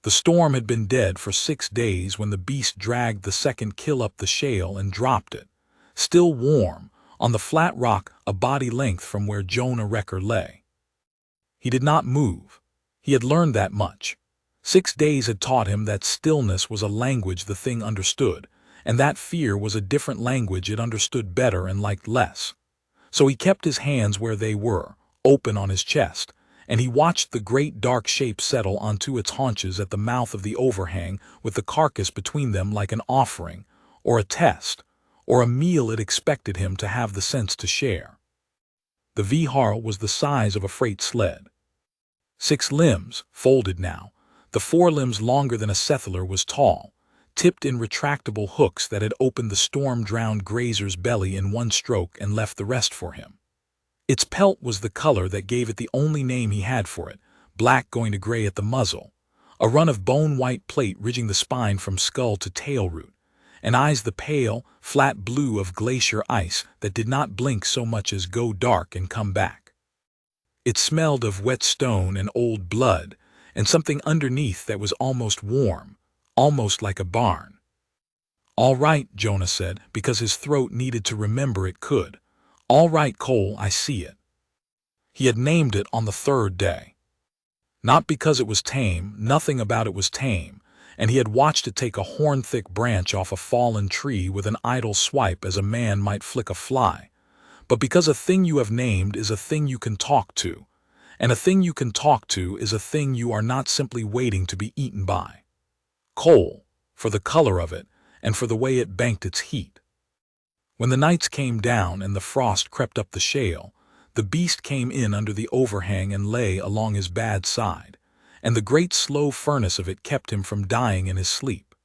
The storm had been dead for 6 days when the beast dragged the second kill up the shale and dropped it, still warm, on the flat rock a body length from where Jonah Wrecker lay. He did not move. He had learned that much. 6 days had taught him that stillness was a language the thing understood, and that fear was a different language it understood better and liked less. So he kept his hands where they were, open on his chest, and he watched the great dark shape settle onto its haunches at the mouth of the overhang with the carcass between them like an offering, or a test, or a meal it expected him to have the sense to share. The Vihar was the size of a freight sled. 6 limbs, folded now. The forelimbs longer than a settler was tall, tipped in retractable hooks that had opened the storm-drowned grazer's belly in one stroke and left the rest for him. Its pelt was the color that gave it the only name he had for it, black going to gray at the muzzle, a run of bone-white plate ridging the spine from skull to tail root, and eyes the pale, flat blue of glacier ice that did not blink so much as go dark and come back. It smelled of wet stone and old blood, and something underneath that was almost warm, almost like a barn. "All right," Jonah said, because his throat needed to remember it could. "All right, Cole, I see it." He had named it on the 3rd day. Not because it was tame, nothing about it was tame, and he had watched it take a horn-thick branch off a fallen tree with an idle swipe as a man might flick a fly, but because a thing you have named is a thing you can talk to, and a thing you can talk to is a thing you are not simply waiting to be eaten by. Coal, for the color of it, and for the way it banked its heat. When the nights came down and the frost crept up the shale, the beast came in under the overhang and lay along his bad side, and the great slow furnace of it kept him from dying in his sleep.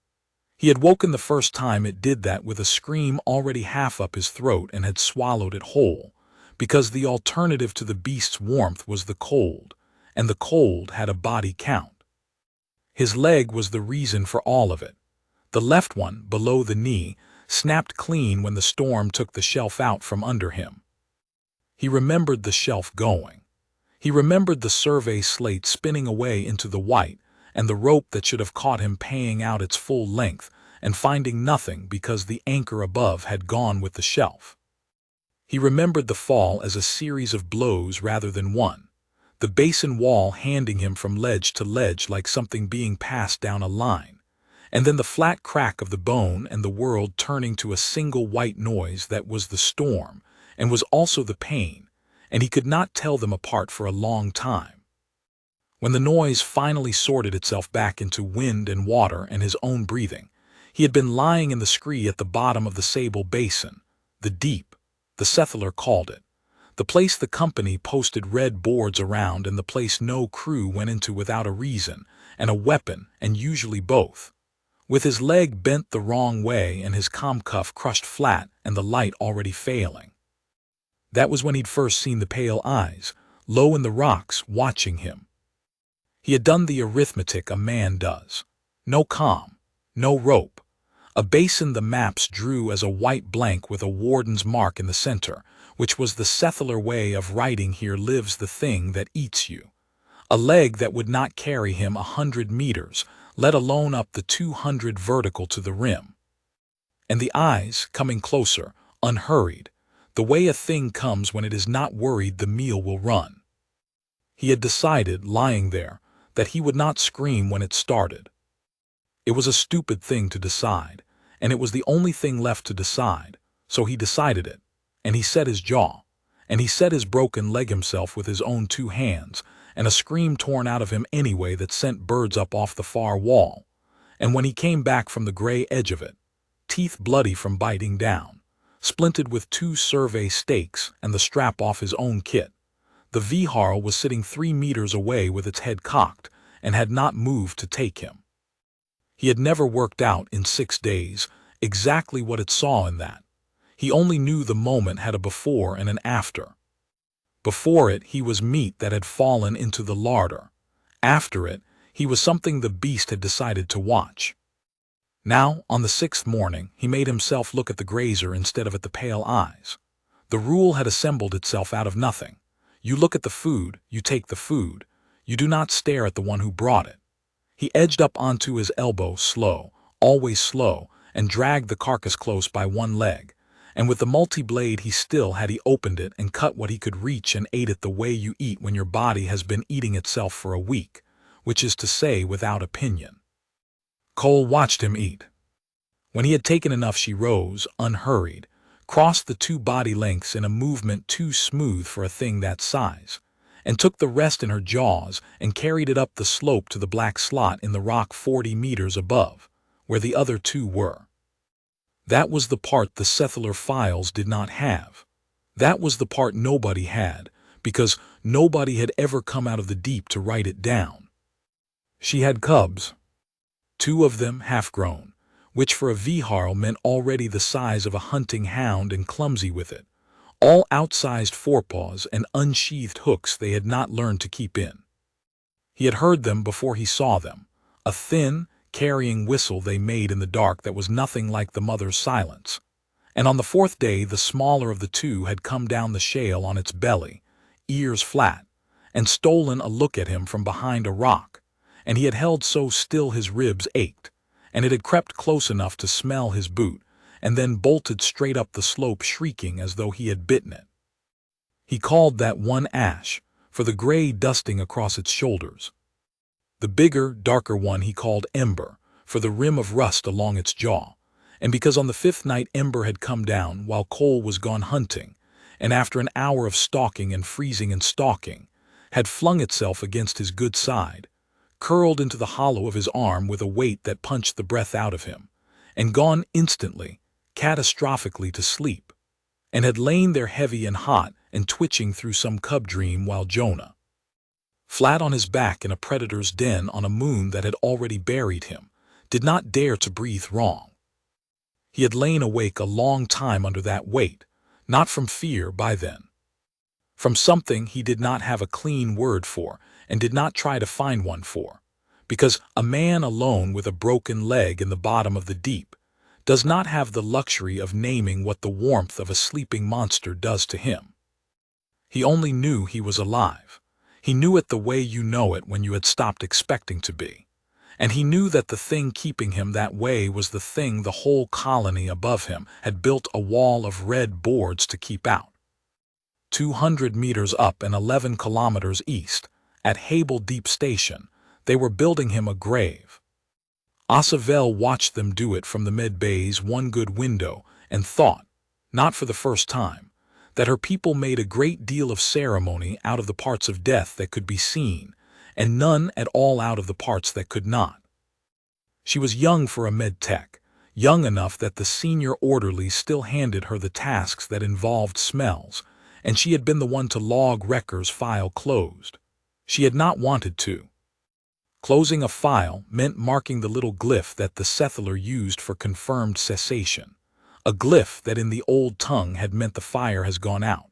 He had woken the first time it did that with a scream already half up his throat and had swallowed it whole, because the alternative to the beast's warmth was the cold, and the cold had a body count. His leg was the reason for all of it. The left one, below the knee, snapped clean when the storm took the shelf out from under him. He remembered the shelf going. He remembered the survey slate spinning away into the white, and the rope that should have caught him paying out its full length and finding nothing because the anchor above had gone with the shelf. He remembered the fall as a series of blows rather than one, the basin wall handing him from ledge to ledge like something being passed down a line, and then the flat crack of the bone and the world turning to a single white noise that was the storm and was also the pain, and he could not tell them apart for a long time. When the noise finally sorted itself back into wind and water and his own breathing, he had been lying in the scree at the bottom of the Sable Basin, the deep, the settler called it, the place the company posted red boards around and the place no crew went into without a reason and a weapon, and usually both, with his leg bent the wrong way and his comm cuff crushed flat and the light already failing. That was when he'd first seen the pale eyes, low in the rocks, watching him. He had done the arithmetic a man does. No comm, no rope. A basin the maps drew as a white blank with a warden's mark in the center, which was the settler way of writing here lives the thing that eats you. A leg that would not carry him 100 meters, let alone up the 200 vertical to the rim. And the eyes, coming closer, unhurried, the way a thing comes when it is not worried the meal will run. He had decided, lying there, that he would not scream when it started. It was a stupid thing to decide, and it was the only thing left to decide, so he decided it, and he set his jaw, and he set his broken leg himself with his own 2 hands, and a scream torn out of him anyway that sent birds up off the far wall, and when he came back from the gray edge of it, teeth bloody from biting down, splinted with 2 survey stakes and the strap off his own kit, the Vihar was sitting 3 meters away with its head cocked and had not moved to take him. He had never worked out in 6 days exactly what it saw in that. He only knew the moment had a before and an after. Before it, he was meat that had fallen into the larder. After it, he was something the beast had decided to watch. Now, on the 6th morning, he made himself look at the grazer instead of at the pale eyes. The rule had assembled itself out of nothing. You look at the food, you take the food. You do not stare at the one who brought it. He edged up onto his elbow, slow, always slow, and dragged the carcass close by one leg. And with the multi-blade he still had, he opened it and cut what he could reach and ate it the way you eat when your body has been eating itself for a week, which is to say without opinion. Cole watched him eat. When he had taken enough, she rose, unhurried, crossed the 2 body lengths in a movement too smooth for a thing that size, and took the rest in her jaws and carried it up the slope to the black slot in the rock 40 meters above, where the other 2 were. That was the part the settler files did not have. That was the part nobody had, because nobody had ever come out of the deep to write it down. She had cubs. 2 of them half-grown, which for a Viharl meant already the size of a hunting hound and clumsy with it, all outsized forepaws and unsheathed hooks they had not learned to keep in. He had heard them before he saw them, a thin, carrying whistle they made in the dark that was nothing like the mother's silence. And on the 4th day the smaller of the 2 had come down the shale on its belly, ears flat, and stolen a look at him from behind a rock, and he had held so still his ribs ached, and it had crept close enough to smell his boot, and then bolted straight up the slope shrieking as though he had bitten it. He called that one Ash, for the gray dusting across its shoulders. The bigger, darker one he called Ember, for the rim of rust along its jaw, and because on the 5th night Ember had come down while Cole was gone hunting, and after an hour of stalking and freezing and stalking, had flung itself against his good side, curled into the hollow of his arm with a weight that punched the breath out of him, and gone instantly, catastrophically to sleep, and had lain there heavy and hot and twitching through some cub dream while Jonah, flat on his back in a predator's den on a moon that had already buried him, did not dare to breathe wrong. He had lain awake a long time under that weight, not from fear by then. From something he did not have a clean word for and did not try to find one for, because a man alone with a broken leg in the bottom of the deep does not have the luxury of naming what the warmth of a sleeping monster does to him. He only knew he was alive. He knew it the way you know it when you had stopped expecting to be. And he knew that the thing keeping him that way was the thing the whole colony above him had built a wall of red boards to keep out. 200 meters up and 11 kilometers east, at Hable Deep Station, they were building him a grave. Asavel watched them do it from the med-bay's one good window and thought, not for the first time, that her people made a great deal of ceremony out of the parts of death that could be seen, and none at all out of the parts that could not. She was young for a med-tech, young enough that the senior orderly still handed her the tasks that involved smells, and she had been the one to log Wrecker's file closed. She had not wanted to. Closing a file meant marking the little glyph that the settler used for confirmed cessation, a glyph that in the old tongue had meant the fire has gone out,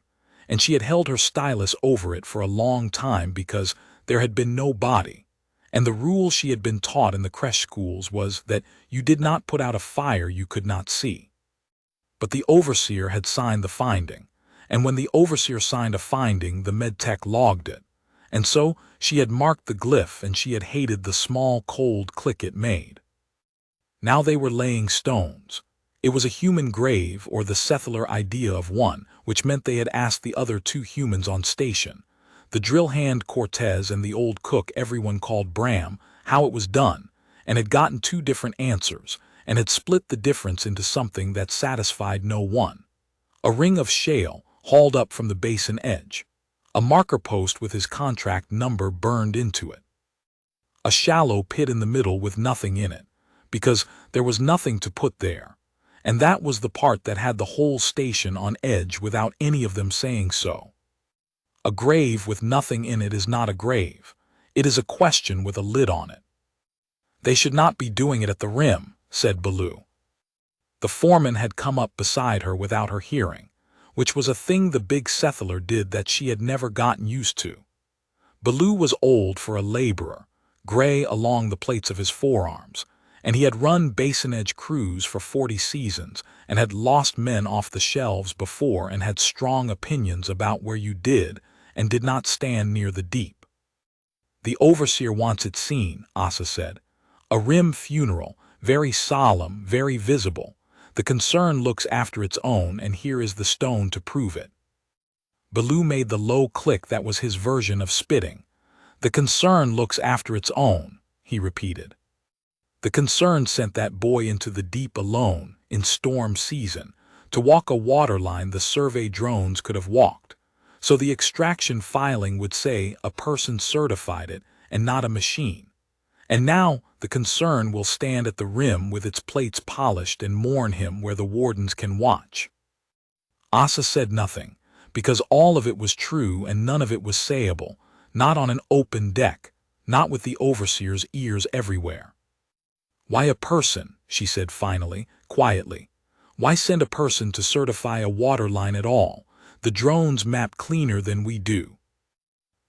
and she had held her stylus over it for a long time because there had been no body, and the rule she had been taught in the creche schools was that you did not put out a fire you could not see. But the overseer had signed the finding, and when the overseer signed a finding, the medtech logged it, and so she had marked the glyph and she had hated the small cold click it made. Now they were laying stones. It was a human grave, or the settler idea of one, which meant they had asked the other 2 humans on station, the drill hand Cortez and the old cook everyone called Bram, how it was done, and had gotten 2 different answers, and had split the difference into something that satisfied no one. A ring of shale hauled up from the basin edge, a marker post with his contract number burned into it, a shallow pit in the middle with nothing in it, because there was nothing to put there. And that was the part that had the whole station on edge without any of them saying so. A grave with nothing in it is not a grave. It is a question with a lid on it. They should not be doing it at the rim, said Baloo. The foreman had come up beside her without her hearing, which was a thing the big settler did that she had never gotten used to. Baloo was old for a laborer, gray along the plates of his forearms, and he had run basin-edge crews for 40 seasons and had lost men off the shelves before and had strong opinions about where you did and did not stand near the deep. The overseer wants it seen, Asa said, A rim funeral, very solemn, very visible. The concern looks after its own, and here is the stone to prove it. Baloo made the low click that was his version of spitting. The concern looks after its own, he repeated. The concern sent that boy into the deep alone, in storm season, to walk a waterline the survey drones could have walked. So the extraction filing would say a person certified it and not a machine. And now the concern will stand at the rim with its plates polished and mourn him where the wardens can watch. Asa said nothing, because all of it was true and none of it was sayable, not on an open deck, not with the overseer's ears everywhere. Why a person, she said finally, quietly. Why send a person to certify a waterline at all? The drones map cleaner than we do.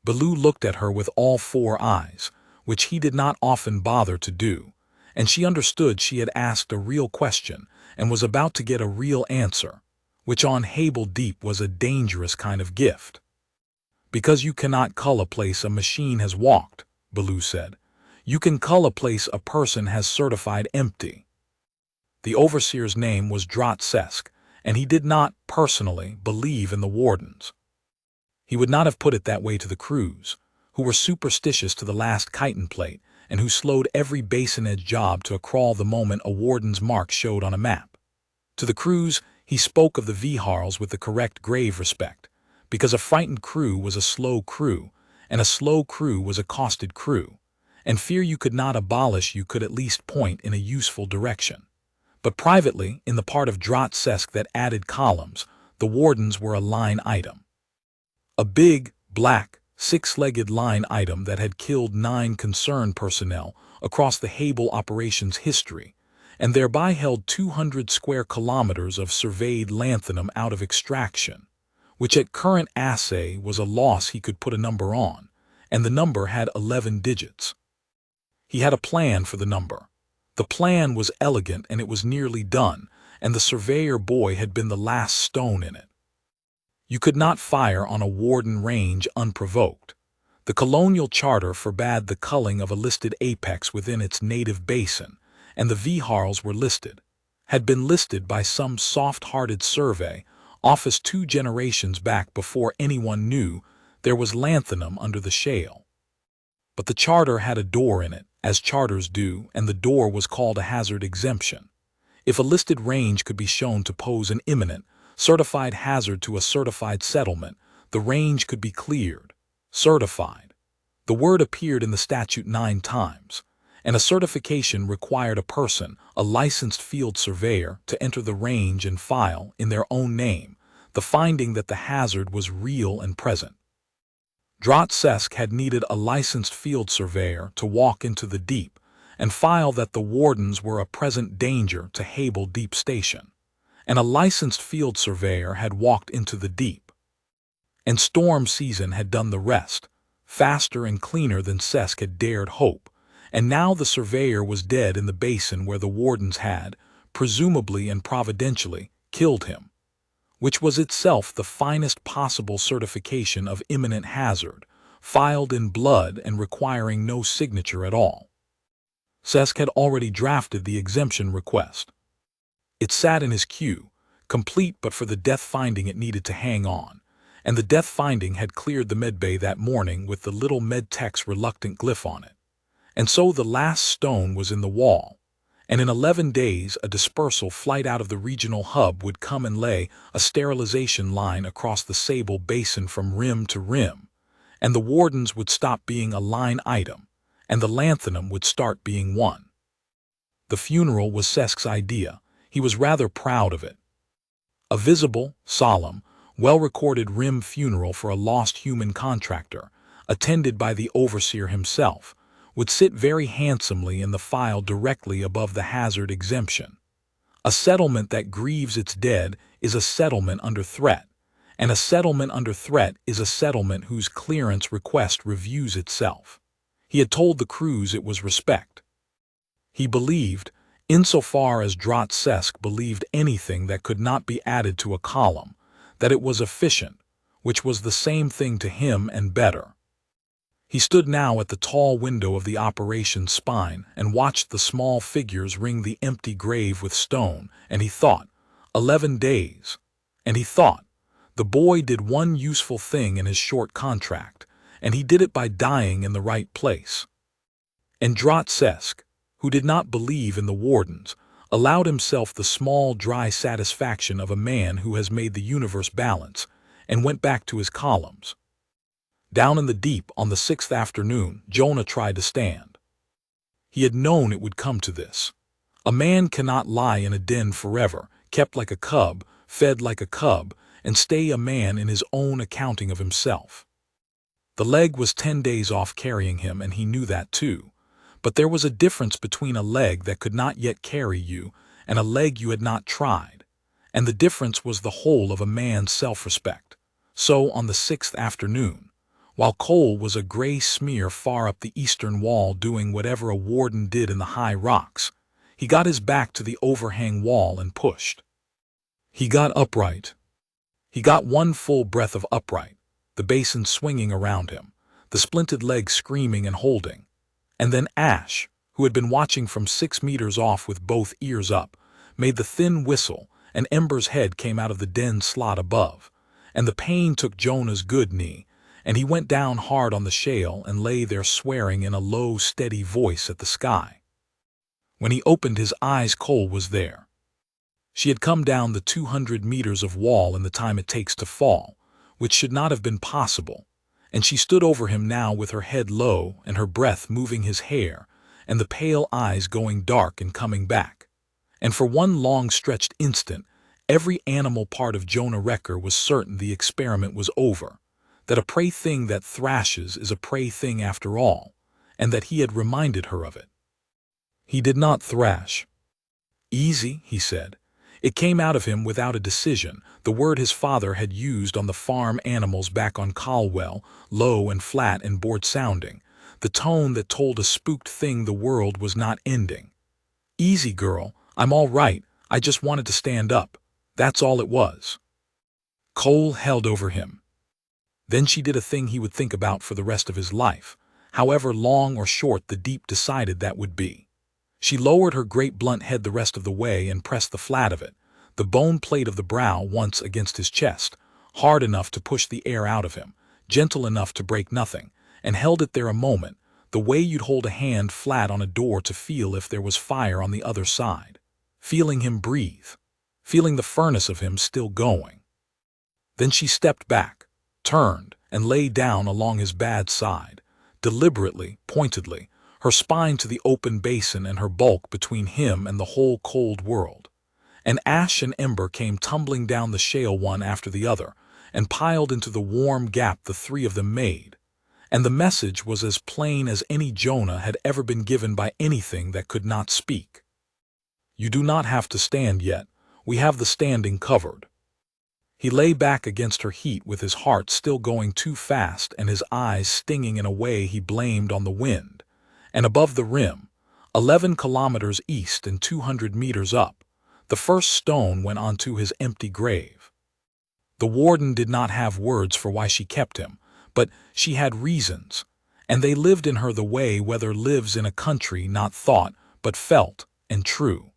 Baloo looked at her with all four eyes, which he did not often bother to do, and she understood she had asked a real question and was about to get a real answer, which on Hable Deep was a dangerous kind of gift. Because you cannot cull a place a machine has walked, Baloo said. You can cull a place a person has certified empty. The overseer's name was Drat Sesk, and he did not, personally, believe in the wardens. He would not have put it that way to the crews, who were superstitious to the last chitin plate and who slowed every basin-edge job to a crawl the moment a warden's mark showed on a map. To the crews, he spoke of the Viharls with the correct grave respect, because a frightened crew was a slow crew, and a slow crew was a costed crew, and fear you could not abolish you could at least point in a useful direction. But privately, in the part of Drat Sesk that added columns, the wardens were a line item. A big, black, six-legged line item that had killed 9 concerned personnel across the Hable operations history, and thereby held 200 square kilometers of surveyed lanthanum out of extraction, which at current assay was a loss he could put a number on, and the number had 11 digits. He had a plan for the number. The plan was elegant and it was nearly done, and the surveyor boy had been the last stone in it. You could not fire on a warden range unprovoked. The colonial charter forbade the culling of a listed apex within its native basin, and the Viharls were listed, had been listed by some soft-hearted survey office 2 generations back before anyone knew there was lanthanum under the shale. But the charter had a door in it, as charters do, and the door was called a hazard exemption. If a listed range could be shown to pose an imminent, certified hazard to a certified settlement, the range could be cleared. Certified. The word appeared in the statute 9 times, and a certification required a person, a licensed field surveyor, to enter the range and file, in their own name, the finding that the hazard was real and present. Drat Sesk had needed a licensed field surveyor to walk into the deep and file that the wardens were a present danger to Hable Deep Station, and a licensed field surveyor had walked into the deep. And storm season had done the rest, faster and cleaner than Sesk had dared hope, and now the surveyor was dead in the basin where the wardens had, presumably and providentially, killed him, which was itself the finest possible certification of imminent hazard, filed in blood and requiring no signature at all. Sesk had already drafted the exemption request. It sat in his queue, complete but for the death finding it needed to hang on, and the death finding had cleared the medbay that morning with the little medtech's reluctant glyph on it. And so the last stone was in the wall, and in 11 days a dispersal flight out of the regional hub would come and lay a sterilization line across the Sable Basin from rim to rim, and the wardens would stop being a line item, and the lanthanum would start being one. The funeral was Sesk's idea. He was rather proud of it. A visible, solemn, well-recorded rim funeral for a lost human contractor, attended by the overseer himself, would sit very handsomely in the file directly above the hazard exemption. A settlement that grieves its dead is a settlement under threat, and a settlement under threat is a settlement whose clearance request reviews itself. He had told the crews it was respect. He believed, insofar as Drat Sesk believed anything that could not be added to a column, that it was efficient, which was the same thing to him and better. He stood now at the tall window of the operations spine and watched the small figures ring the empty grave with stone, and he thought, 11 days. And he thought, the boy did one useful thing in his short contract, and he did it by dying in the right place. And Drotsesk, who did not believe in the wardens, allowed himself the small, dry satisfaction of a man who has made the universe balance, and went back to his columns. Down in the deep on the 6th afternoon, Jonah tried to stand. He had known it would come to this. A man cannot lie in a den forever, kept like a cub, fed like a cub, and stay a man in his own accounting of himself. The leg was 10 days off carrying him, and he knew that too. But there was a difference between a leg that could not yet carry you and a leg you had not tried, and the difference was the whole of a man's self-respect. So on the 6th afternoon, while coal was a gray smear far up the eastern wall doing whatever a warden did in the high rocks, he got his back to the overhang wall and pushed. He got upright. He got one full breath of upright, the basin swinging around him, the splinted leg screaming and holding. And then Ash, who had been watching from 6 meters off with both ears up, made the thin whistle, and Ember's head came out of the den slot above, and the pain took Jonah's good knee, and he went down hard on the shale and lay there swearing in a low, steady voice at the sky. When he opened his eyes, Cole was there. She had come down the 200 meters of wall in the time it takes to fall, which should not have been possible, and she stood over him now with her head low and her breath moving his hair, and the pale eyes going dark and coming back. And for one long stretched instant, every animal part of Jonah Recker was certain the experiment was over, that a prey thing that thrashes is a prey thing after all, and that he had reminded her of it. He did not thrash. Easy, he said. It came out of him without a decision, the word his father had used on the farm animals back on Caldwell, low and flat and bored-sounding, the tone that told a spooked thing the world was not ending. Easy, girl, I'm all right, I just wanted to stand up. That's all it was. Cole held over him. Then she did a thing he would think about for the rest of his life, however long or short the deep decided that would be. She lowered her great blunt head the rest of the way and pressed the flat of it, the bone plate of the brow once against his chest, hard enough to push the air out of him, gentle enough to break nothing, and held it there a moment, the way you'd hold a hand flat on a door to feel if there was fire on the other side, feeling him breathe, feeling the furnace of him still going. Then she stepped back, turned, and lay down along his bad side, deliberately, pointedly, her spine to the open basin and her bulk between him and the whole cold world. And Ash and Ember came tumbling down the shale one after the other, and piled into the warm gap the three of them made. And the message was as plain as any Jonah had ever been given by anything that could not speak. You do not have to stand yet. We have the standing covered. He lay back against her heat with his heart still going too fast and his eyes stinging in a way he blamed on the wind. And above the rim, 11 kilometers east and 200 meters up, the first stone went onto his empty grave. The warden did not have words for why she kept him, but she had reasons, and they lived in her the way weather lives in a country not thought but felt and true.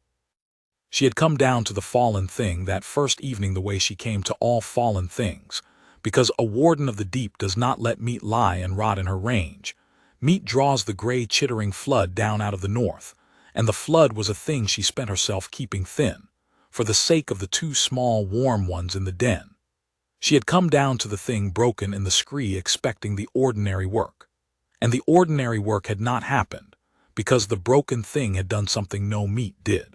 She had come down to the fallen thing that first evening the way she came to all fallen things, because a warden of the deep does not let meat lie and rot in her range. Meat draws the gray chittering flood down out of the north, and the flood was a thing she spent herself keeping thin, for the sake of the 2 small warm ones in the den. She had come down to the thing broken in the scree expecting the ordinary work, and the ordinary work had not happened, because the broken thing had done something no meat did.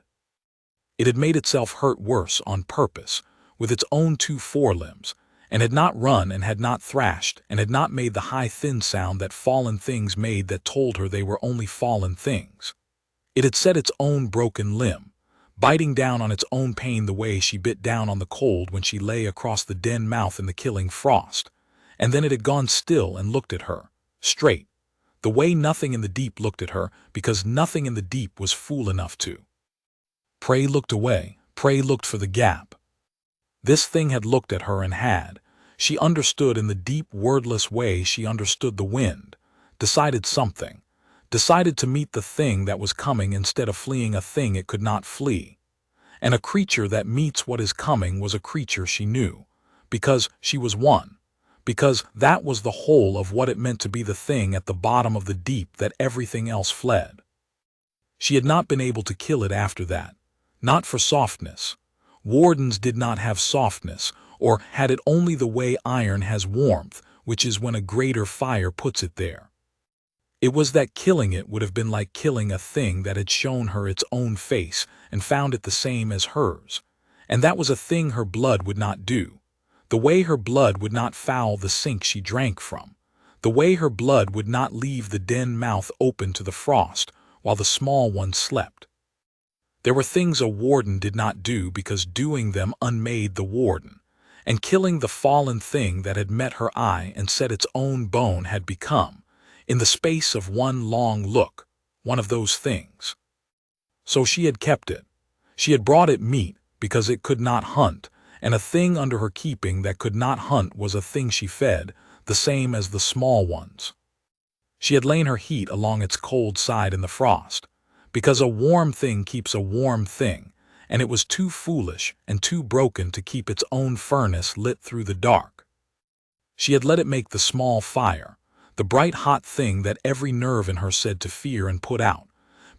It had made itself hurt worse on purpose, with its own 2 forelimbs, and had not run and had not thrashed and had not made the high thin sound that fallen things made that told her they were only fallen things. It had set its own broken limb, biting down on its own pain the way she bit down on the cold when she lay across the den mouth in the killing frost, and then it had gone still and looked at her, straight, the way nothing in the deep looked at her because nothing in the deep was fool enough to. Prey looked away, Prey looked for the gap. This thing had looked at her and had. She understood in the deep, wordless way she understood the wind, decided something, decided to meet the thing that was coming instead of fleeing a thing it could not flee. And a creature that meets what is coming was a creature she knew, because she was one, because that was the whole of what it meant to be the thing at the bottom of the deep that everything else fled. She had not been able to kill it after that, not for softness. Wardens did not have softness, or had it only the way iron has warmth, which is when a greater fire puts it there. It was that killing it would have been like killing a thing that had shown her its own face and found it the same as hers, and that was a thing her blood would not do. The way her blood would not foul the sink she drank from, the way her blood would not leave the den mouth open to the frost while the small one slept. There were things a warden did not do because doing them unmade the warden, and killing the fallen thing that had met her eye and set its own bone had become, in the space of one long look, one of those things. So she had kept it. She had brought it meat because it could not hunt, and a thing under her keeping that could not hunt was a thing she fed, the same as the small ones. She had lain her heat along its cold side in the frost, because a warm thing keeps a warm thing, and it was too foolish and too broken to keep its own furnace lit through the dark. She had let it make the small fire, the bright hot thing that every nerve in her said to fear and put out,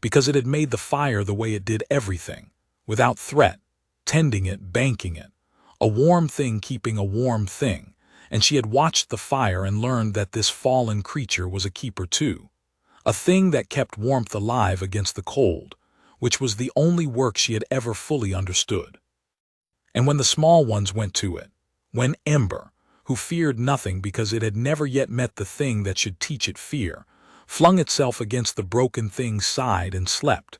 because it had made the fire the way it did everything, without threat, tending it, banking it, a warm thing keeping a warm thing, and she had watched the fire and learned that this fallen creature was a keeper too, a thing that kept warmth alive against the cold, which was the only work she had ever fully understood. And when the small ones went to it, when Ember, who feared nothing because it had never yet met the thing that should teach it fear, flung itself against the broken thing's side and slept,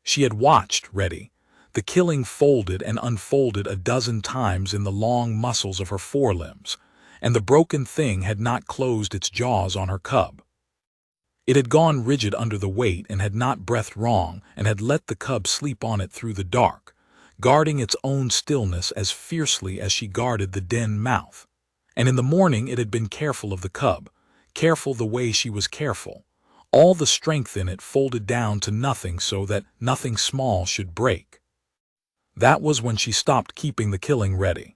she had watched, ready, the killing folded and unfolded a dozen times in the long muscles of her forelimbs, and the broken thing had not closed its jaws on her cub. It had gone rigid under the weight and had not breathed wrong and had let the cub sleep on it through the dark, guarding its own stillness as fiercely as she guarded the den mouth. And in the morning it had been careful of the cub, careful the way she was careful, all the strength in it folded down to nothing so that nothing small should break. That was when she stopped keeping the killing ready.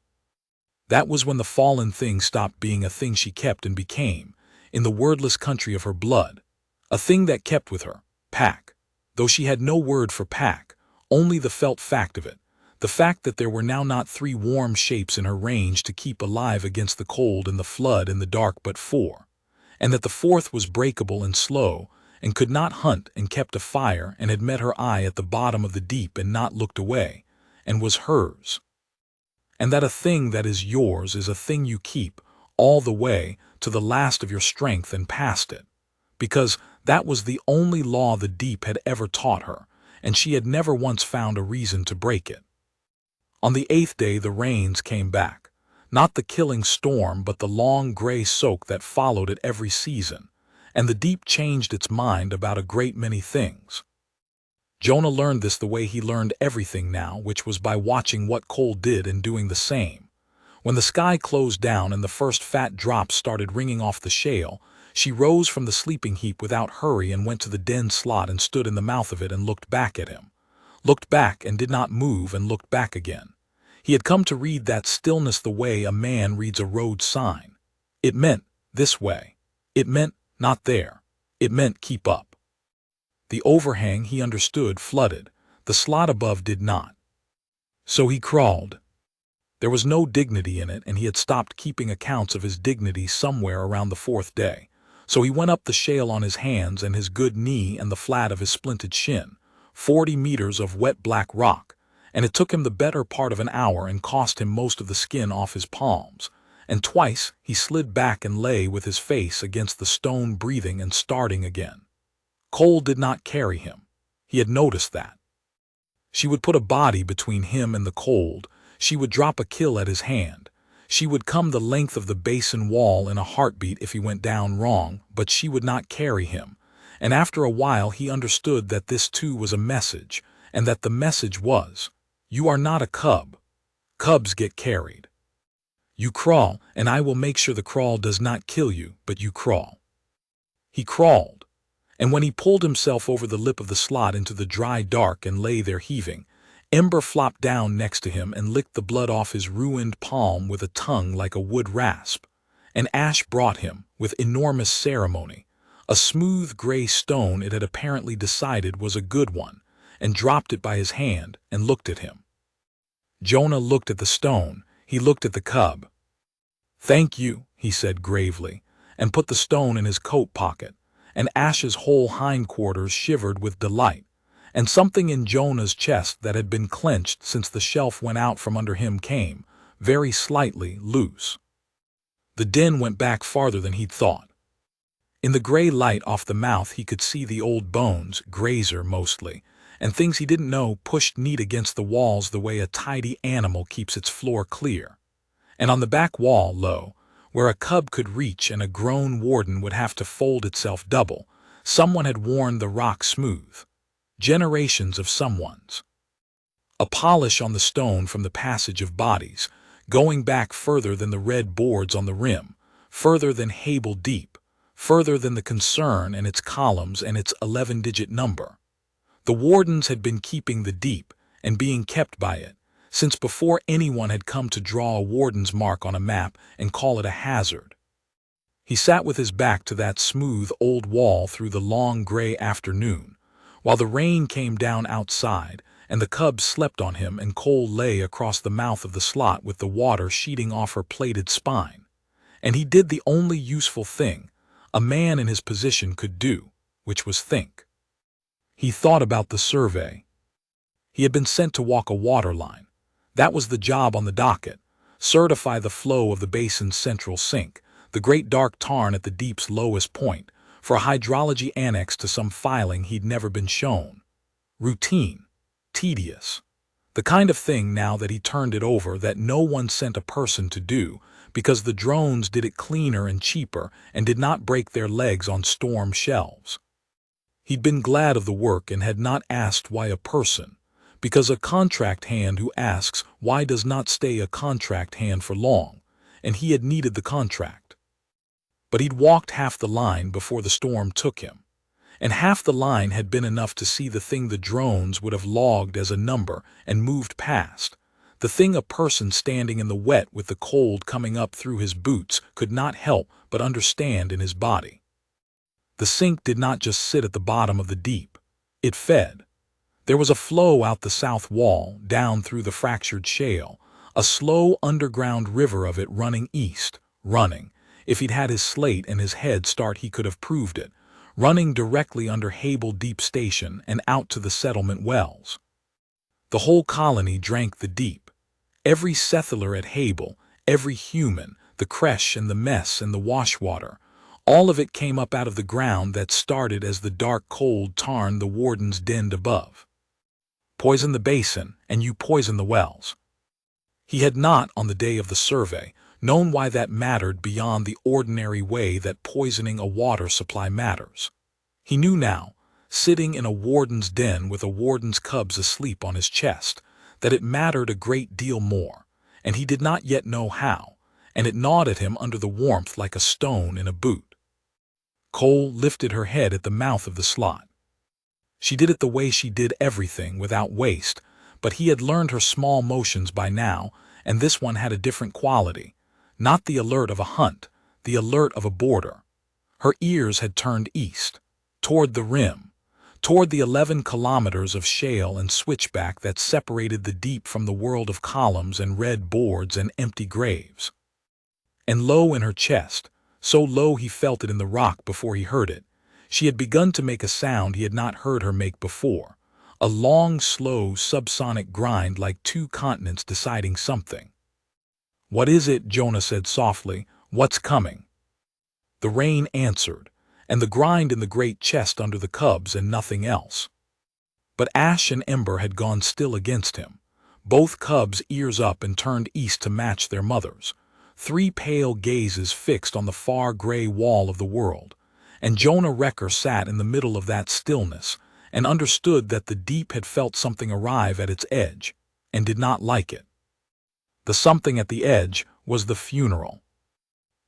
That was when the fallen thing stopped being a thing she kept and became, in the wordless country of her blood, a thing that kept with her, pack, though she had no word for pack, only the felt fact of it, the fact that there were now not three warm shapes in her range to keep alive against the cold and the flood and the dark but four, and that the fourth was breakable and slow, and could not hunt and kept a fire and had met her eye at the bottom of the deep and not looked away, and was hers. And that a thing that is yours is a thing you keep all the way to the last of your strength and past it, because that was the only law the deep had ever taught her, and she had never once found a reason to break it. On the 8th day the rains came back, not the killing storm but the long gray soak that followed it every season, and the deep changed its mind about a great many things. Jonah learned this the way he learned everything now, which was by watching what Cole did and doing the same. When the sky closed down and the first fat drops started ringing off the shale, she rose from the sleeping heap without hurry and went to the den slot and stood in the mouth of it and looked back at him. Looked back and did not move and looked back again. He had come to read that stillness the way a man reads a road sign. It meant this way. It meant not there. It meant keep up. The overhang he understood flooded. The slot above did not. So he crawled. There was no dignity in it, and he had stopped keeping accounts of his dignity somewhere around the 4th day. So he went up the shale on his hands and his good knee and the flat of his splinted shin, 40 meters of wet black rock, and it took him the better part of an hour and cost him most of the skin off his palms, and twice he slid back and lay with his face against the stone breathing and starting again. Cole did not carry him. He had noticed that. She would put a body between him and the cold. She would drop a kill at his hand. She would come the length of the basin wall in a heartbeat if he went down wrong, but she would not carry him. And after a while he understood that this too was a message, and that the message was, you are not a cub. Cubs get carried. You crawl, and I will make sure the crawl does not kill you, but you crawl. He crawled, and when he pulled himself over the lip of the slot into the dry dark and lay there heaving, Ember flopped down next to him and licked the blood off his ruined palm with a tongue like a wood rasp. And Ash brought him, with enormous ceremony, a smooth gray stone it had apparently decided was a good one, and dropped it by his hand and looked at him. Jonah looked at the stone, he looked at the cub. "Thank you," he said gravely, and put the stone in his coat pocket, and Ash's whole hindquarters shivered with delight, and something in Jonah's chest that had been clenched since the shelf went out from under him came, very slightly, loose. The den went back farther than he'd thought. In the gray light off the mouth he could see the old bones, grazer mostly, and things he didn't know pushed neat against the walls the way a tidy animal keeps its floor clear. And on the back wall, low, where a cub could reach and a grown warden would have to fold itself double, someone had worn the rock smooth. Generations of someone's. A polish on the stone from the passage of bodies, going back further than the red boards on the rim, further than Hable Deep, further than the Concern and its columns and its 11-digit number. The wardens had been keeping the deep, and being kept by it, since before anyone had come to draw a warden's mark on a map and call it a hazard. He sat with his back to that smooth old wall through the long gray afternoon, while the rain came down outside and the cub slept on him and Cole lay across the mouth of the slot with the water sheeting off her plated spine. And he did the only useful thing a man in his position could do, which was think. He thought about the survey. He had been sent to walk a water line. That was the job on the docket, certify the flow of the basin's central sink, the great dark tarn at the deep's lowest point, for a hydrology annex to some filing he'd never been shown. Routine. Tedious. The kind of thing, now that he turned it over, that no one sent a person to do, because the drones did it cleaner and cheaper and did not break their legs on storm shelves. He'd been glad of the work and had not asked why a person, because a contract hand who asks why does not stay a contract hand for long, and he had needed the contract. But he'd walked half the line before the storm took him, and half the line had been enough to see the thing the drones would have logged as a number and moved past, the thing a person standing in the wet with the cold coming up through his boots could not help but understand in his body. The sink did not just sit at the bottom of the deep, it fed. There was a flow out the south wall, down through the fractured shale, a slow underground river of it running east, running. If he'd had his slate and his head start he could have proved it, running directly under Hable Deep Station and out to the settlement wells. The whole colony drank the deep. Every settler at Hable, every human, the creche and the mess and the washwater, all of it came up out of the ground that started as the dark cold tarn the wardens denned above. Poison the basin, and you poison the wells. He had not, on the day of the survey, known why that mattered beyond the ordinary way that poisoning a water supply matters. He knew now, sitting in a warden's den with a warden's cubs asleep on his chest, that it mattered a great deal more, and he did not yet know how, and it gnawed at him under the warmth like a stone in a boot. Cole lifted her head at the mouth of the slot. She did it the way she did everything, without waste, but he had learned her small motions by now, and this one had a different quality, not the alert of a hunt, the alert of a boarder. Her ears had turned east, toward the rim, toward the 11 kilometers of shale and switchback that separated the deep from the world of columns and red boards and empty graves. And low in her chest, so low he felt it in the rock before he heard it, she had begun to make a sound he had not heard her make before, a long, slow, subsonic grind like two continents deciding something. "What is it?" Jonah said softly. "What's coming?" The rain answered, and the grind in the great chest under the cubs and nothing else. But Ash and Ember had gone still against him, both cubs ears up and turned east to match their mothers, 3 pale gazes fixed on the far gray wall of the world, and Jonah Wrecker sat in the middle of that stillness and understood that the deep had felt something arrive at its edge and did not like it. The something at the edge was the funeral.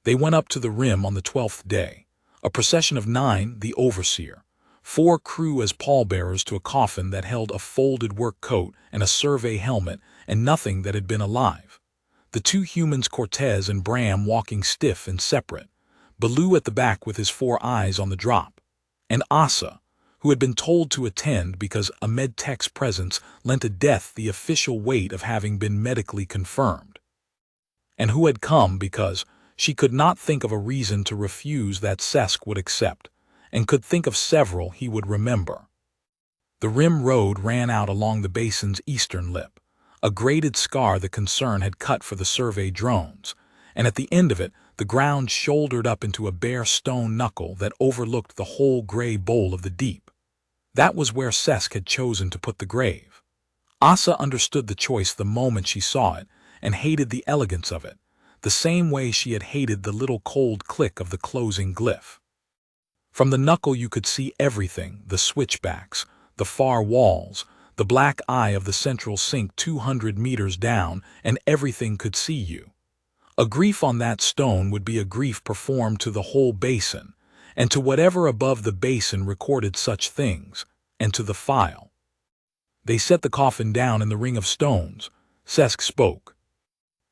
They went up to the rim on the 12th day, A procession of 9, the overseer. 4 crew as pallbearers to a coffin that held a folded work coat and a survey helmet and nothing that had been alive. The 2 humans Cortez and Bram walking stiff and separate. Baloo at the back with his 4 eyes on the drop. And Asa, who had been told to attend because a medtech's presence lent a death the official weight of having been medically confirmed. And who had come because she could not think of a reason to refuse that Sesk would accept, and could think of several he would remember. The rim road ran out along the basin's eastern lip, a graded scar the concern had cut for the survey drones, and at the end of it the ground shouldered up into a bare stone knuckle that overlooked the whole gray bowl of the deep. That was where Sesk had chosen to put the grave. Asa understood the choice the moment she saw it, and hated the elegance of it, the same way she had hated the little cold click of the closing glyph. From the knuckle you could see everything, the switchbacks, the far walls, the black eye of the central sink 200 meters down, and everything could see you. A grief on that stone would be a grief performed to the whole basin, and to whatever above the basin recorded such things, and to the file. They set the coffin down in the ring of stones. Sesk spoke.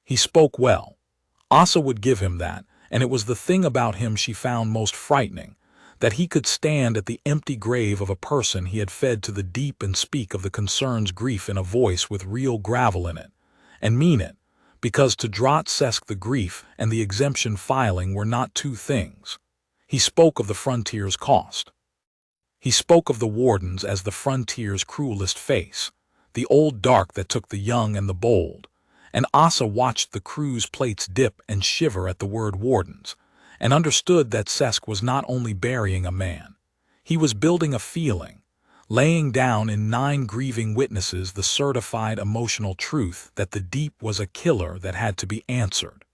He spoke well. Asa would give him that, and it was the thing about him she found most frightening, that he could stand at the empty grave of a person he had fed to the deep and speak of the concern's grief in a voice with real gravel in it, and mean it, because to Drat Sesk the grief and the exemption filing were not 2 things. He spoke of the frontier's cost. He spoke of the wardens as the frontier's cruelest face, the old dark that took the young and the bold, and Asa watched the crew's plates dip and shiver at the word wardens, and understood that Sesk was not only burying a man, he was building a feeling, laying down in 9 grieving witnesses the certified emotional truth that the deep was a killer that had to be answered.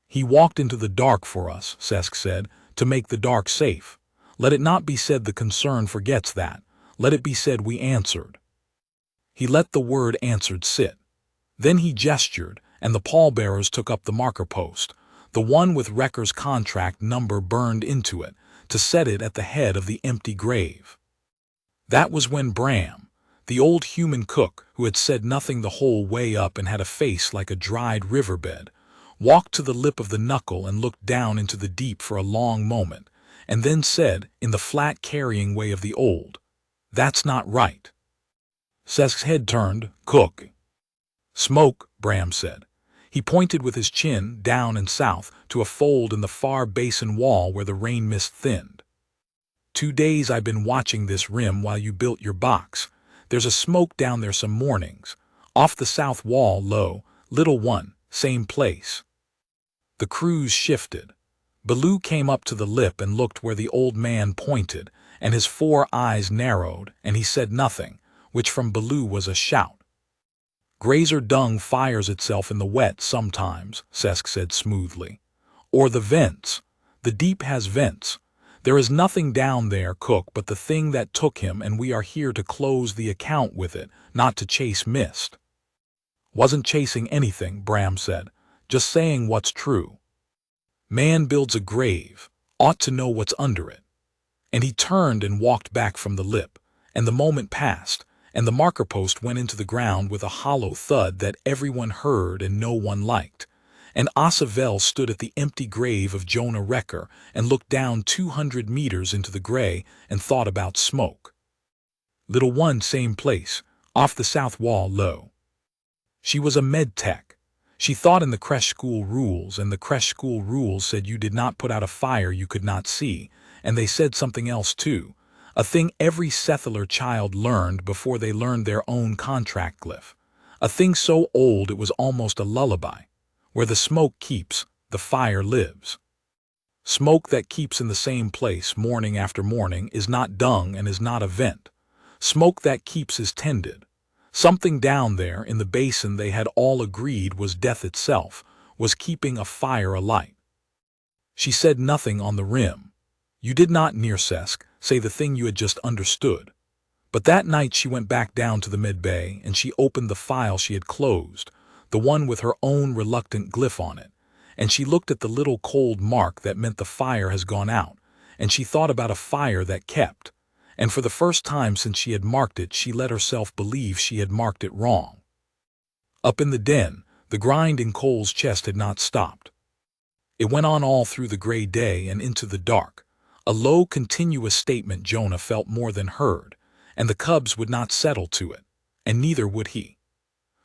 He walked into the dark for us, Sesk said, to make the dark safe. Let it not be said the concern forgets that. Let it be said we answered. He let the word answered sit. Then he gestured, and the pallbearers took up the marker post, the one with Wrecker's contract number burned into it, to set it at the head of the empty grave. That was when Bram, the old human cook who had said nothing the whole way up and had a face like a dried riverbed, walked to the lip of the knuckle and looked down into the deep for a long moment, and then said, in the flat carrying way of the old, "That's not right." Sesk's head turned. "Cook." "Smoke," Bram said. He pointed with his chin, down and south, to a fold in the far basin wall where the rain mist thinned. 2 days I've been watching this rim while you built your box. There's a smoke down there some mornings. Off the south wall, low, little one, same place. The crews shifted. Baloo came up to the lip and looked where the old man pointed, and his 4 eyes narrowed, and he said nothing, which from Baloo was a shout. "Grazer dung fires itself in the wet sometimes," Sesk said smoothly. "Or the vents. The deep has vents. There is nothing down there, Cook, but the thing that took him, and we are here to close the account with it, not to chase mist." "Wasn't chasing anything," Bram said. "Just saying what's true. Man builds a grave, ought to know what's under it." And he turned and walked back from the lip, and the moment passed, and the marker post went into the ground with a hollow thud that everyone heard and no one liked, and Asa Vel stood at the empty grave of Jonah Wrecker and looked down 200 meters into the gray and thought about smoke. Little one, same place, off the south wall, low. She was a med tech. She thought in the creche school rules, and the creche school rules said you did not put out a fire you could not see, and they said something else too, a thing every settler child learned before they learned their own contract glyph, a thing so old it was almost a lullaby. Where the smoke keeps, the fire lives. Smoke that keeps in the same place morning after morning is not dung and is not a vent. Smoke that keeps is tended. Something down there in the basin they had all agreed was death itself, was keeping a fire alight. She said nothing on the rim. You did not, near Sesk, say the thing you had just understood. But that night she went back down to the med bay and she opened the file she had closed, the one with her own reluctant glyph on it, and she looked at the little cold mark that meant the fire has gone out, and she thought about a fire that kept, and for the first time since she had marked it, she let herself believe she had marked it wrong. Up in the den, the grind in Cole's chest had not stopped. It went on all through the gray day and into the dark, a low, continuous statement Jonah felt more than heard, and the cubs would not settle to it, and neither would he.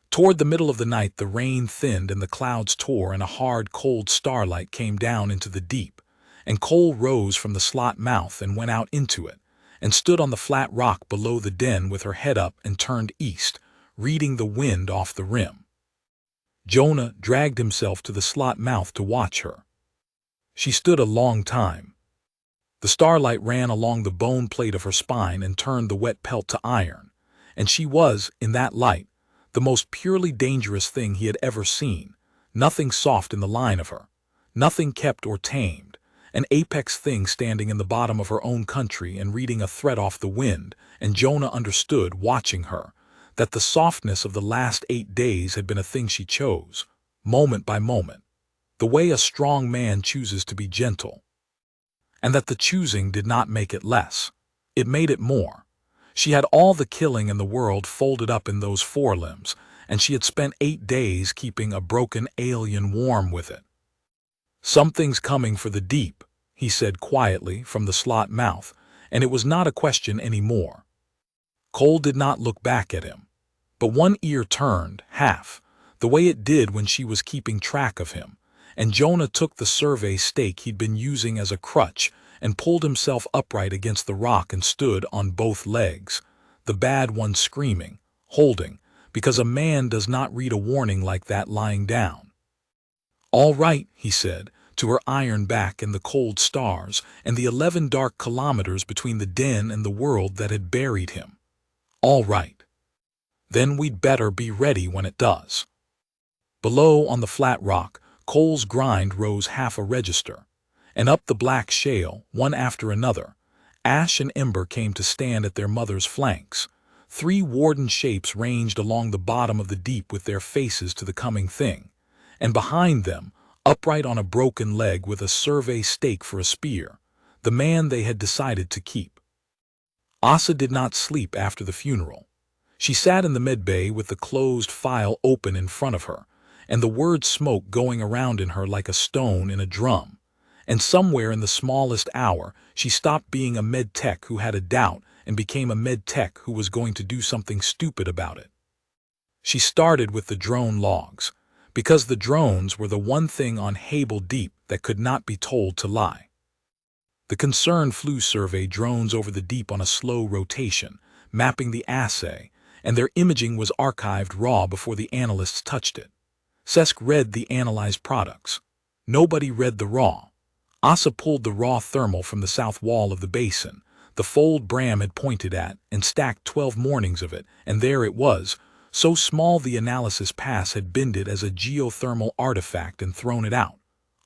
Toward the middle of the night the rain thinned and the clouds tore, and a hard, cold starlight came down into the deep, and Cole rose from the slot mouth and went out into it, and stood on the flat rock below the den with her head up and turned east, reading the wind off the rim. Jonah dragged himself to the slot mouth to watch her. She stood a long time. The starlight ran along the bone plate of her spine and turned the wet pelt to iron, and she was, in that light, the most purely dangerous thing he had ever seen, nothing soft in the line of her, nothing kept or tamed, an apex thing standing in the bottom of her own country and reading a threat off the wind, and Jonah understood, watching her, that the softness of the last 8 days had been a thing she chose, moment by moment, the way a strong man chooses to be gentle. And that the choosing did not make it less, it made it more. She had all the killing in the world folded up in those forelimbs, and she had spent 8 days keeping a broken alien warm with it. "Something's coming for the deep," he said quietly from the slot mouth, and it was not a question any more. Cole did not look back at him, but one ear turned, half, the way it did when she was keeping track of him, and Jonah took the survey stake he'd been using as a crutch and pulled himself upright against the rock and stood on both legs, the bad one screaming, holding, because a man does not read a warning like that lying down. "All right," he said, to her iron back and the cold stars and the 11 dark kilometers between the den and the world that had buried him. "All right. Then we'd better be ready when it does." Below on the flat rock, Cole's grind rose half a register, and up the black shale, one after another, ash and ember came to stand at their mother's flanks. 3 warden shapes ranged along the bottom of the deep with their faces to the coming thing, and behind them, upright on a broken leg with a survey stake for a spear, the man they had decided to keep. Asa did not sleep after the funeral. She sat in the medbay with the closed file open in front of her, and the word smoke going around in her like a stone in a drum. And somewhere in the smallest hour, she stopped being a med tech who had a doubt and became a med tech who was going to do something stupid about it. She started with the drone logs, because the drones were the one thing on Hable Deep that could not be told to lie. The concern flew survey drones over the deep on a slow rotation, mapping the assay, and their imaging was archived raw before the analysts touched it. Sesk read the analyzed products. Nobody read the raw. Asa pulled the raw thermal from the south wall of the basin, the fold Bram had pointed at, and stacked 12 mornings of it, and there it was, so small the analysis pass had binned it as a geothermal artifact and thrown it out.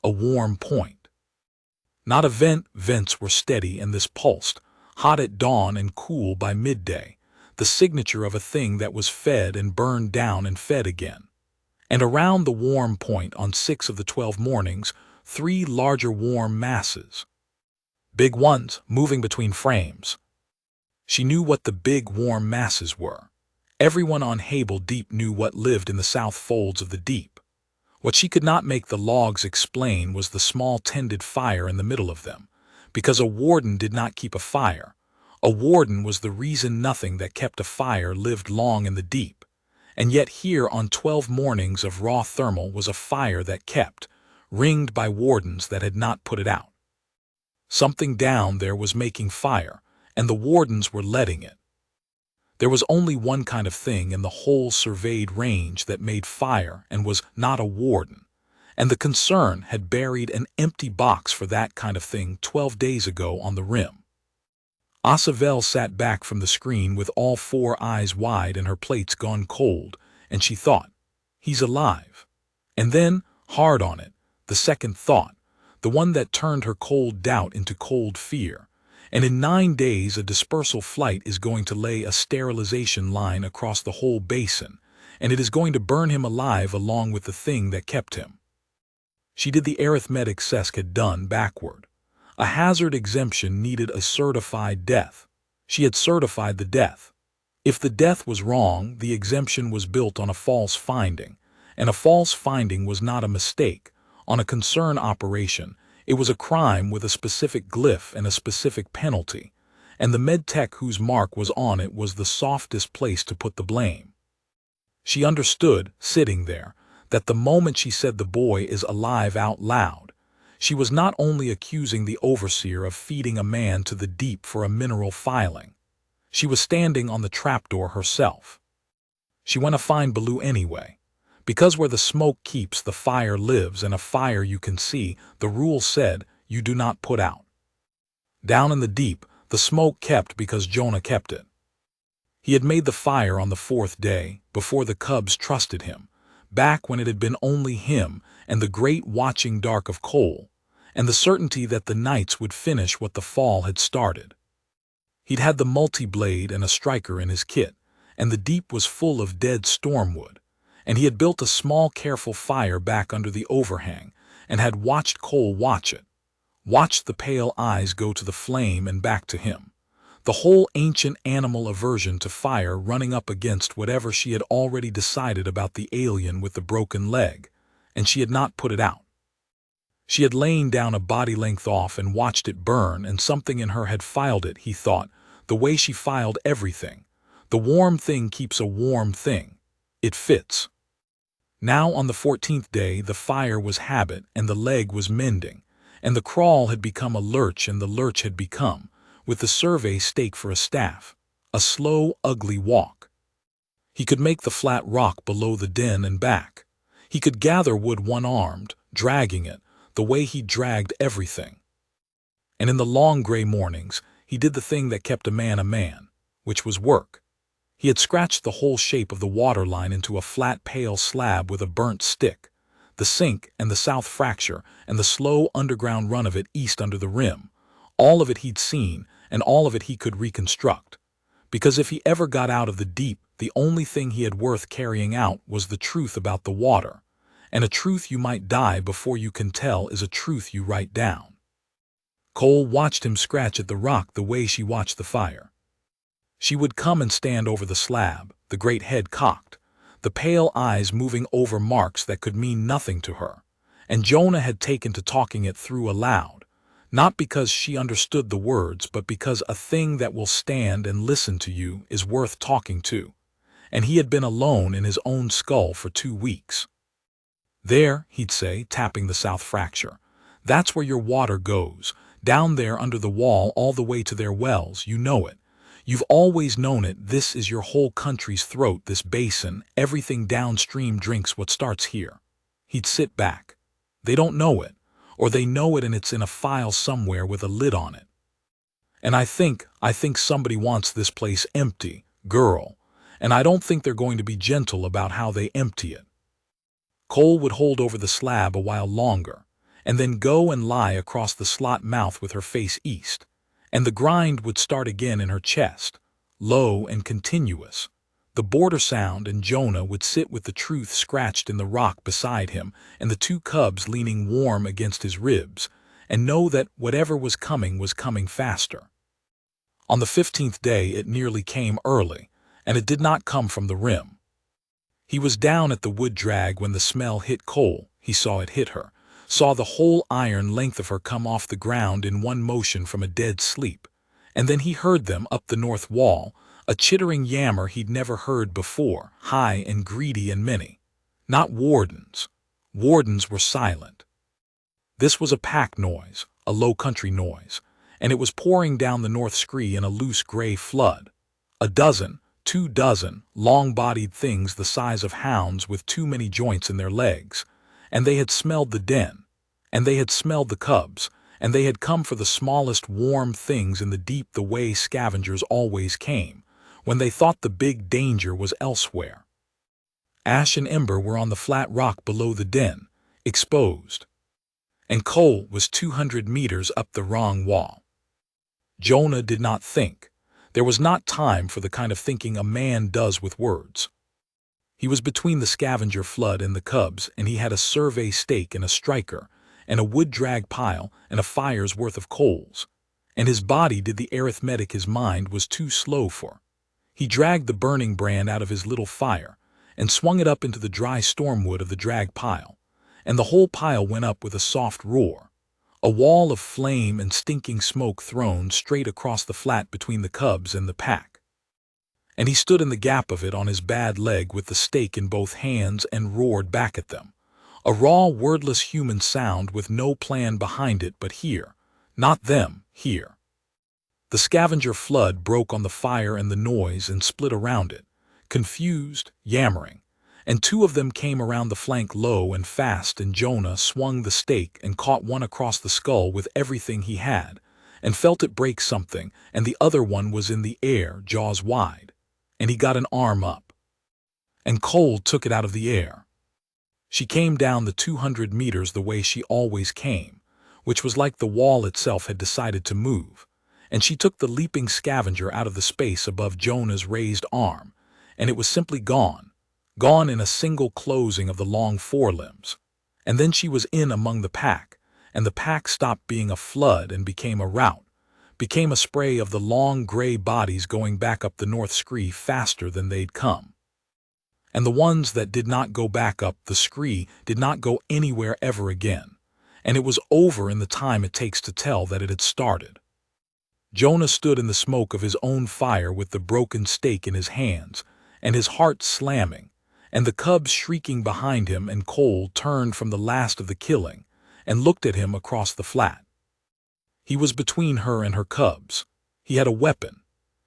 A warm point. Not a vent, vents were steady, and this pulsed, hot at dawn and cool by midday, the signature of a thing that was fed and burned down and fed again. And around the warm point on 6 of the 12 mornings, 3 larger warm masses. Big ones, moving between frames. She knew what the big warm masses were. Everyone on Hable Deep knew what lived in the south folds of the deep. What she could not make the logs explain was the small tended fire in the middle of them, because a warden did not keep a fire. A warden was the reason nothing that kept a fire lived long in the deep. And yet here on 12 mornings of raw thermal was a fire that kept, ringed by wardens that had not put it out. Something down there was making fire, and the wardens were letting it. There was only one kind of thing in the whole surveyed range that made fire and was not a warden, and the concern had buried an empty box for that kind of thing 12 days ago on the rim. Asavel sat back from the screen with all 4 eyes wide and her plates gone cold, and she thought, "He's alive." And then, hard on it, the second thought, the one that turned her cold doubt into cold fear, and in 9 days a dispersal flight is going to lay a sterilization line across the whole basin, and it is going to burn him alive along with the thing that kept him. She did the arithmetic Sesk had done backward. A hazard exemption needed a certified death. She had certified the death. If the death was wrong, the exemption was built on a false finding, and a false finding was not a mistake. On a concern operation, it was a crime with a specific glyph and a specific penalty, and the medtech whose mark was on it was the softest place to put the blame. She understood, sitting there, that the moment she said the boy is alive out loud, she was not only accusing the overseer of feeding a man to the deep for a mineral filing. She was standing on the trapdoor herself. She went to find Baloo anyway. Because where the smoke keeps, the fire lives, and a fire you can see, the rule said, you do not put out. Down in the deep, the smoke kept because Jonah kept it. He had made the fire on the 4th day, before the cubs trusted him, back when it had been only him and the great watching dark of coal, and the certainty that the nights would finish what the fall had started. He'd had the multi-blade and a striker in his kit, and the deep was full of dead stormwood, and he had built a small careful fire back under the overhang, and had watched Cole watch it, watched the pale eyes go to the flame and back to him, the whole ancient animal aversion to fire running up against whatever she had already decided about the alien with the broken leg, and she had not put it out. She had lain down a body length off and watched it burn, and something in her had filed it, he thought, the way she filed everything. The warm thing keeps a warm thing. It fits. Now on the 14th day the fire was habit and the leg was mending, and the crawl had become a lurch and the lurch had become, with the survey stake for a staff, a slow, ugly walk. He could make the flat rock below the den and back. He could gather wood one-armed, dragging it, the way he dragged everything. And in the long gray mornings, he did the thing that kept a man, which was work. He had scratched the whole shape of the water line into a flat pale slab with a burnt stick, the sink and the south fracture and the slow underground run of it east under the rim. All of it he'd seen, and all of it he could reconstruct. Because if he ever got out of the deep, the only thing he had worth carrying out was the truth about the water. And a truth you might die before you can tell is a truth you write down. Cole watched him scratch at the rock the way she watched the fire. She would come and stand over the slab, the great head cocked, the pale eyes moving over marks that could mean nothing to her, and Jonah had taken to talking it through aloud, not because she understood the words, but because a thing that will stand and listen to you is worth talking to, and he had been alone in his own skull for 2 weeks. There, he'd say, tapping the south fracture, that's where your water goes, down there under the wall all the way to their wells, you know it. You've always known it, this is your whole country's throat, this basin, everything downstream drinks what starts here. He'd sit back. They don't know it, or they know it and it's in a file somewhere with a lid on it. And I think somebody wants this place empty, girl, and I don't think they're going to be gentle about how they empty it. Cole would hold over the slab a while longer, and then go and lie across the slot mouth with her face east, and the grind would start again in her chest, low and continuous, the border sound, and Jonah would sit with the truth scratched in the rock beside him and the 2 cubs leaning warm against his ribs, and know that whatever was coming faster. On the 15th day it nearly came early, and it did not come from the rim. He was down at the wood drag when the smell hit Cole. He saw it hit her, saw the whole iron length of her come off the ground in one motion from a dead sleep, and then he heard them up the north wall, a chittering yammer he'd never heard before, high and greedy and many. Not wardens. Wardens were silent. This was a pack noise, a low country noise, and it was pouring down the North Scree in a loose gray flood. 2 dozen, long-bodied things the size of hounds with too many joints in their legs, and they had smelled the den, and they had smelled the cubs, and they had come for the smallest warm things in the deep the way scavengers always came, when they thought the big danger was elsewhere. Ash and Ember were on the flat rock below the den, exposed, and Cole was 200 meters up the wrong wall. Jonah did not think. There was not time for the kind of thinking a man does with words. He was between the scavenger flood and the cubs, and he had a survey stake and a striker, and a wood drag pile, and a fire's worth of coals. And his body did the arithmetic his mind was too slow for. He dragged the burning brand out of his little fire, and swung it up into the dry stormwood of the drag pile, and the whole pile went up with a soft roar, a wall of flame and stinking smoke thrown straight across the flat between the cubs and the pack. And he stood in the gap of it on his bad leg with the stake in both hands and roared back at them, a raw, wordless human sound with no plan behind it but here, not them, here. The scavenger flood broke on the fire and the noise and split around it, confused, yammering, and two of them came around the flank low and fast, and Jonah swung the stake and caught one across the skull with everything he had, and felt it break something, and the other one was in the air, jaws wide, and he got an arm up. And Cole took it out of the air. She came down the 200 meters the way she always came, which was like the wall itself had decided to move, and she took the leaping scavenger out of the space above Jonah's raised arm, and it was simply gone, gone in a single closing of the long forelimbs. And then she was in among the pack, and the pack stopped being a flood and became a rout, became a spray of the long gray bodies going back up the North Scree faster than they'd come. And the ones that did not go back up the Scree did not go anywhere ever again, and it was over in the time it takes to tell that it had started. Jonah stood in the smoke of his own fire with the broken stake in his hands, and his heart slamming, and the cubs shrieking behind him, and Cole turned from the last of the killing and looked at him across the flat. He was between her and her cubs. He had a weapon.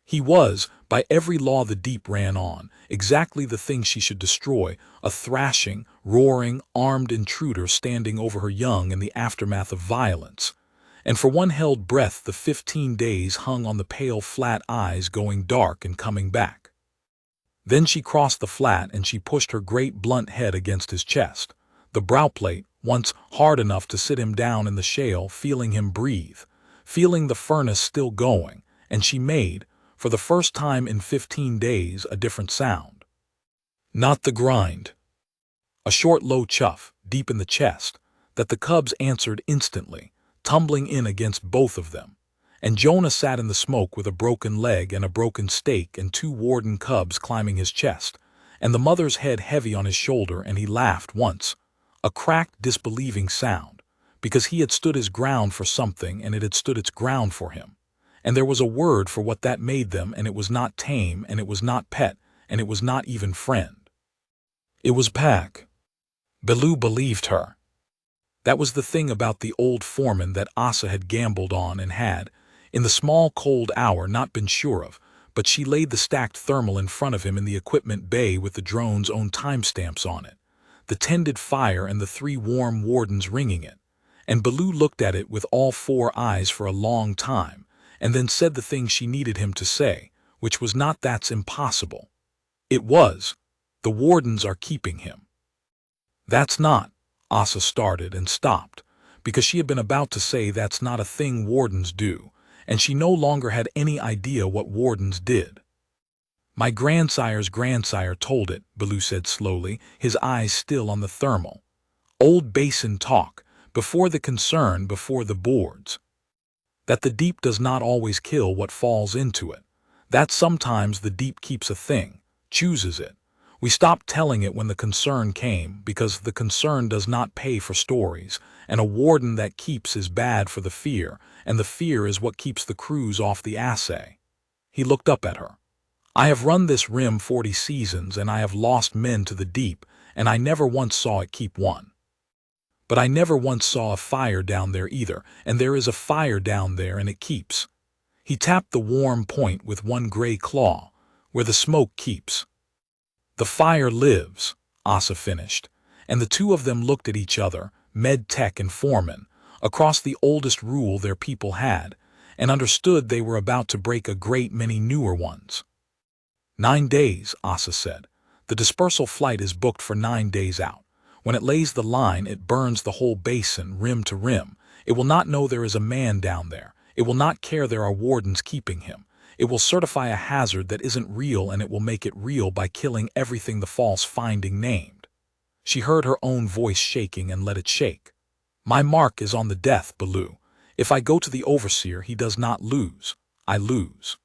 He was, by every law the deep ran on, exactly the thing she should destroy, a thrashing, roaring, armed intruder standing over her young in the aftermath of violence. And for one held breath the 15 days hung on the pale flat eyes going dark and coming back. Then she crossed the flat and she pushed her great blunt head against his chest, the browplate, once hard enough to sit him down in the shale, feeling him breathe, feeling the furnace still going, and she made, for the first time in 15 days, a different sound. Not the grind. A short low chuff, deep in the chest, that the cubs answered instantly, tumbling in against both of them, and Jonah sat in the smoke with a broken leg and a broken stake and 2 warden cubs climbing his chest, and the mother's head heavy on his shoulder, and he laughed once, a cracked, disbelieving sound, because he had stood his ground for something and it had stood its ground for him, and there was a word for what that made them, and it was not tame, and it was not pet, and it was not even friend. It was pack. Baloo believed her. That was the thing about the old foreman that Asa had gambled on and had, in the small cold hour, not been sure of, but she laid the stacked thermal in front of him in the equipment bay with the drone's own timestamps on it, the tended fire and the 3 warm wardens ringing it, and Baloo looked at it with all 4 eyes for a long time, and then said the thing she needed him to say, which was not "that's impossible." It was, "The wardens are keeping him." "That's not," Asa started and stopped, because she had been about to say that's not a thing wardens do, and she no longer had any idea what wardens did. "My grandsire's grandsire told it," Baloo said slowly, his eyes still on the thermal. "Old basin talk, before the concern, before the boards. That the deep does not always kill what falls into it. That sometimes the deep keeps a thing, chooses it. We stopped telling it when the concern came, because the concern does not pay for stories, and a warden that keeps is bad for the fear, and the fear is what keeps the crews off the assay." He looked up at her. "I have run this rim 40 seasons, and I have lost men to the deep, and I never once saw it keep one. But I never once saw a fire down there either, and there is a fire down there and it keeps." He tapped the warm point with one gray claw, "where the smoke keeps. The fire lives," Asa finished, and the 2 of them looked at each other, med-tech and foreman, across the oldest rule their people had, and understood they were about to break a great many newer ones. 9 days, Asa said. "The dispersal flight is booked for 9 days out. When it lays the line, it burns the whole basin, rim to rim. It will not know there is a man down there. It will not care there are wardens keeping him. It will certify a hazard that isn't real, and it will make it real by killing everything the false finding named." She heard her own voice shaking and let it shake. My mark is on the death, Baloo. If I go to the overseer, he does not lose. I lose.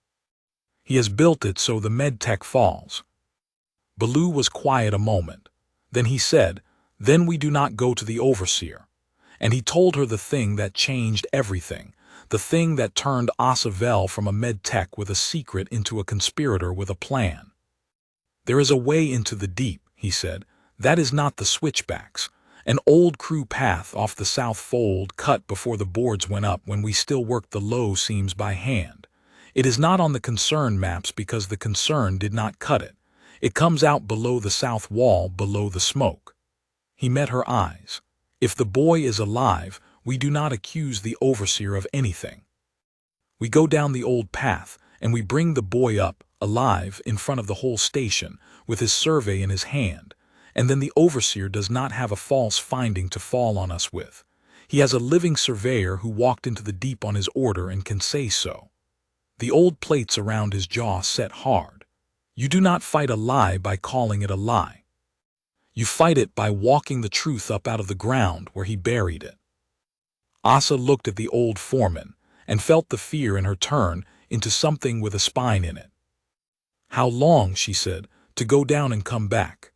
He has built it so the medtech falls. Baloo was quiet a moment. Then he said, then we do not go to the overseer. And he told her the thing that changed everything, the thing that turned Asavel from a medtech with a secret into a conspirator with a plan. There is a way into the deep, he said. That is not the switchbacks. An old crew path off the south fold cut before the boards went up when we still worked the low seams by hand. It is not on the concern maps because the concern did not cut it. It comes out below the south wall, below the smoke. He met her eyes. If the boy is alive, we do not accuse the overseer of anything. We go down the old path, and we bring the boy up, alive, in front of the whole station, with his survey in his hand, and then the overseer does not have a false finding to fall on us with. He has a living surveyor who walked into the deep on his order and can say so. The old plates around his jaw set hard. You do not fight a lie by calling it a lie. You fight it by walking the truth up out of the ground where he buried it. Asa looked at the old foreman and felt the fear in her turn into something with a spine in it. How long, she said, to go down and come back?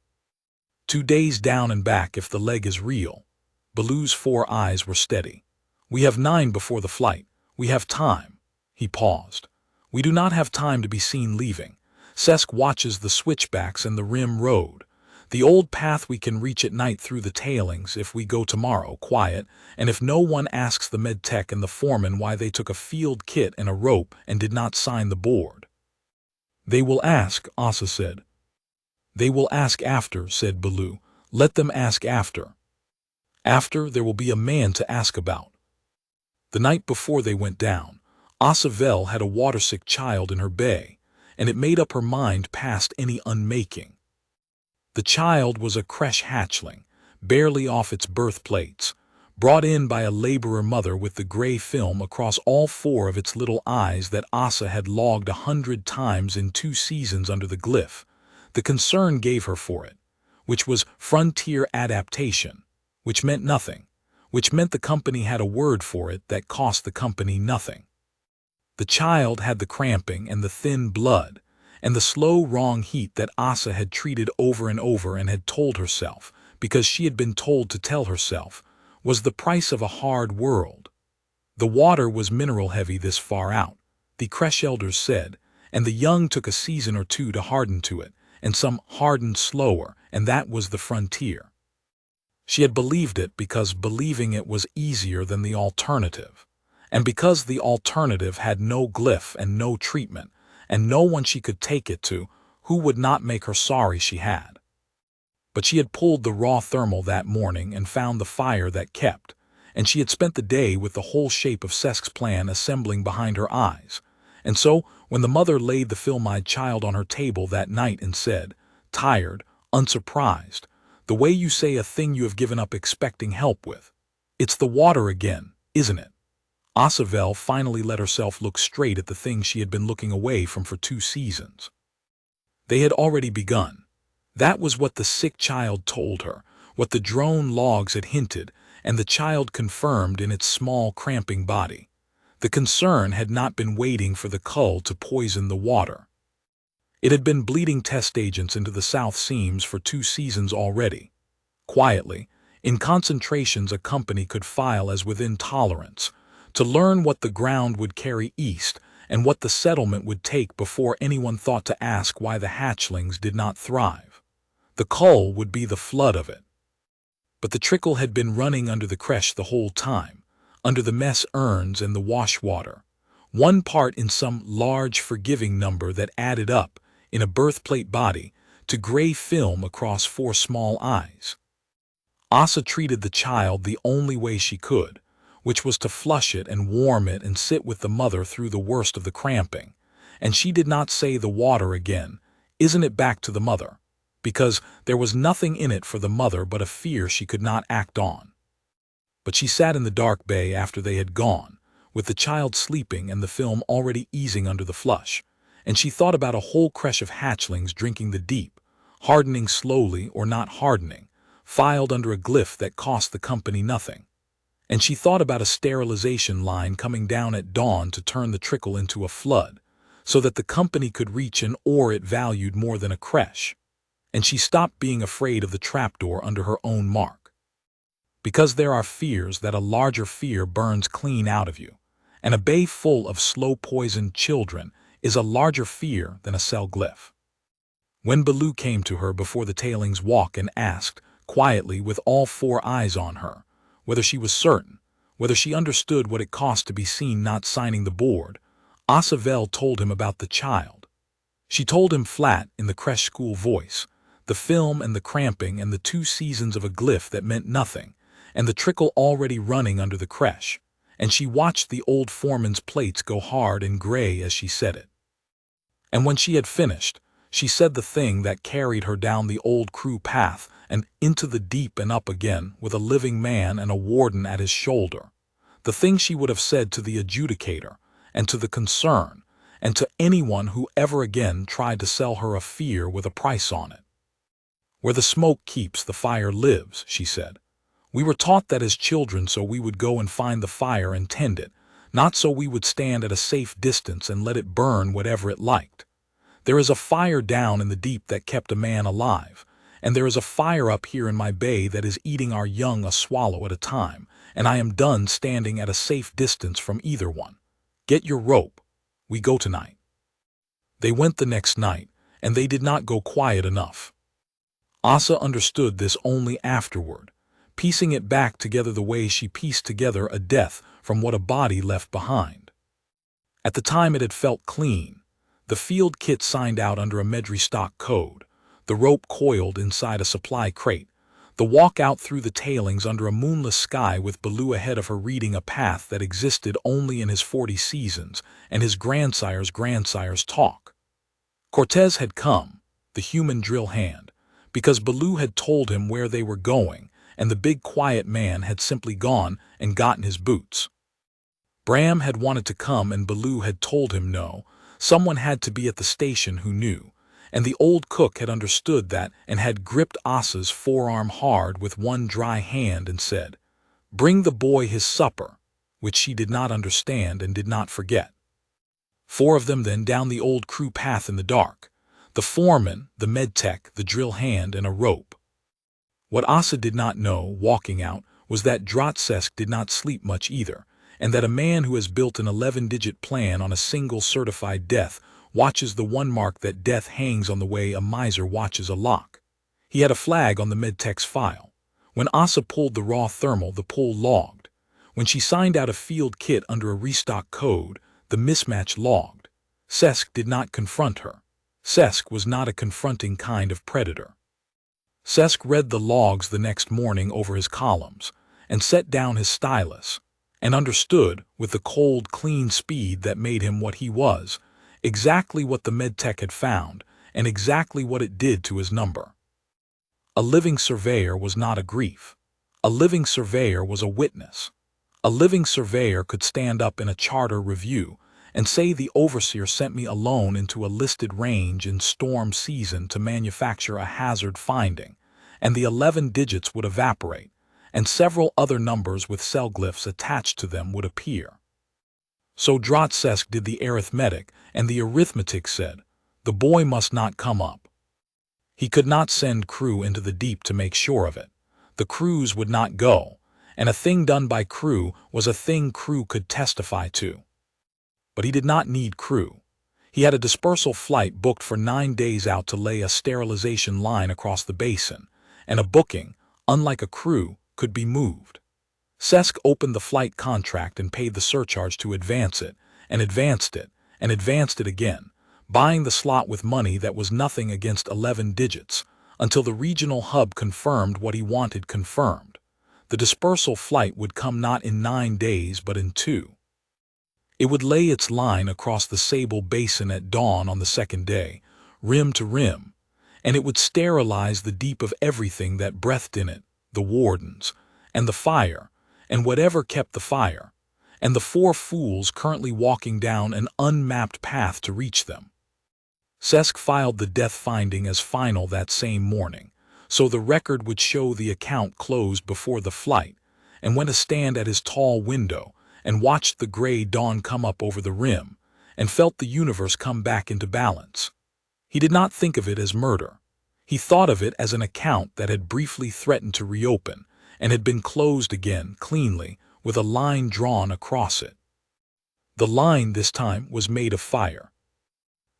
2 days down and back if the leg is real. Baloo's 4 eyes were steady. We have 9 before the flight. We have time. He paused. We do not have time to be seen leaving. Sesk watches the switchbacks and the rim road. The old path we can reach at night through the tailings if we go tomorrow, quiet, and if no one asks the medtech and the foreman why they took a field kit and a rope and did not sign the board. They will ask, Asa said. They will ask after, said Baloo. Let them ask after. After, there will be a man to ask about. The night before they went down, Asavel had a watersick child in her bay, and it made up her mind past any unmaking. The child was a creche hatchling, barely off its birth plates, brought in by a laborer mother with the gray film across all 4 of its little eyes that Asa had logged 100 times in 2 seasons under the glyph. The concern gave her for it, which was frontier adaptation, which meant nothing, which meant the company had a word for it that cost the company nothing. The child had the cramping and the thin blood, and the slow wrong heat that Asa had treated over and over and had told herself, because she had been told to tell herself, was the price of a hard world. The water was mineral heavy this far out, the creche elders said, and the young took a season or 2 to harden to it, and some hardened slower, and that was the frontier. She had believed it because believing it was easier than the alternative, and because the alternative had no glyph and no treatment, and no one she could take it to who would not make her sorry she had. But she had pulled the raw thermal that morning and found the fire that kept, and she had spent the day with the whole shape of Sesk's plan assembling behind her eyes. And so, when the mother laid the film-eyed child on her table that night and said, tired, unsurprised, the way you say a thing you have given up expecting help with, it's the water again, isn't it? Asavel finally let herself look straight at the thing she had been looking away from for 2 seasons. They had already begun. That was what the sick child told her, what the drone logs had hinted, and the child confirmed in its small, cramping body. The concern had not been waiting for the cull to poison the water. It had been bleeding test agents into the south seams for 2 seasons already. Quietly, in concentrations a company could file as within tolerance, to learn what the ground would carry east and what the settlement would take before anyone thought to ask why the hatchlings did not thrive. The cull would be the flood of it. But the trickle had been running under the creche the whole time, under the mess urns and the wash water, 1 part in some large forgiving number that added up, in a birthplate body, to gray film across 4 small eyes. Asa treated the child the only way she could, which was to flush it and warm it and sit with the mother through the worst of the cramping, and she did not say the water again, isn't it back to the mother, because there was nothing in it for the mother but a fear she could not act on. But she sat in the dark bay after they had gone, with the child sleeping and the film already easing under the flush, and she thought about a whole creche of hatchlings drinking the deep, hardening slowly or not hardening, filed under a glyph that cost the company nothing. and she thought about a sterilization line coming down at dawn to turn the trickle into a flood, so that the company could reach an ore it valued more than a creche, and she stopped being afraid of the trapdoor under her own mark. Because there are fears that a larger fear burns clean out of you, and a bay full of slow-poisoned children is a larger fear than a cell glyph. When Baloo came to her before the tailings walk and asked, quietly with all four eyes on her, whether she was certain, whether she understood what it cost to be seen not signing the board, Asavel told him about the child. She told him flat in the creche school voice, the film and the cramping and the 2 seasons of a glyph that meant nothing, and the trickle already running under the creche, and she watched the old foreman's plates go hard and gray as she said it. And when she had finished, she said the thing that carried her down the old crew path and into the deep and up again with a living man and a warden at his shoulder, the thing she would have said to the adjudicator and to the concern and to anyone who ever again tried to sell her a fear with a price on it. Where the smoke keeps, the fire lives, she said. We were taught that as children, so we would go and find the fire and tend it, not so we would stand at a safe distance and let it burn whatever it liked. There is a fire down in the deep that kept a man alive, and there is a fire up here in my bay that is eating our young a swallow at a time, and I am done standing at a safe distance from either one. Get your rope. We go tonight. They went the next night, and they did not go quiet enough. Asa understood this only afterward, piecing it back together the way she pieced together a death from what a body left behind. At the time it had felt clean. The field kit signed out under a Medri stock code, the rope coiled inside a supply crate, the walk out through the tailings under a moonless sky with Baloo ahead of her reading a path that existed only in his 40 seasons and his grandsire's talk. Cortez had come, the human drill hand, because Baloo had told him where they were going, and the big quiet man had simply gone and gotten his boots. Bram had wanted to come and Baloo had told him no, someone had to be at the station who knew, and the old cook had understood that and had gripped Asa's forearm hard with one dry hand and said, "Bring the boy his supper," which she did not understand and did not forget. 4 of them then down the old crew path in the dark, the foreman, the medtech, the drill hand, and a rope. What Asa did not know, walking out, was that Drotsesk did not sleep much either, and that a man who has built an 11-digit plan on a single certified death watches the one mark that death hangs on the way a miser watches a lock. He had a flag on the medtech's file. When Asa pulled the raw thermal, the pull logged. When she signed out a field kit under a restock code, the mismatch logged. Sesk did not confront her. Sesk was not a confronting kind of predator. Sesk read the logs the next morning over his columns, and set down his stylus, and understood, with the cold, clean speed that made him what he was, exactly what the medtech had found, and exactly what it did to his number. A living surveyor was not a grief. A living surveyor was a witness. A living surveyor could stand up in a charter review and say the overseer sent me alone into a listed range in storm season to manufacture a hazard finding, and the 11 digits would evaporate, and several other numbers with cell glyphs attached to them would appear. So Drotsesk did the arithmetic, and the arithmetic said, the boy must not come up. He could not send crew into the deep to make sure of it. The crews would not go, and a thing done by crew was a thing crew could testify to. But he did not need crew. He had a dispersal flight booked for 9 days out to lay a sterilization line across the basin, and a booking, unlike a crew, could be moved. Sesk opened the flight contract and paid the surcharge to advance it, and advanced it, and advanced it again, buying the slot with money that was nothing against 11 digits, until the regional hub confirmed what he wanted confirmed. The dispersal flight would come not in 9 days but in 2. It would lay its line across the Sable Basin at dawn on the 2nd day, rim to rim, and it would sterilize the deep of everything that breathed in it, the wardens, and the fire, and whatever kept the fire, and the 4 fools currently walking down an unmapped path to reach them. Sesk filed the death finding as final that same morning, so the record would show the account closed before the flight, and went to stand at his tall window and watched the gray dawn come up over the rim and felt the universe come back into balance. He did not think of it as murder. He thought of it as an account that had briefly threatened to reopen and had been closed again cleanly with a line drawn across it. The line this time was made of fire.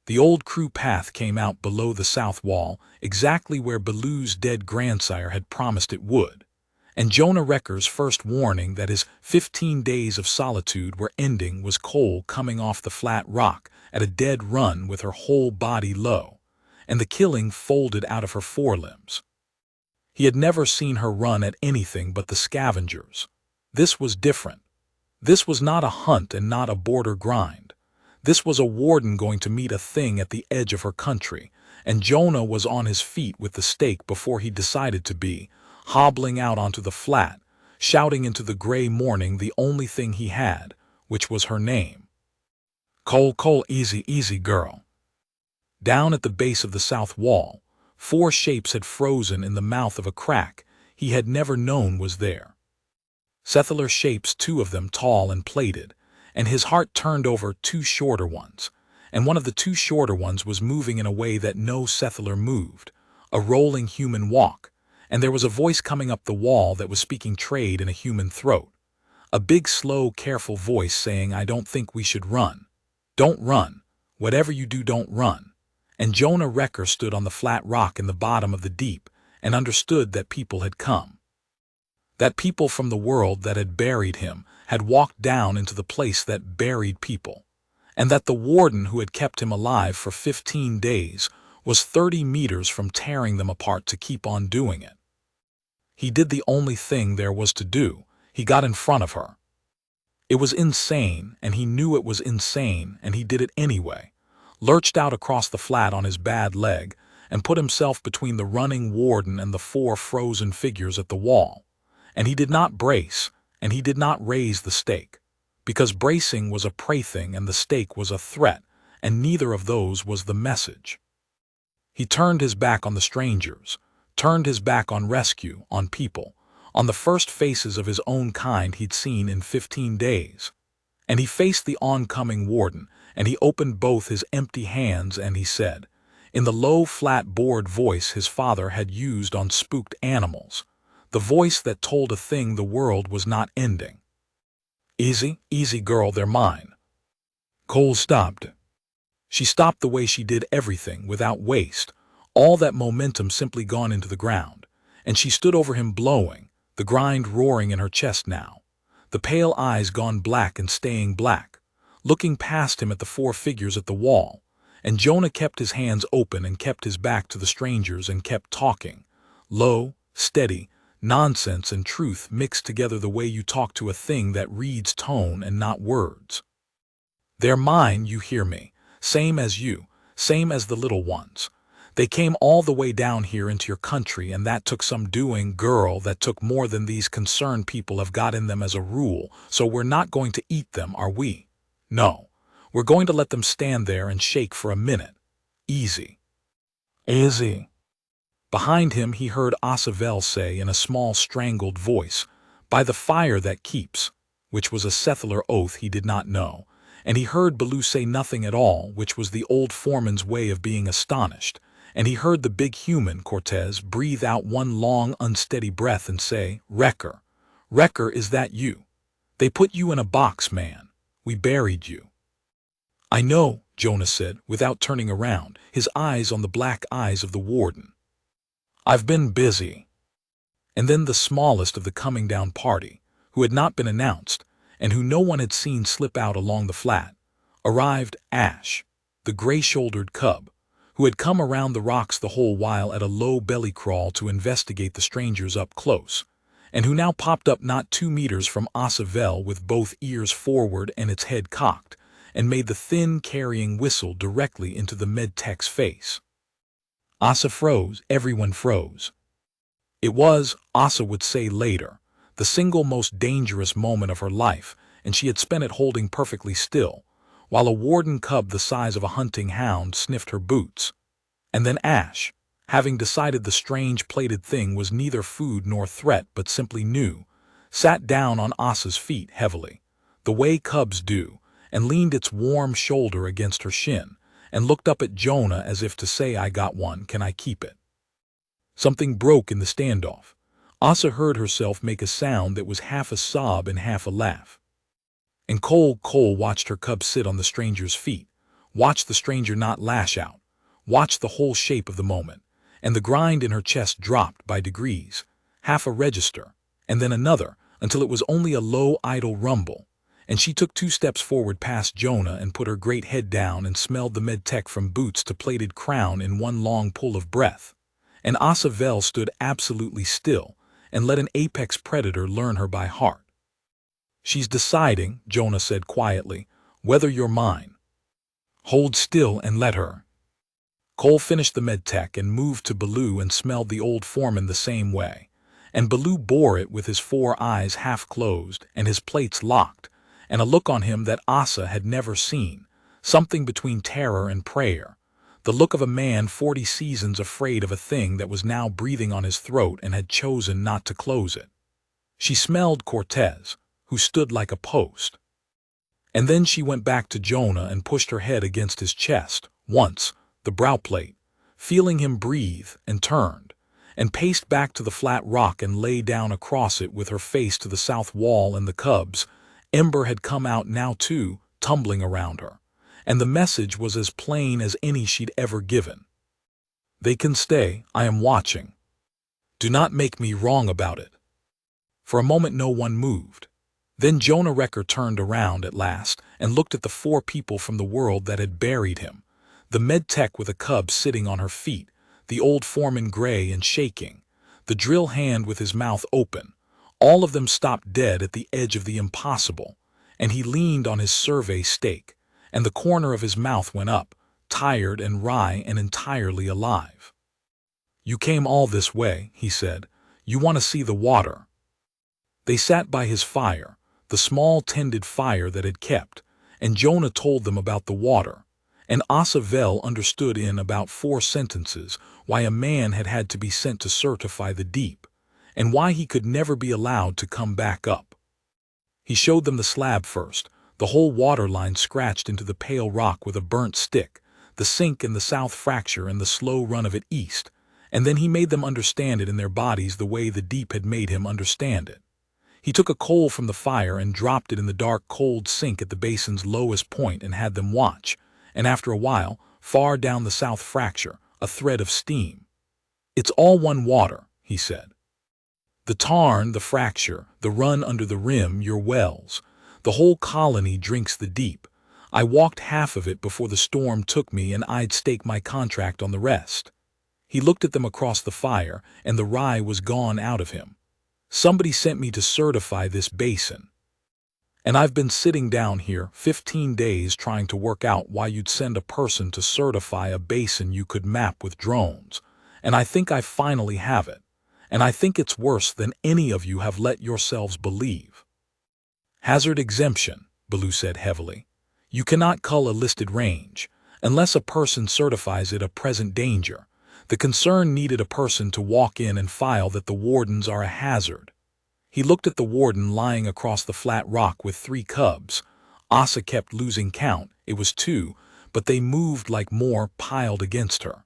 The old crew path came out below the south wall, exactly where Baloo's dead grandsire had promised it would, and Jonah Wrecker's first warning that his 15 days of solitude were ending was Cole coming off the flat rock at a dead run with her whole body low, and the killing folded out of her forelimbs. He had never seen her run at anything but the scavengers. This was different. This was not a hunt and not a border grind. This was a warden going to meet a thing at the edge of her country, and Jonah was on his feet with the stake before he decided to be, hobbling out onto the flat, shouting into the gray morning the only thing he had, which was her name. Cole, Cole, easy, easy, girl. Down at the base of the south wall, 4 shapes had frozen in the mouth of a crack he had never known was there. Settler shapes, 2 of them tall and plated, and his heart turned over 2 shorter ones, and one of the 2 shorter ones was moving in a way that no settler moved, a rolling human walk, and there was a voice coming up the wall that was speaking trade in a human throat. A big, slow, careful voice saying, "I don't think we should run. Don't run. Whatever you do, don't run." And Jonah Wrecker stood on the flat rock in the bottom of the deep and understood that people had come. That people from the world that had buried him had walked down into the place that buried people, and that the warden who had kept him alive for 15 days was 30 meters from tearing them apart to keep on doing it. He did the only thing there was to do. He got in front of her. It was insane, and he knew it was insane, and he did it anyway, lurched out across the flat on his bad leg, and put himself between the running warden and the 4 frozen figures at the wall. And he did not brace, and he did not raise the stake, because bracing was a plaything and the stake was a threat, and neither of those was the message. He turned his back on the strangers, turned his back on rescue, on people, on the first faces of his own kind he'd seen in 15 days. And he faced the oncoming warden, and he opened both his empty hands and he said, in the low, flat, bored voice his father had used on spooked animals, the voice that told a thing the world was not ending. "Easy, easy, girl, they're mine." Cole stopped. She stopped the way she did everything, without waste, all that momentum simply gone into the ground, and she stood over him blowing, the grind roaring in her chest now, the pale eyes gone black and staying black, looking past him at the 4 figures at the wall, and Jonah kept his hands open and kept his back to the strangers and kept talking, low, steady, nonsense and truth mixed together the way you talk to a thing that reads tone and not words. "They're mine, you hear me, same as you, same as the little ones. They came all the way down here into your country, and that took some doing, girl, that took more than these concerned people have got in them as a rule, so we're not going to eat them, are we? No, we're going to let them stand there and shake for a minute. Easy. Easy." Behind him he heard Asavel say in a small strangled voice, "By the fire that keeps," which was a settler oath he did not know, and he heard Baloo say nothing at all, which was the old foreman's way of being astonished, and he heard the big human, Cortez, breathe out one long, unsteady breath and say, "Wrecker, Wrecker, is that you? They put you in a box, man. We buried you." "I know," Jonah said, without turning around, his eyes on the black eyes of the warden. "I've been busy." And then the smallest of the coming down party, who had not been announced, and who no one had seen slip out along the flat, arrived, Ash, the gray-shouldered cub, who had come around the rocks the whole while at a low belly crawl to investigate the strangers up close, and who now popped up not 2 meters from Asavel with both ears forward and its head cocked, and made the thin, carrying whistle directly into the med-tech's face. Asa froze, everyone froze. It was, Asa would say later, the single most dangerous moment of her life, and she had spent it holding perfectly still, while a warden cub the size of a hunting hound sniffed her boots. And then Ash, having decided the strange plated thing was neither food nor threat but simply new, sat down on Asa's feet heavily, the way cubs do, and leaned its warm shoulder against her shin, and looked up at Jonah as if to say, "I got one, can I keep it?" Something broke in the standoff. Asa heard herself make a sound that was half a sob and half a laugh. And Cole watched her cub sit on the stranger's feet, watched the stranger not lash out, watched the whole shape of the moment, and the grind in her chest dropped by degrees, half a register, and then another, until it was only a low, idle rumble, and she took 2 steps forward past Jonah and put her great head down and smelled the med-tech from boots to plated crown in one long pull of breath. And Asa Vel stood absolutely still and let an apex predator learn her by heart. "She's deciding," Jonah said quietly, "whether you're mine. Hold still and let her." Cole finished the med-tech and moved to Baloo and smelled the old foreman the same way, and Baloo bore it with his 4 eyes half closed and his plates locked, and a look on him that Asa had never seen, something between terror and prayer, the look of a man 40 seasons afraid of a thing that was now breathing on his throat and had chosen not to close it. She smelled Cortez, who stood like a post. And then she went back to Jonah and pushed her head against his chest, once, the brow plate, feeling him breathe, and turned, and paced back to the flat rock and lay down across it with her face to the south wall, and the cubs. Ember had come out now too, tumbling around her, and the message was as plain as any she'd ever given. "They can stay, I am watching. Do not make me wrong about it." For a moment no one moved. Then Jonah Wrecker turned around at last and looked at the 4 people from the world that had buried him, the med-tech with a cub sitting on her feet, the old foreman gray and shaking, the drill hand with his mouth open. All of them stopped dead at the edge of the impossible, and he leaned on his survey stake, and the corner of his mouth went up, tired and wry and entirely alive. "You came all this way," he said. "You want to see the water." They sat by his fire, the small tended fire that had kept, and Jonah told them about the water, and Asa Vel understood in about 4 sentences why a man had had to be sent to certify the deep, and why he could never be allowed to come back up. He showed them the slab first, the whole water line scratched into the pale rock with a burnt stick, the sink and the south fracture and the slow run of it east, and then he made them understand it in their bodies the way the deep had made him understand it. He took a coal from the fire and dropped it in the dark, cold sink at the basin's lowest point and had them watch, and after a while, far down the south fracture, a thread of steam. "It's all one water," he said. "The tarn, the fracture, the run under the rim, your wells. The whole colony drinks the deep. I walked half of it before the storm took me, and I'd stake my contract on the rest." He looked at them across the fire, and the rye was gone out of him. "Somebody sent me to certify this basin. And I've been sitting down here 15 days trying to work out why you'd send a person to certify a basin you could map with drones, and I think I finally have it, and I think it's worse than any of you have let yourselves believe." "Hazard exemption," Baloo said heavily. "You cannot cull a listed range, unless a person certifies it a present danger. The concern needed a person to walk in and file that the wardens are a hazard." He looked at the warden lying across the flat rock with 3 cubs. Asa kept losing count, it was 2, but they moved like more piled against her.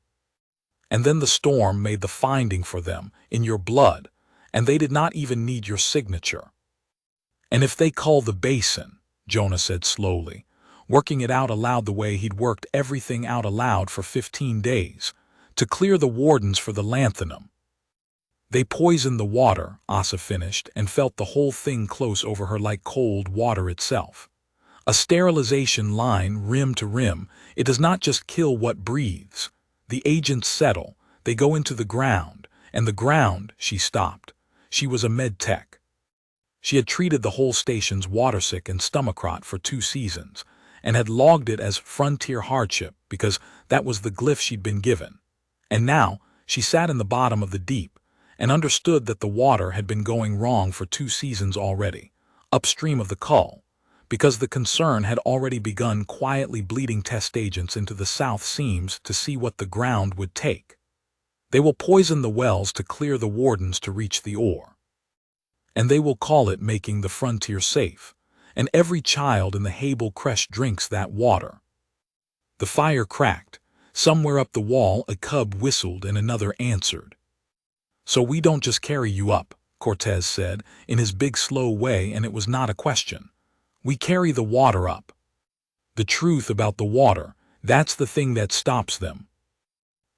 "And then the storm made the finding for them, in your blood, and they did not even need your signature. And if they cull the basin," Jonah said slowly, working it out aloud the way he'd worked everything out aloud for 15 days, "to clear the wardens for the lanthanum." "They poisoned the water," Asa finished, and felt the whole thing close over her like cold water itself. "A sterilization line rim to rim, it does not just kill what breathes. The agents settle, they go into the ground, and the ground," she stopped. She was a med-tech. She had treated the whole station's watersick and stomach-rot for 2 seasons, and had logged it as frontier hardship because that was the glyph she'd been given. And now she sat in the bottom of the deep and understood that the water had been going wrong for 2 seasons already, upstream of the cull, because the concern had already begun quietly bleeding test agents into the south seams to see what the ground would take. "They will poison the wells to clear the wardens to reach the ore." and they will call it making the frontier safe, and every child in the Hable creche drinks that water." The fire cracked. Somewhere up the wall a cub whistled and another answered. "So we don't just carry you up," Cortez said, in his big slow way, and it was not a question. "We carry the water up. The truth about the water, that's the thing that stops them."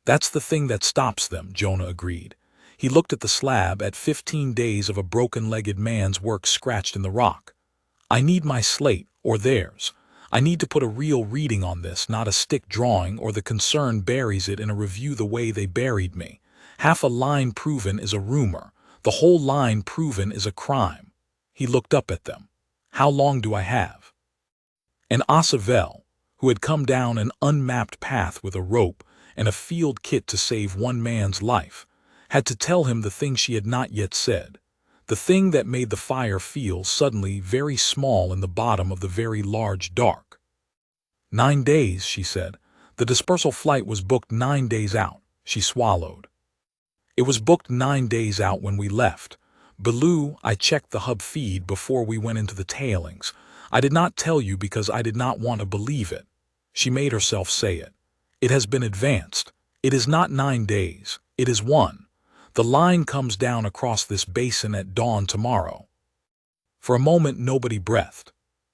"That's the thing that stops them," Jonah agreed. He looked at the slab, at 15 days of a broken-legged man's work scratched in the rock. "I need my slate, or theirs. I need to put a real reading on this, not a stick drawing, or the concern buries it in a review the way they buried me. Half a line proven is a rumor. The whole line proven is a crime." He looked up at them. "How long do I have?" And Asavel, who had come down an unmapped path with a rope and a field kit to save one man's life, had to tell him the thing she had not yet said, the thing that made the fire feel suddenly very small in the bottom of the very large dark. "9 days, she said. "The dispersal flight was booked 9 days out." She swallowed. "It was booked 9 days out when we left. Baloo, I checked the hub feed before we went into the tailings. I did not tell you because I did not want to believe it." She made herself say it. "It has been advanced. It is not 9 days. It is 1. The line comes down across this basin at dawn tomorrow." For a moment nobody breathed.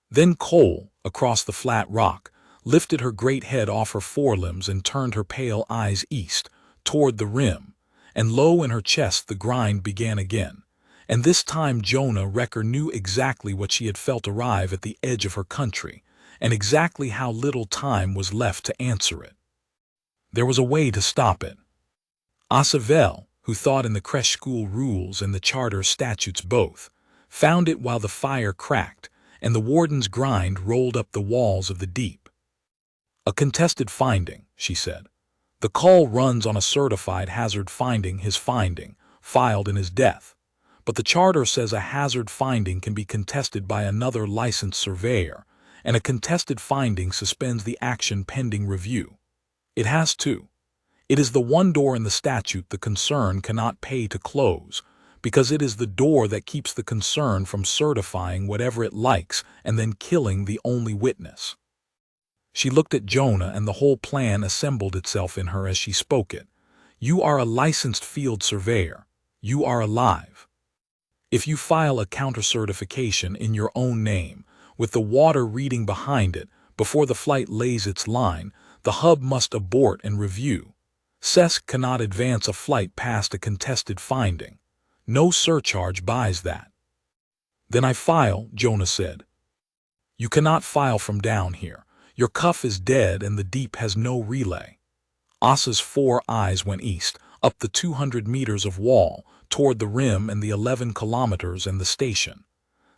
Then Cole, across the flat rock, lifted her great head off her forelimbs and turned her pale eyes east, toward the rim, and low in her chest the grind began again. And this time Jonah Wrecker knew exactly what she had felt arrive at the edge of her country, and exactly how little time was left to answer it. There was a way to stop it. Asavel, who thought in the creche school rules and the charter statutes both, found it while the fire cracked and the warden's grind rolled up the walls of the deep. "A contested finding," she said. "The call runs on a certified hazard finding, his finding, filed in his death. But the charter says a hazard finding can be contested by another licensed surveyor, and a contested finding suspends the action pending review. It has to. It is the one door in the statute the concern cannot pay to close, because it is the door that keeps the concern from certifying whatever it likes and then killing the only witness." She looked at Jonah, and the whole plan assembled itself in her as she spoke it. "You are a licensed field surveyor. You are alive. If you file a counter-certification in your own name, with the water reading behind it, before the flight lays its line, the hub must abort and review. CESC cannot advance a flight past a contested finding. No surcharge buys that." "Then I file," Jonah said. "You cannot file from down here. Your cuff is dead and the deep has no relay." Asa's 4 eyes went east, up the 200 meters of wall, toward the rim and the 11 kilometers and the station.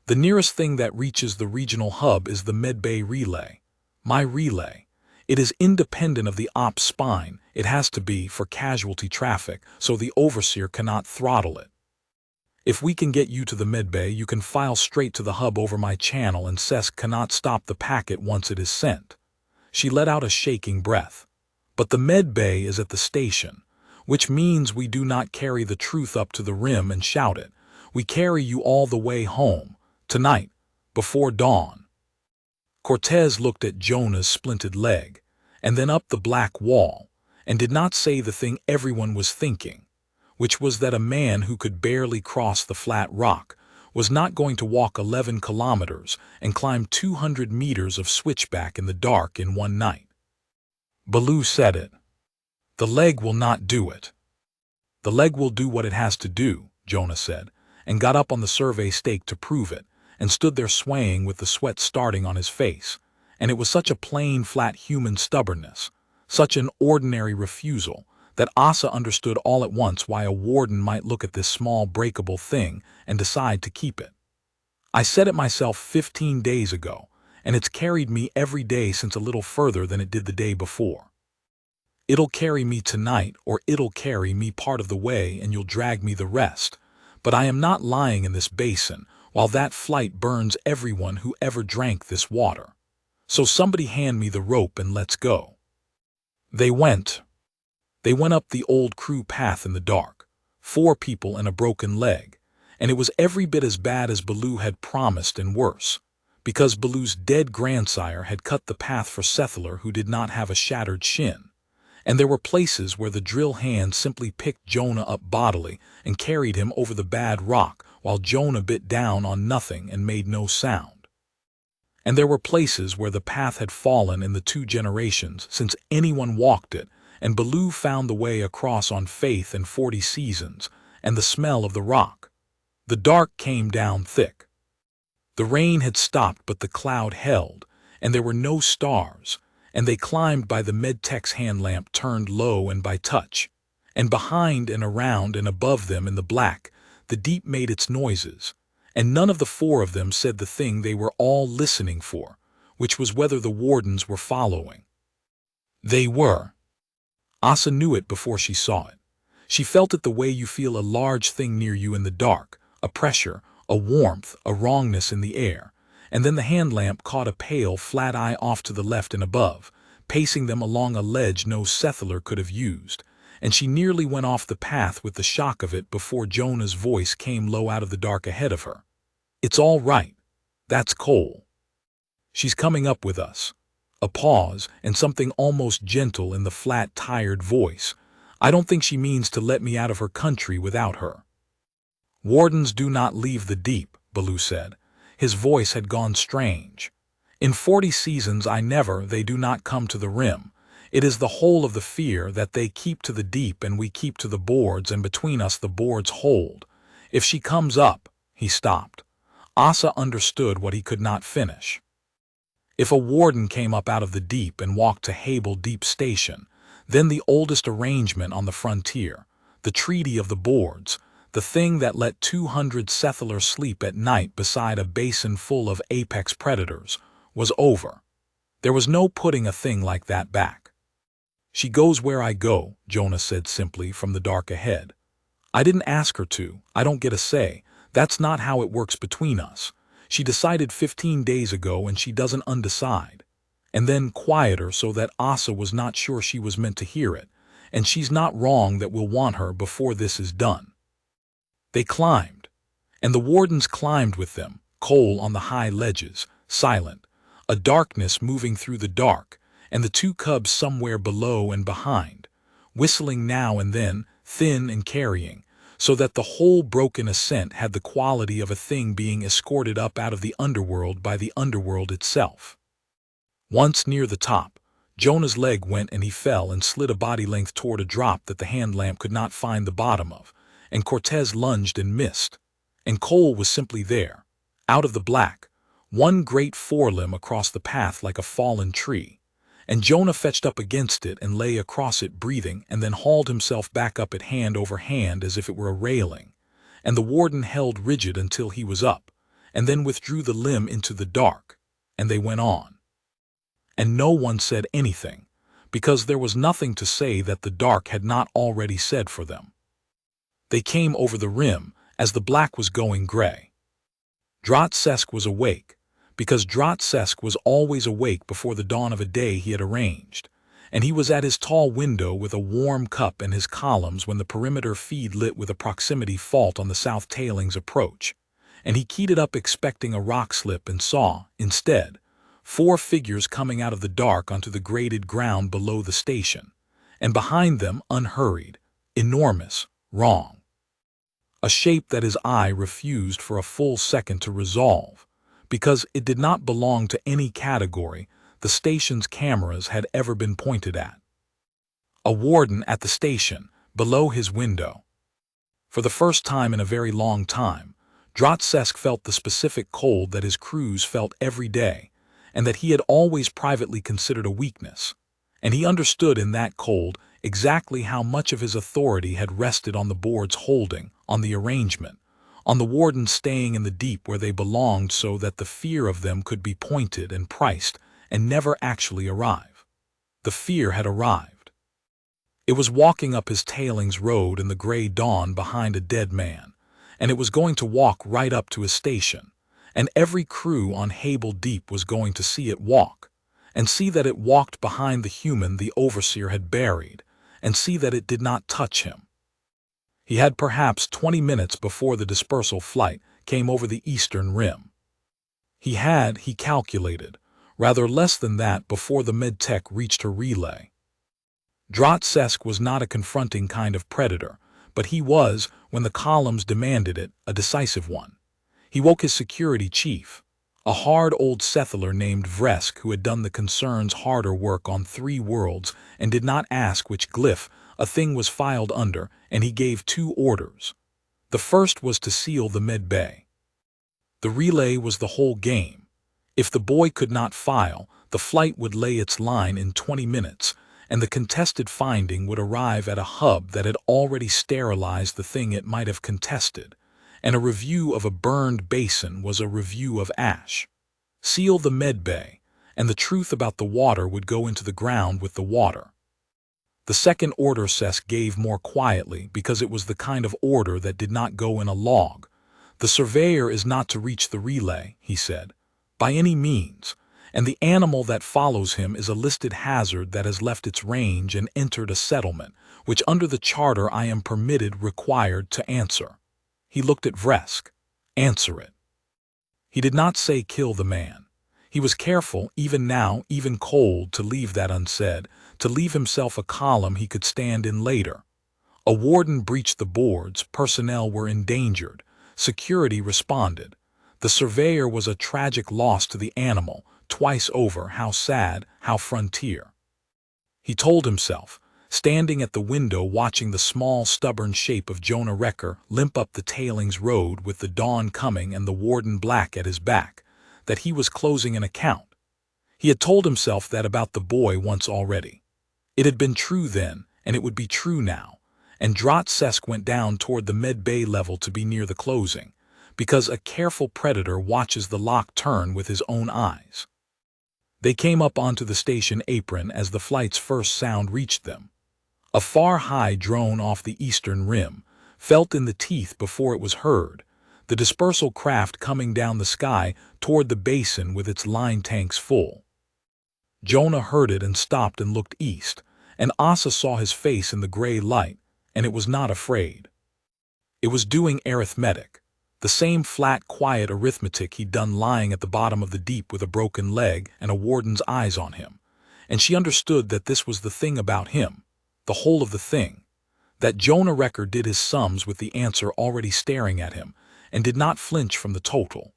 "The nearest thing that reaches the regional hub is the Medbay relay. My relay. It is independent of the ops spine. It has to be for casualty traffic, so the overseer cannot throttle it. If we can get you to the Medbay, you can file straight to the hub over my channel, and CESC cannot stop the packet once it is sent." She let out a shaking breath. "But the Medbay is at the station, which means we do not carry the truth up to the rim and shout it. We carry you all the way home, tonight, before dawn." Cortez looked at Jonah's splinted leg, and then up the black wall, and did not say the thing everyone was thinking, which was that a man who could barely cross the flat rock was not going to walk 11 kilometers and climb 200 meters of switchback in the dark in one night. Baloo said it. "The leg will not do it." "The leg will do what it has to do," Jonah said, and got up on the survey stake to prove it, and stood there swaying with the sweat starting on his face, and it was such a plain, flat human stubbornness, such an ordinary refusal, that Asa understood all at once why a warden might look at this small breakable thing and decide to keep it. "I said it myself 15 days ago, and it's carried me every day since a little further than it did the day before. It'll carry me tonight, or it'll carry me part of the way and you'll drag me the rest, but I am not lying in this basin while that flight burns everyone who ever drank this water. So somebody hand me the rope and let's go." They went. They went up the old crew path in the dark, 4 people and a broken leg, and it was every bit as bad as Baloo had promised and worse, because Baloo's dead grandsire had cut the path for settler who did not have a shattered shin, and there were places where the drill hand simply picked Jonah up bodily and carried him over the bad rock while Jonah bit down on nothing and made no sound. And there were places where the path had fallen in the 2 generations since anyone walked it, and Baloo found the way across on faith and 40 seasons, and the smell of the rock. The dark came down thick. The rain had stopped, but the cloud held, and there were no stars, and they climbed by the medtech's hand lamp turned low and by touch, and behind and around and above them in the black, the deep made its noises, and none of the 4 of them said the thing they were all listening for, which was whether the wardens were following. They were. Asa knew it before she saw it. She felt it the way you feel a large thing near you in the dark, a pressure, a warmth, a wrongness in the air, and then the hand lamp caught a pale, flat eye off to the left and above, pacing them along a ledge no settler could have used, and she nearly went off the path with the shock of it before Jonah's voice came low out of the dark ahead of her. "It's all right. That's Cole. She's coming up with us." A pause, and something almost gentle in the flat, tired voice. "I don't think she means to let me out of her country without her." "Wardens do not leave the deep," Baloo said. His voice had gone strange. "In 40 seasons they do not come to the rim. It is the whole of the fear that they keep to the deep and we keep to the boards, and between us the boards hold. If she comes up—" He stopped. Asa understood what he could not finish. "If a warden came up out of the deep and walked to Hable Deep Station, then the oldest arrangement on the frontier, the Treaty of the Boards, the thing that let 200 settlers sleep at night beside a basin full of apex predators, was over. There was no putting a thing like that back." "She goes where I go," Jonah said simply from the dark ahead. "I didn't ask her to. I don't get a say. That's not how it works between us. She decided 15 days ago and she doesn't undecide." And then quieter so that Asa was not sure she was meant to hear it, "And she's not wrong that we'll want her before this is done." They climbed, and the wardens climbed with them, Cole on the high ledges, silent, a darkness moving through the dark, and the 2 cubs somewhere below and behind, whistling now and then, thin and carrying, so that the whole broken ascent had the quality of a thing being escorted up out of the underworld by the underworld itself. Once near the top, Jonah's leg went and he fell and slid a body length toward a drop that the hand lamp could not find the bottom of, and Cortez lunged and missed, and Cole was simply there, out of the black, one great forelimb across the path like a fallen tree, and Jonah fetched up against it and lay across it breathing and then hauled himself back up it hand over hand as if it were a railing, and the warden held rigid until he was up, and then withdrew the limb into the dark, and they went on. And no one said anything, because there was nothing to say that the dark had not already said for them. They came over the rim as the black was going gray. Drat-Sesk was awake, because Drat-Sesk was always awake before the dawn of a day he had arranged, and he was at his tall window with a warm cup and his columns when the perimeter feed lit with a proximity fault on the south tailings approach, and he keyed it up expecting a rock slip and saw, instead, 4 figures coming out of the dark onto the graded ground below the station, and behind them, unhurried, enormous, wrong. A shape that his eye refused for a full second to resolve, because it did not belong to any category the station's cameras had ever been pointed at. A warden at the station, below his window. For the first time in a very long time, Drat-Sesk felt the specific cold that his crews felt every day, and that he had always privately considered a weakness, and he understood in that cold exactly how much of his authority had rested on the board's holding, on the arrangement, on the wardens staying in the deep where they belonged so that the fear of them could be pointed and priced and never actually arrive. The fear had arrived. It was walking up his tailings road in the gray dawn behind a dead man, and it was going to walk right up to his station, and every crew on Hable Deep was going to see it walk, and see that it walked behind the human the overseer had buried, and see that it did not touch him. He had perhaps 20 minutes before the dispersal flight came over the eastern rim. He calculated, rather less than that before the medtech reached her relay. Drotsesk was not a confronting kind of predator, but he was, when the columns demanded it, a decisive one. He woke his security chief, a hard old settler named Vresk who had done the concern's harder work on 3 worlds and did not ask which glyph a thing was filed under, and he gave 2 orders. The first was to seal the med bay. The relay was the whole game. If the boy could not file, the flight would lay its line in 20 minutes, and the contested finding would arrive at a hub that had already sterilized the thing it might have contested, and a review of a burned basin was a review of ash. Seal the med bay, and the truth about the water would go into the ground with the water. The second order Sesk gave more quietly because it was the kind of order that did not go in a log. The surveyor is not to reach the relay, he said, by any means, and the animal that follows him is a listed hazard that has left its range and entered a settlement, which under the charter I am required to answer. He looked at Vresk. Answer it. He did not say kill the man. He was careful, even now, even cold, to leave that unsaid, to leave himself a column he could stand in later. A warden breached the boards, personnel were endangered, security responded. The surveyor was a tragic loss to the animal, twice over, how sad, how frontier. He told himself, standing at the window watching the small, stubborn shape of Jonah Wrecker limp up the tailings road with the dawn coming and the warden black at his back, that he was closing an account. He had told himself that about the boy once already. It had been true then, and it would be true now, and Drotsesk went down toward the med bay level to be near the closing, because a careful predator watches the lock turn with his own eyes. They came up onto the station apron as the flight's first sound reached them. A far-high drone off the eastern rim, felt in the teeth before it was heard, the dispersal craft coming down the sky toward the basin with its line tanks full. Jonah heard it and stopped and looked east, and Asa saw his face in the gray light, and it was not afraid. It was doing arithmetic, the same flat, quiet arithmetic he'd done lying at the bottom of the deep with a broken leg and a warden's eyes on him, and she understood that this was the thing about him, the whole of the thing, that Jonah Wrecker did his sums with the answer already staring at him, and did not flinch from the total,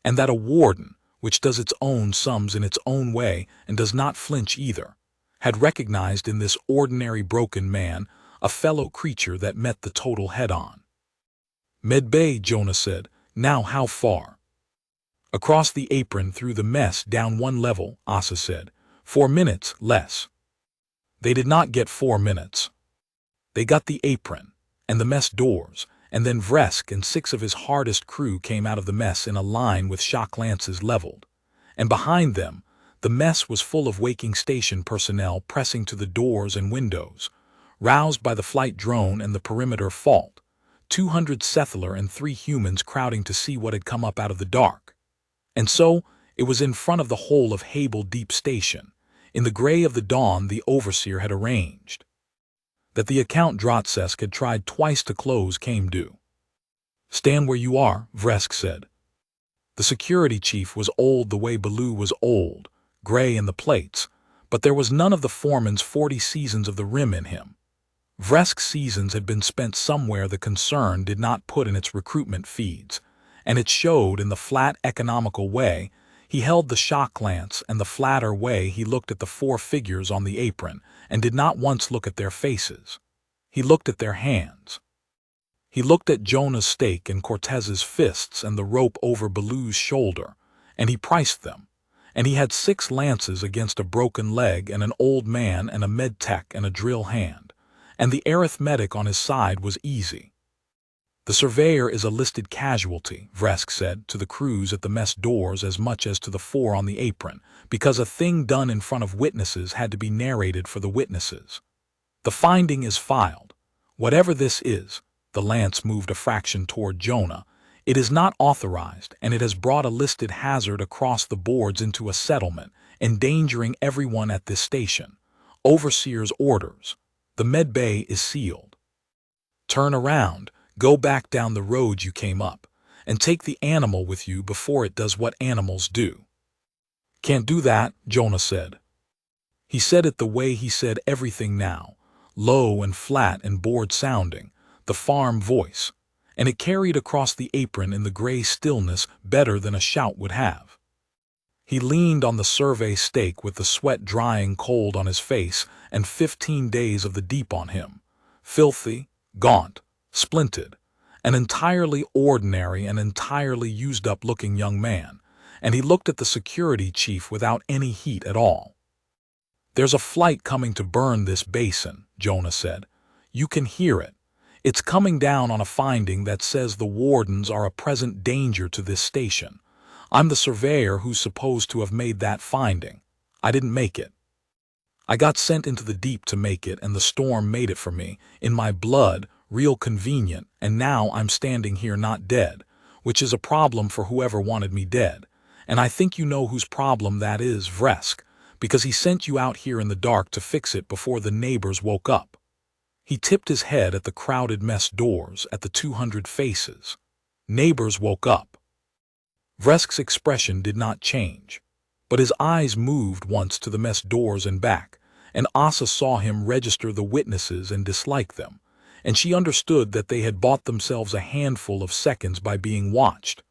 and that a warden, which does its own sums in its own way and does not flinch either, had recognized in this ordinary broken man a fellow creature that met the total head-on. Med bay, Jonah said. Now how far? Across the apron through the mess down 1 level, Asa said. 4 minutes, less. They did not get 4 minutes. They got the apron, and the mess doors, and then Vresk and 6 of his hardest crew came out of the mess in a line with shock lances leveled. And behind them, the mess was full of waking station personnel pressing to the doors and windows, roused by the flight drone and the perimeter fault, 200 settler and 3 humans crowding to see what had come up out of the dark. And so, it was in front of the whole of Hable Deep Station, in the gray of the dawn the overseer had arranged. That the account Drotsesk had tried twice to close came due. Stand where you are, Vresk said. The security chief was old the way Baloo was old, gray in the plates, but there was none of the foreman's 40 seasons of the rim in him. Vresk's seasons had been spent somewhere the concern did not put in its recruitment feeds, and it showed in the flat, economical way he held the shock lance and the flatter way he looked at the 4 figures on the apron and did not once look at their faces. He looked at their hands. He looked at Jonah's stake and Cortez's fists and the rope over Baloo's shoulder, and he priced them. And he had 6 lances against a broken leg and an old man and a med-tech and a drill hand, and the arithmetic on his side was easy. The surveyor is a listed casualty, Vresk said to the crews at the mess doors as much as to the 4 on the apron, because a thing done in front of witnesses had to be narrated for the witnesses. The finding is filed. Whatever this is, the lance moved a fraction toward Jonah, it is not authorized, and it has brought a listed hazard across the boards into a settlement, endangering everyone at this station. Overseer's orders. The med bay is sealed. Turn around, go back down the road you came up, and take the animal with you before it does what animals do." "Can't do that," Jonah said. He said it the way he said everything now, low and flat and bored-sounding, the farm voice, and it carried across the apron in the gray stillness better than a shout would have. He leaned on the survey stake with the sweat drying cold on his face and 15 days of the deep on him, filthy, gaunt, splinted, an entirely ordinary and entirely used-up-looking young man, and he looked at the security chief without any heat at all. "There's a flight coming to burn this basin," Jonah said. "You can hear it. It's coming down on a finding that says the wardens are a present danger to this station. I'm the surveyor who's supposed to have made that finding. I didn't make it. I got sent into the deep to make it, and the storm made it for me, in my blood, real convenient, and now I'm standing here not dead, which is a problem for whoever wanted me dead. And I think you know whose problem that is, Vresk, because he sent you out here in the dark to fix it before the neighbors woke up." He tipped his head at the crowded mess doors, at the 200 faces. Neighbors woke up. Vresk's expression did not change, but his eyes moved once to the mess doors and back, and Asa saw him register the witnesses and dislike them, and she understood that they had bought themselves a handful of seconds by being watched,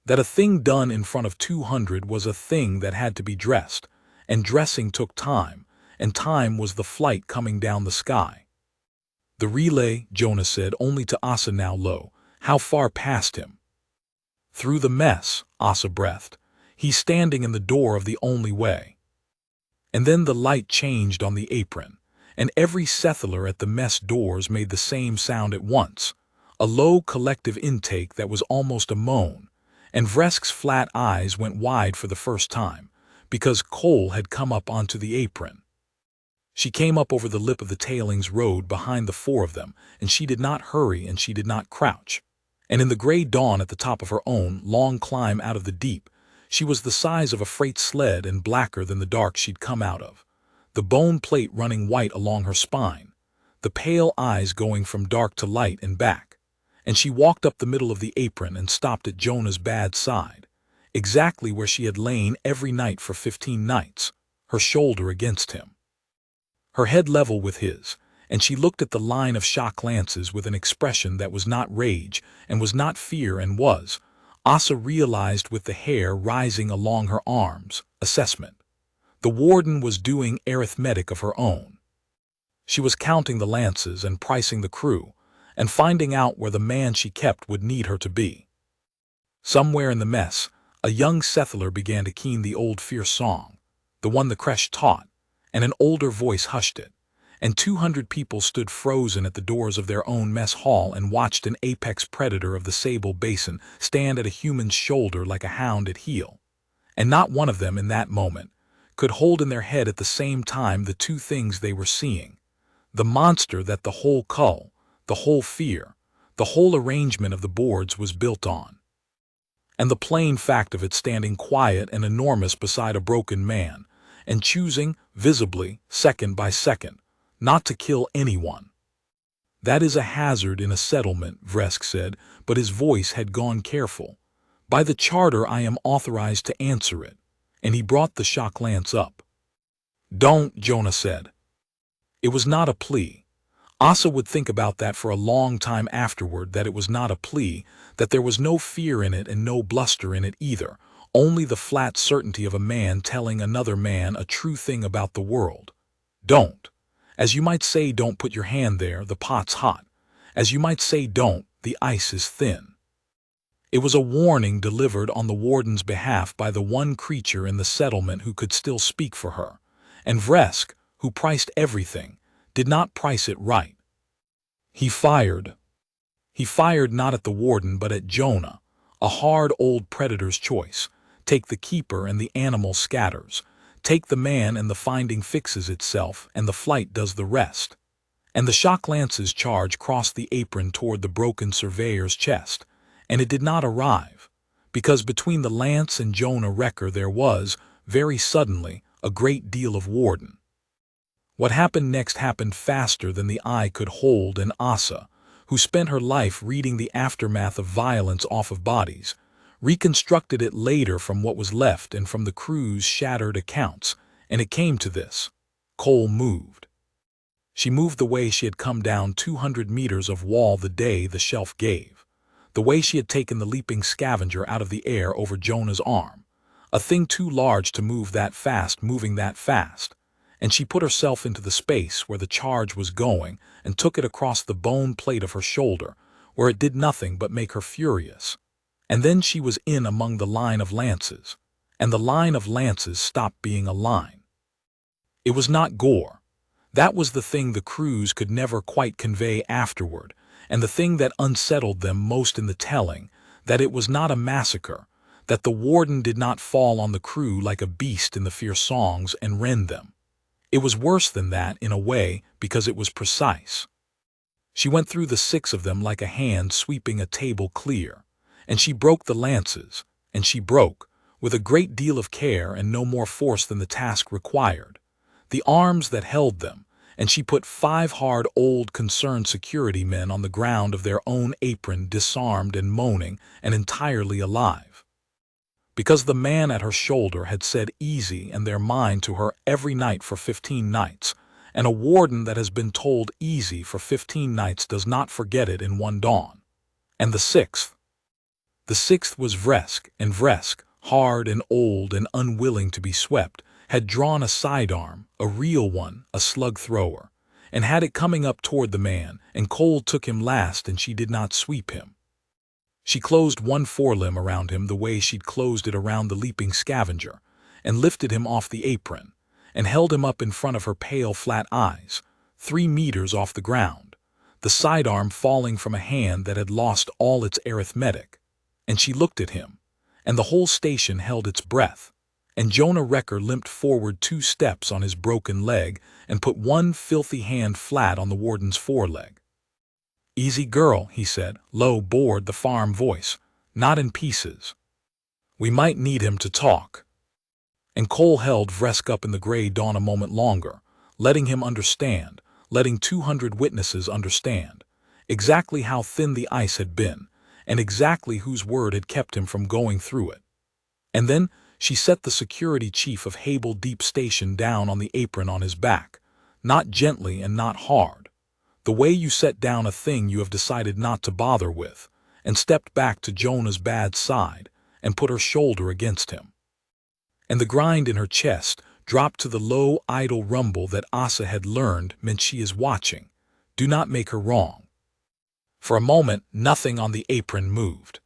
that a thing done in front of 200 was a thing that had to be dressed, and dressing took time, and time was the flight coming down the sky. "The relay," Jonah said, only to Asa now low. "How far past him?" "Through the mess," Asa breathed. "He's standing in the door of the only way." And then the light changed on the apron, and every settler at the mess doors made the same sound at once, a low collective intake that was almost a moan, and Vresk's flat eyes went wide for the first time, because coal had come up onto the apron. She came up over the lip of the tailings road behind the four of them, and she did not hurry and she did not crouch. And in the gray dawn at the top of her own long climb out of the deep, she was the size of a freight sled and blacker than the dark she'd come out of, the bone plate running white along her spine, the pale eyes going from dark to light and back. And she walked up the middle of the apron and stopped at Jonah's bad side, exactly where she had lain every night for 15 nights, her shoulder against him, her head level with his, and she looked at the line of shock lances with an expression that was not rage and was not fear and was, Asa realized with the hair rising along her arms, assessment. The warden was doing arithmetic of her own. She was counting the lances and pricing the crew, and finding out where the man she kept would need her to be. Somewhere in the mess, a young settler began to keen the old fierce song, the one the creche taught, and an older voice hushed it, and 200 people stood frozen at the doors of their own mess hall and watched an apex predator of the Sable Basin stand at a human's shoulder like a hound at heel. And not one of them in that moment could hold in their head at the same time the two things they were seeing, the monster that the whole cull, the whole fear, the whole arrangement of the boards was built on, and the plain fact of it standing quiet and enormous beside a broken man, and choosing, visibly, second by second, not to kill anyone. "That is a hazard in a settlement," Vresk said, but his voice had gone careful. "By the charter I am authorized to answer it," and he brought the shock lance up. "Don't," Jonah said. It was not a plea. Asa would think about that for a long time afterward, that it was not a plea, that there was no fear in it and no bluster in it either, only the flat certainty of a man telling another man a true thing about the world. "Don't. As you might say, don't put your hand there, the pot's hot. As you might say, don't, the ice is thin." It was a warning delivered on the warden's behalf by the one creature in the settlement who could still speak for her, and Vresk, who priced everything, did not price it right. He fired. He fired not at the warden but at Jonah, a hard old predator's choice. Take the keeper and the animal scatters. Take the man and the finding fixes itself, and the flight does the rest. And the shock lance's charge crossed the apron toward the broken surveyor's chest, and it did not arrive, because between the lance and Jonah Wrecker there was, very suddenly, a great deal of warden. What happened next happened faster than the eye could hold, and Asa, who who spent her life reading the aftermath of violence off of bodies, reconstructed it later from what was left and from the crew's shattered accounts, and it came to this. Cole moved. She moved the way she had come down 200 meters of wall the day the shelf gave, the way she had taken the leaping scavenger out of the air over Jonah's arm, a thing too large to move that fast, moving that fast, and she put herself into the space where the charge was going and took it across the bone plate of her shoulder, where it did nothing but make her furious. And then she was in among the line of lances, and the line of lances stopped being a line. It was not gore. That was the thing the crews could never quite convey afterward, and the thing that unsettled them most in the telling, that it was not a massacre, that the warden did not fall on the crew like a beast in the fierce songs and rend them. It was worse than that in a way because it was precise. She went through the 6 of them like a hand sweeping a table clear, and she broke the lances, and she broke, with a great deal of care and no more force than the task required, the arms that held them, and she put 5 hard old concerned security men on the ground of their own apron, disarmed and moaning and entirely alive. Because the man at her shoulder had said easy and their mind to her every night for 15 nights, and a warden that has been told easy for 15 nights does not forget it in one dawn. And the 6th? The 6th was Vresk, and Vresk, hard and old and unwilling to be swept, had drawn a sidearm, a real one, a slug thrower, and had it coming up toward the man, and Cole took him last and she did not sweep him. She closed one forelimb around him the way she'd closed it around the leaping scavenger, and lifted him off the apron, and held him up in front of her pale flat eyes, 3 meters off the ground, the sidearm falling from a hand that had lost all its arithmetic, and she looked at him, and the whole station held its breath, and Jonah Wrecker limped forward 2 steps on his broken leg and put one filthy hand flat on the warden's foreleg. "Easy girl," he said, low, bored, the farm voice, "not in pieces. We might need him to talk." And Cole held Vresk up in the gray dawn a moment longer, letting him understand, letting 200 witnesses understand, exactly how thin the ice had been, and exactly whose word had kept him from going through it. And then she set the security chief of Hable Deep Station down on the apron on his back, not gently and not hard, the way you set down a thing you have decided not to bother with, and stepped back to Jonah's bad side and put her shoulder against him. And the grind in her chest dropped to the low, idle rumble that Asa had learned meant she is watching. Do not make her wrong. For a moment, nothing on the apron moved.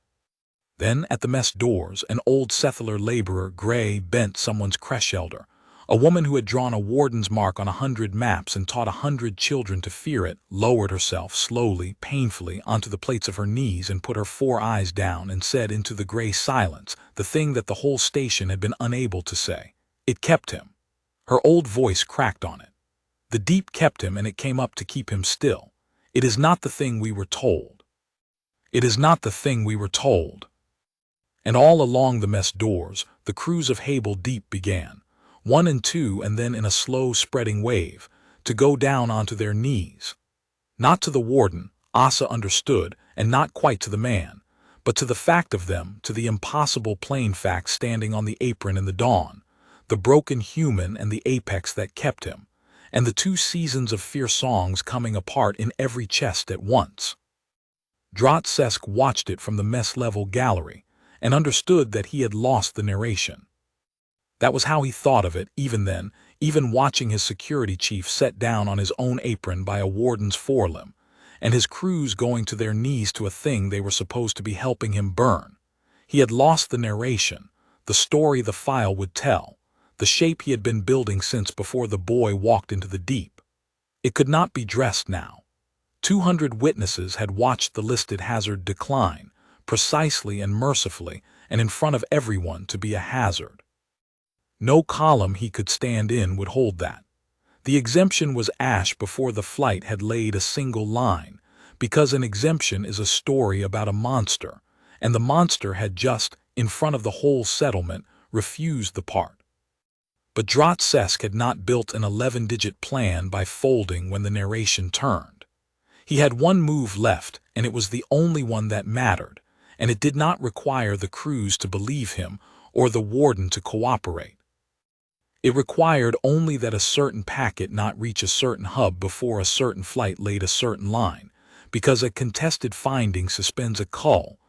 Then, at the mess doors, an old settler laborer, gray, bent someone's creche elder, a woman who had drawn a warden's mark on 100 maps and taught 100 children to fear it, lowered herself slowly, painfully, onto the plates of her knees and put her 4 eyes down and said into the gray silence the thing that the whole station had been unable to say. It kept him. Her old voice cracked on it. The deep kept him, and it came up to keep him still. It is not the thing we were told. It is not the thing we were told. And all along the mess doors, the crews of Hable Deep began, 1 and 2, and then in a slow spreading wave, to go down onto their knees. Not to the warden, Asa understood, and not quite to the man, but to the fact of them, to the impossible plain fact standing on the apron in the dawn, the broken human and the apex that kept him, and the 2 seasons of fierce songs coming apart in every chest at once. Drotsesk watched it from the mess-level gallery, and understood that he had lost the narration. That was how he thought of it, even then, even watching his security chief set down on his own apron by a warden's forelimb, and his crews going to their knees to a thing they were supposed to be helping him burn. He had lost the narration, the story the file would tell, the shape he had been building since before the boy walked into the deep. It could not be dressed now. 200 witnesses had watched the listed hazard decline, precisely and mercifully, and in front of everyone, to be a hazard. No column he could stand in would hold that. The exemption was ash before the flight had laid a single line, because an exemption is a story about a monster, and the monster had just, in front of the whole settlement, refused the part. But Drotsesk had not built an 11-digit plan by folding when the narration turned. He had one move left, and it was the only one that mattered, and it did not require the crews to believe him or the warden to cooperate. It required only that a certain packet not reach a certain hub before a certain flight laid a certain line, because a contested finding suspends a cull,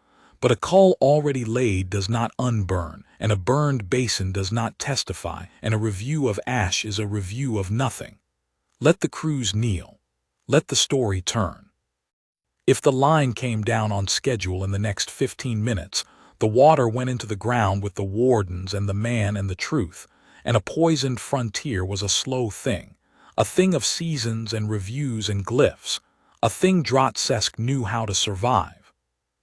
but a cull already laid does not unburn, and a burned basin does not testify, and a review of ash is a review of nothing. Let the crews kneel. Let the story turn. If the line came down on schedule in the next 15 minutes, the water went into the ground with the wardens and the man and the truth, and a poisoned frontier was a slow thing, a thing of seasons and reviews and glyphs, a thing Drotsesk knew how to survive.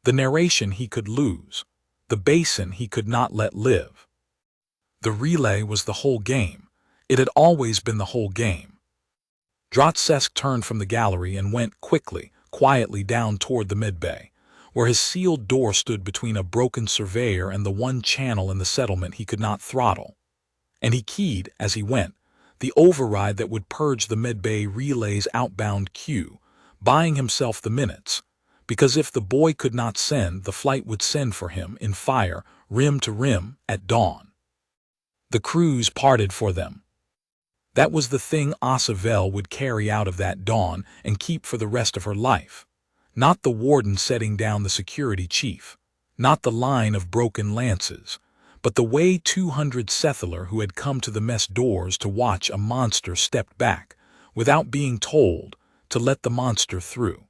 The narration he could lose, the basin he could not let live. The relay was the whole game. It had always been the whole game. Drotsesk turned from the gallery and went quickly, quietly down toward the mid-bay, where his sealed door stood between a broken surveyor and the one channel in the settlement he could not throttle. And he keyed, as he went, the override that would purge the mid-bay relay's outbound queue, buying himself the minutes, because if the boy could not send, the flight would send for him in fire, rim to rim, at dawn. The crews parted for them. That was the thing Asa Vel would carry out of that dawn and keep for the rest of her life. Not the warden setting down the security chief, not the line of broken lances, but the way 200 settler who had come to the mess doors to watch a monster stepped back, without being told, to let the monster through.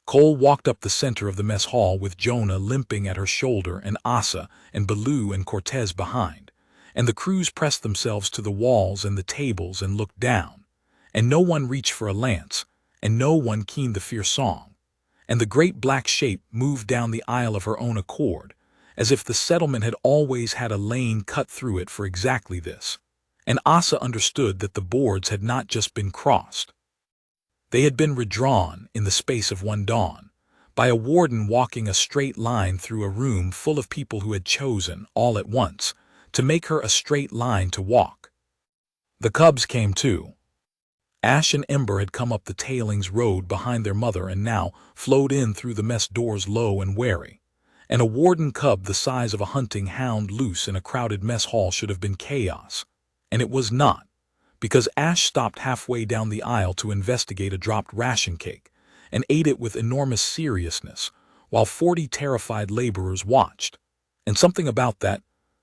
Cole walked up the center of the mess hall with Jonah limping at her shoulder and Asa and Baloo and Cortez behind, and the crews pressed themselves to the walls and the tables and looked down, and no one reached for a lance, and no one keened the fierce song, and the great black shape moved down the aisle of her own accord, as if the settlement had always had a lane cut through it for exactly this, and Asa understood that the boards had not just been crossed. They had been redrawn in the space of one dawn, by a warden walking a straight line through a room full of people who had chosen, all at once, to make her a straight line to walk. The cubs came too. Ash and Ember had come up the tailings road behind their mother and now flowed in through the mess doors low and wary, and a warden cub the size of a hunting hound loose in a crowded mess hall should have been chaos, and it was not, because Ash stopped halfway down the aisle to investigate a dropped ration cake, and ate it with enormous seriousness, while 40 terrified laborers watched, and something about that,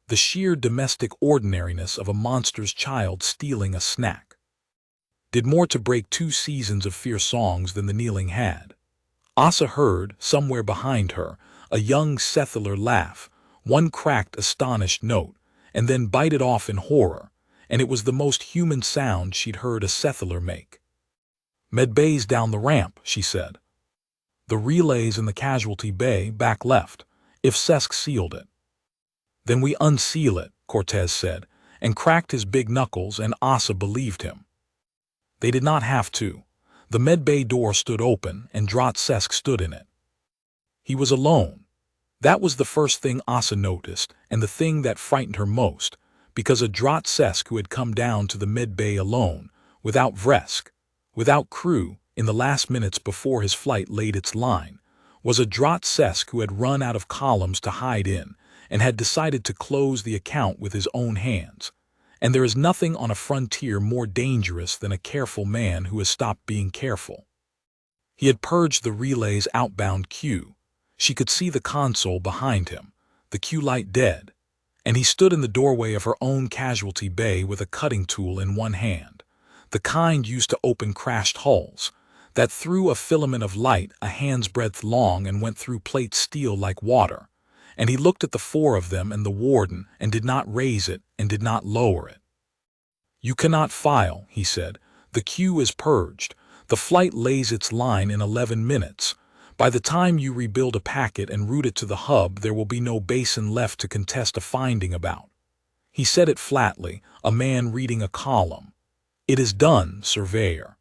the sheer domestic ordinariness of a monster's child stealing a snack, did more to break 2 seasons of fierce songs than the kneeling had. Asa heard, somewhere behind her, a young settler laugh, one cracked, astonished note, and then bite it off in horror, and it was the most human sound she'd heard a settler make. "Medbay's down the ramp," she said. "The relay's in the casualty bay, back left, if Sesk sealed it." "Then we unseal it," Cortez said, and cracked his big knuckles, and Asa believed him. They did not have to. The medbay door stood open, and Drotsesk stood in it. He was alone. That was the first thing Asa noticed, and the thing that frightened her most, because a Drotsesk who had come down to the medbay alone, without Vresk, without crew, in the last minutes before his flight laid its line, was a Drotsesk who had run out of columns to hide in, and had decided to close the account with his own hands. And there is nothing on a frontier more dangerous than a careful man who has stopped being careful. He had purged the relay's outbound queue. She could see the console behind him, the queue light dead, and he stood in the doorway of her own casualty bay with a cutting tool in one hand, the kind used to open crashed hulls, that threw a filament of light a hand's breadth long and went through plate steel like water, and he looked at the 4 of them and the warden and did not raise it and did not lower it. "You cannot file," he said. "The queue is purged. The flight lays its line in 11 minutes. By the time you rebuild a packet and route it to the hub, there will be no basin left to contest a finding about." He said it flatly, a man reading a column. "It is done, surveyor.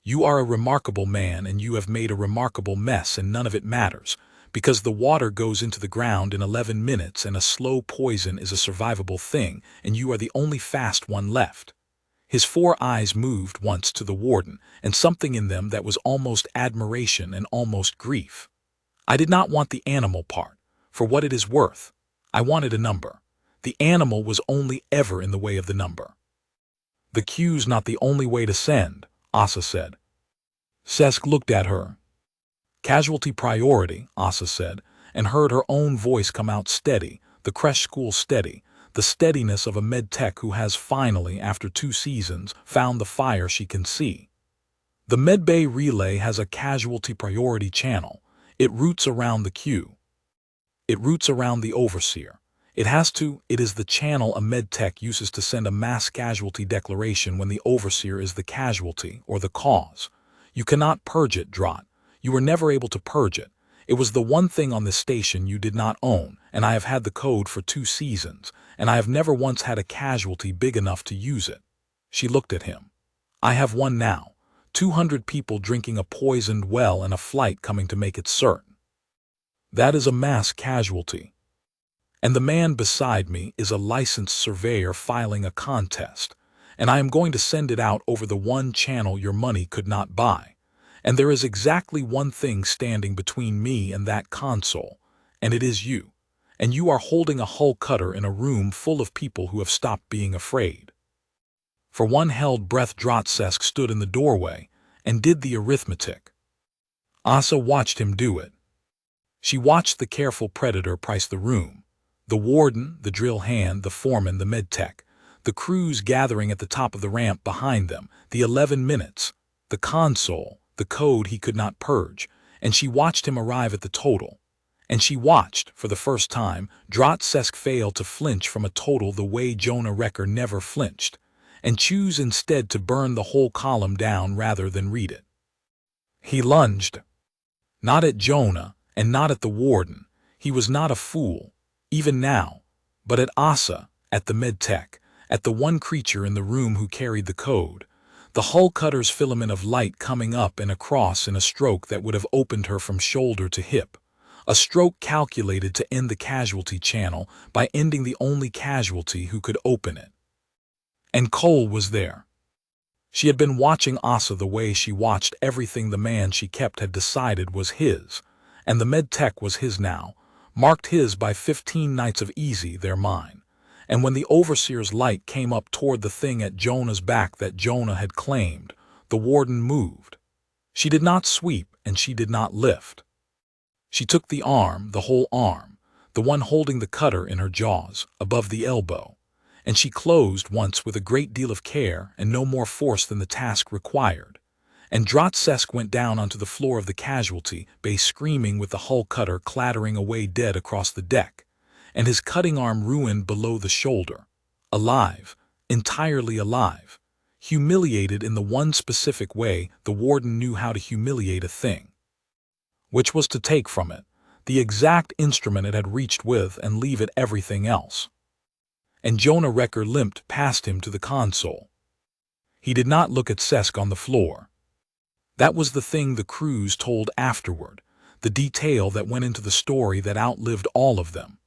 You are a remarkable man, and you have made a remarkable mess, and none of it matters, because the water goes into the ground in 11 minutes and a slow poison is a survivable thing, and you are the only fast one left." His 4 eyes moved once to the warden, and something in them that was almost admiration and almost grief. I did not want the animal part, for what it is worth. I wanted a number. The animal was only ever in the way of the number. The queue's not the only way to send, Asa said. Sesk looked at her. Casualty priority, Asa said, and heard her own voice come out steady, the creche school steady, the steadiness of a med-tech who has finally, after 2 seasons, found the fire she can see. The medbay relay has a casualty priority channel. It routes around the queue. It routes around the overseer. It is the channel a med-tech uses to send a mass casualty declaration when the overseer is the casualty or the cause. You cannot purge it, Drott. You were never able to purge it. It was the one thing on this station you did not own, and I have had the code for 2 seasons, and I have never once had a casualty big enough to use it. She looked at him. I have one now. 200 people drinking a poisoned well and a flight coming to make it certain. That is a mass casualty. And the man beside me is a licensed surveyor filing a contest, and I am going to send it out over the one channel your money could not buy. And there is exactly one thing standing between me and that console, and it is you. And you are holding a hull cutter in a room full of people who have stopped being afraid. For one held breath, Drotsesk stood in the doorway and did the arithmetic. Asa watched him do it. She watched the careful predator price the room. The warden, the drill hand, the foreman, the med-tech, the crews gathering at the top of the ramp behind them, the 11 minutes, the console, the code he could not purge, and she watched him arrive at the total. And she watched, for the first time, Drotsesk fail to flinch from a total the way Jonah Recker never flinched, and choose instead to burn the whole column down rather than read it. He lunged. Not at Jonah, and not at the warden. He was not a fool, even now, but at Asa, at the med-tech, at the one creature in the room who carried the code. The hull cutter's filament of light coming up and across in a stroke that would have opened her from shoulder to hip. A stroke calculated to end the casualty channel by ending the only casualty who could open it. And Cole was there. She had been watching Asa the way she watched everything the man she kept had decided was his, and the med-tech was his now, marked his by 15 nights of easy, they're mine. And when the overseer's light came up toward the thing at Jonah's back that Jonah had claimed, the warden moved. She did not sweep and she did not lift. She took the arm, the whole arm, the one holding the cutter in her jaws, above the elbow, and she closed once with a great deal of care and no more force than the task required. And Drotsesk went down onto the floor of the casualty bay screaming with the hull cutter clattering away dead across the deck, and his cutting arm ruined below the shoulder. Alive, entirely alive, humiliated in the one specific way the warden knew how to humiliate a thing, which was to take from it the exact instrument it had reached with and leave it everything else. And Jonah Recker limped past him to the console. He did not look at Sesk on the floor. That was the thing the crews told afterward, the detail that went into the story that outlived all of them.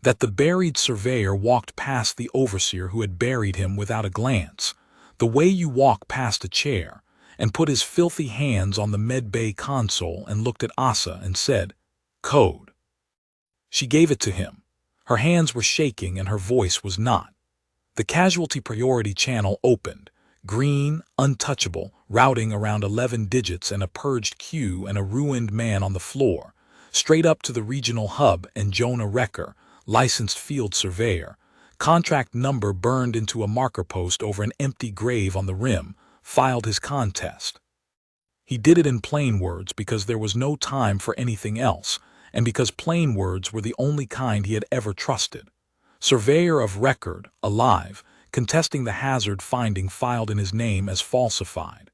That the buried surveyor walked past the overseer who had buried him without a glance, the way you walk past a chair, and put his filthy hands on the medbay console and looked at Asa and said, "Code." She gave it to him. Her hands were shaking and her voice was not. The casualty priority channel opened, green, untouchable, routing around 11 digits and a purged queue and a ruined man on the floor, straight up to the regional hub and Jonah Recker, licensed field surveyor, contract number burned into a marker post over an empty grave on the rim, filed his contest. He did it in plain words because there was no time for anything else, and because plain words were the only kind he had ever trusted. Surveyor of record, alive, contesting the hazard finding filed in his name as falsified.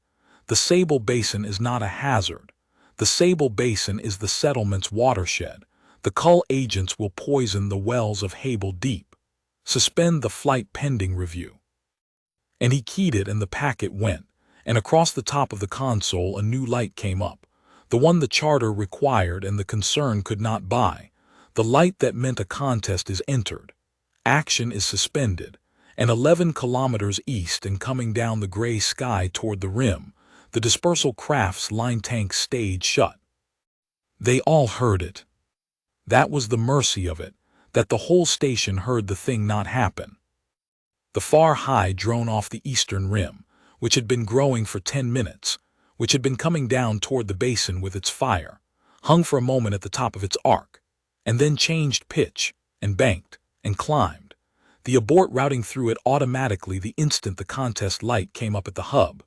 The Sable Basin is not a hazard. The Sable Basin is the settlement's watershed. The Cull agents will poison the wells of Hable Deep. Suspend the flight pending review. And he keyed it and the packet went, and across the top of the console a new light came up, the one the charter required and the concern could not buy, the light that meant a contest is entered. Action is suspended, and 11 kilometers east and coming down the gray sky toward the rim, the dispersal craft's line tanks stayed shut. They all heard it. That was the mercy of it, that the whole station heard the thing not happen. The far high drone off the eastern rim, which had been growing for 10 minutes, which had been coming down toward the basin with its fire, hung for a moment at the top of its arc, and then changed pitch, and banked, and climbed, the abort routing through it automatically the instant the contest light came up at the hub,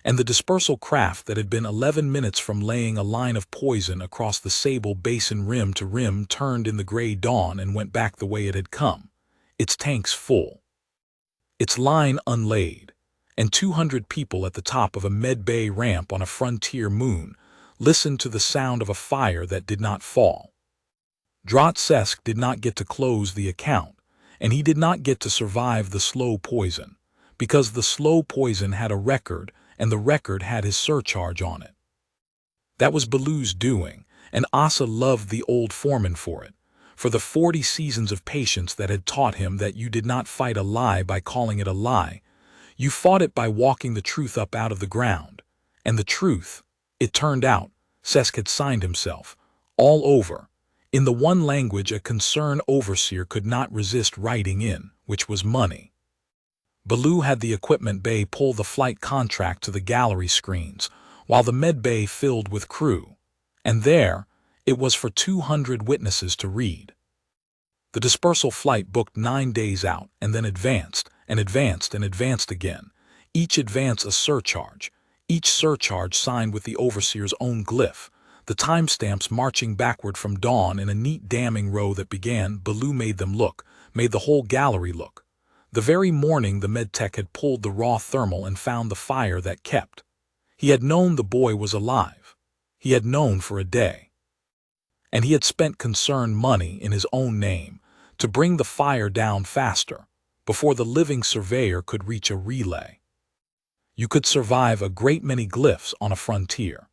and the dispersal craft that had been 11 minutes from laying a line of poison across the Sable Basin rim to rim turned in the gray dawn and went back the way it had come, its tanks full, its line unlaid, and 200 people at the top of a med bay ramp on a frontier moon listened to the sound of a fire that did not fall. Drotsesk did not get to close the account, and he did not get to survive the slow poison, because the slow poison had a record, and the record had his surcharge on it. That was Baloo's doing, and Asa loved the old foreman for it, for the 40 seasons of patience that had taught him that you did not fight a lie by calling it a lie, you fought it by walking the truth up out of the ground, and the truth, it turned out, Sesk had signed himself, all over, in the one language a concerned overseer could not resist writing in, which was money. Baloo had the equipment bay pull the flight contract to the gallery screens, while the med bay filled with crew, and there, it was for 200 witnesses to read. The dispersal flight booked 9 days out and then advanced and advanced and advanced again, each advance a surcharge, each surcharge signed with the overseer's own glyph, the timestamps marching backward from dawn in a neat damming row that began, Baloo made them look, made the whole gallery look. The very morning the medtech had pulled the raw thermal and found the fire that kept. He had known the boy was alive. He had known for a day. And he had spent concerned money in his own name to bring the fire down faster, before the living surveyor could reach a relay. You could survive a great many glyphs on a frontier.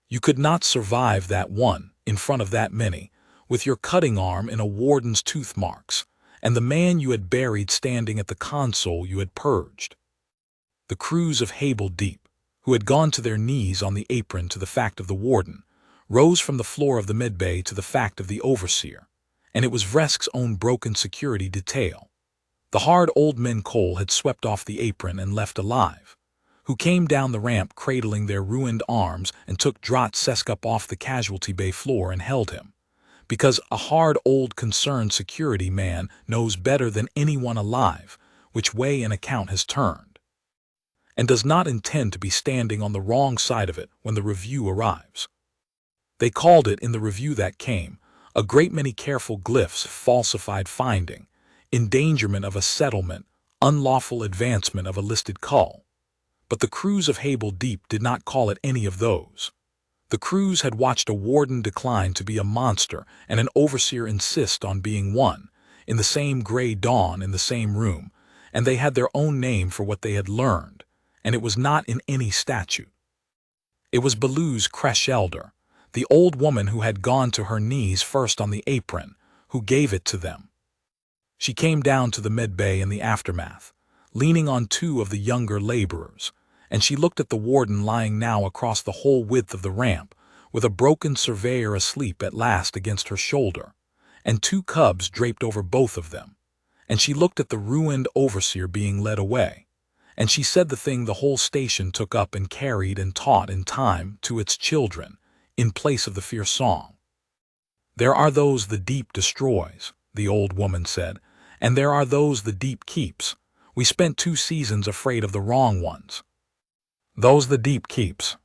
You could not survive that one, in front of that many, with your cutting arm in a warden's tooth marks, and the man you had buried standing at the console you had purged. The crews of Hable Deep, who had gone to their knees on the apron to the fact of the warden, rose from the floor of the medbay to the fact of the overseer, and it was Vresk's own broken security detail. The hard old men Cole had swept off the apron and left alive, who came down the ramp cradling their ruined arms and took Drotsesk up off the casualty bay floor and held him, because a hard old concerned security man knows better than anyone alive which way an account has turned, and does not intend to be standing on the wrong side of it when the review arrives. They called it in the review that came, a great many careful glyphs falsified finding, endangerment of a settlement, unlawful advancement of a listed cull. But the crews of Hable Deep did not call it any of those. The crews had watched a warden decline to be a monster and an overseer insist on being one, in the same gray dawn in the same room, and they had their own name for what they had learned, and it was not in any statute. It was Baloo's creche elder, the old woman who had gone to her knees first on the apron, who gave it to them. She came down to the medbay in the aftermath, leaning on 2 of the younger laborers, and she looked at the warden lying now across the whole width of the ramp, with a broken surveyor asleep at last against her shoulder, and 2 cubs draped over both of them, and she looked at the ruined overseer being led away, and she said the thing the whole station took up and carried and taught in time to its children, in place of the fierce song. There are those the deep destroys, the old woman said, and there are those the deep keeps. We spent 2 seasons afraid of the wrong ones. Those the deep keeps.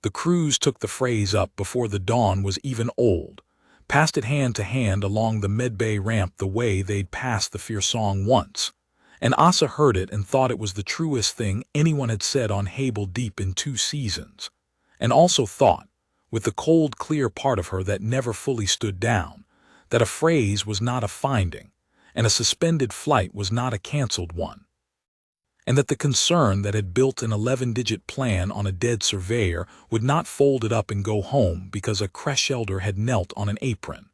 The crews took the phrase up before the dawn was even old, passed it hand to hand along the medbay ramp the way they'd passed the fierce song once, and Asa heard it and thought it was the truest thing anyone had said on Hable Deep in 2 seasons, and also thought, with the cold, clear part of her that never fully stood down, that a phrase was not a finding, and a suspended flight was not a cancelled one, and that the concern that had built an 11-digit plan on a dead surveyor would not fold it up and go home because a creche elder had knelt on an apron.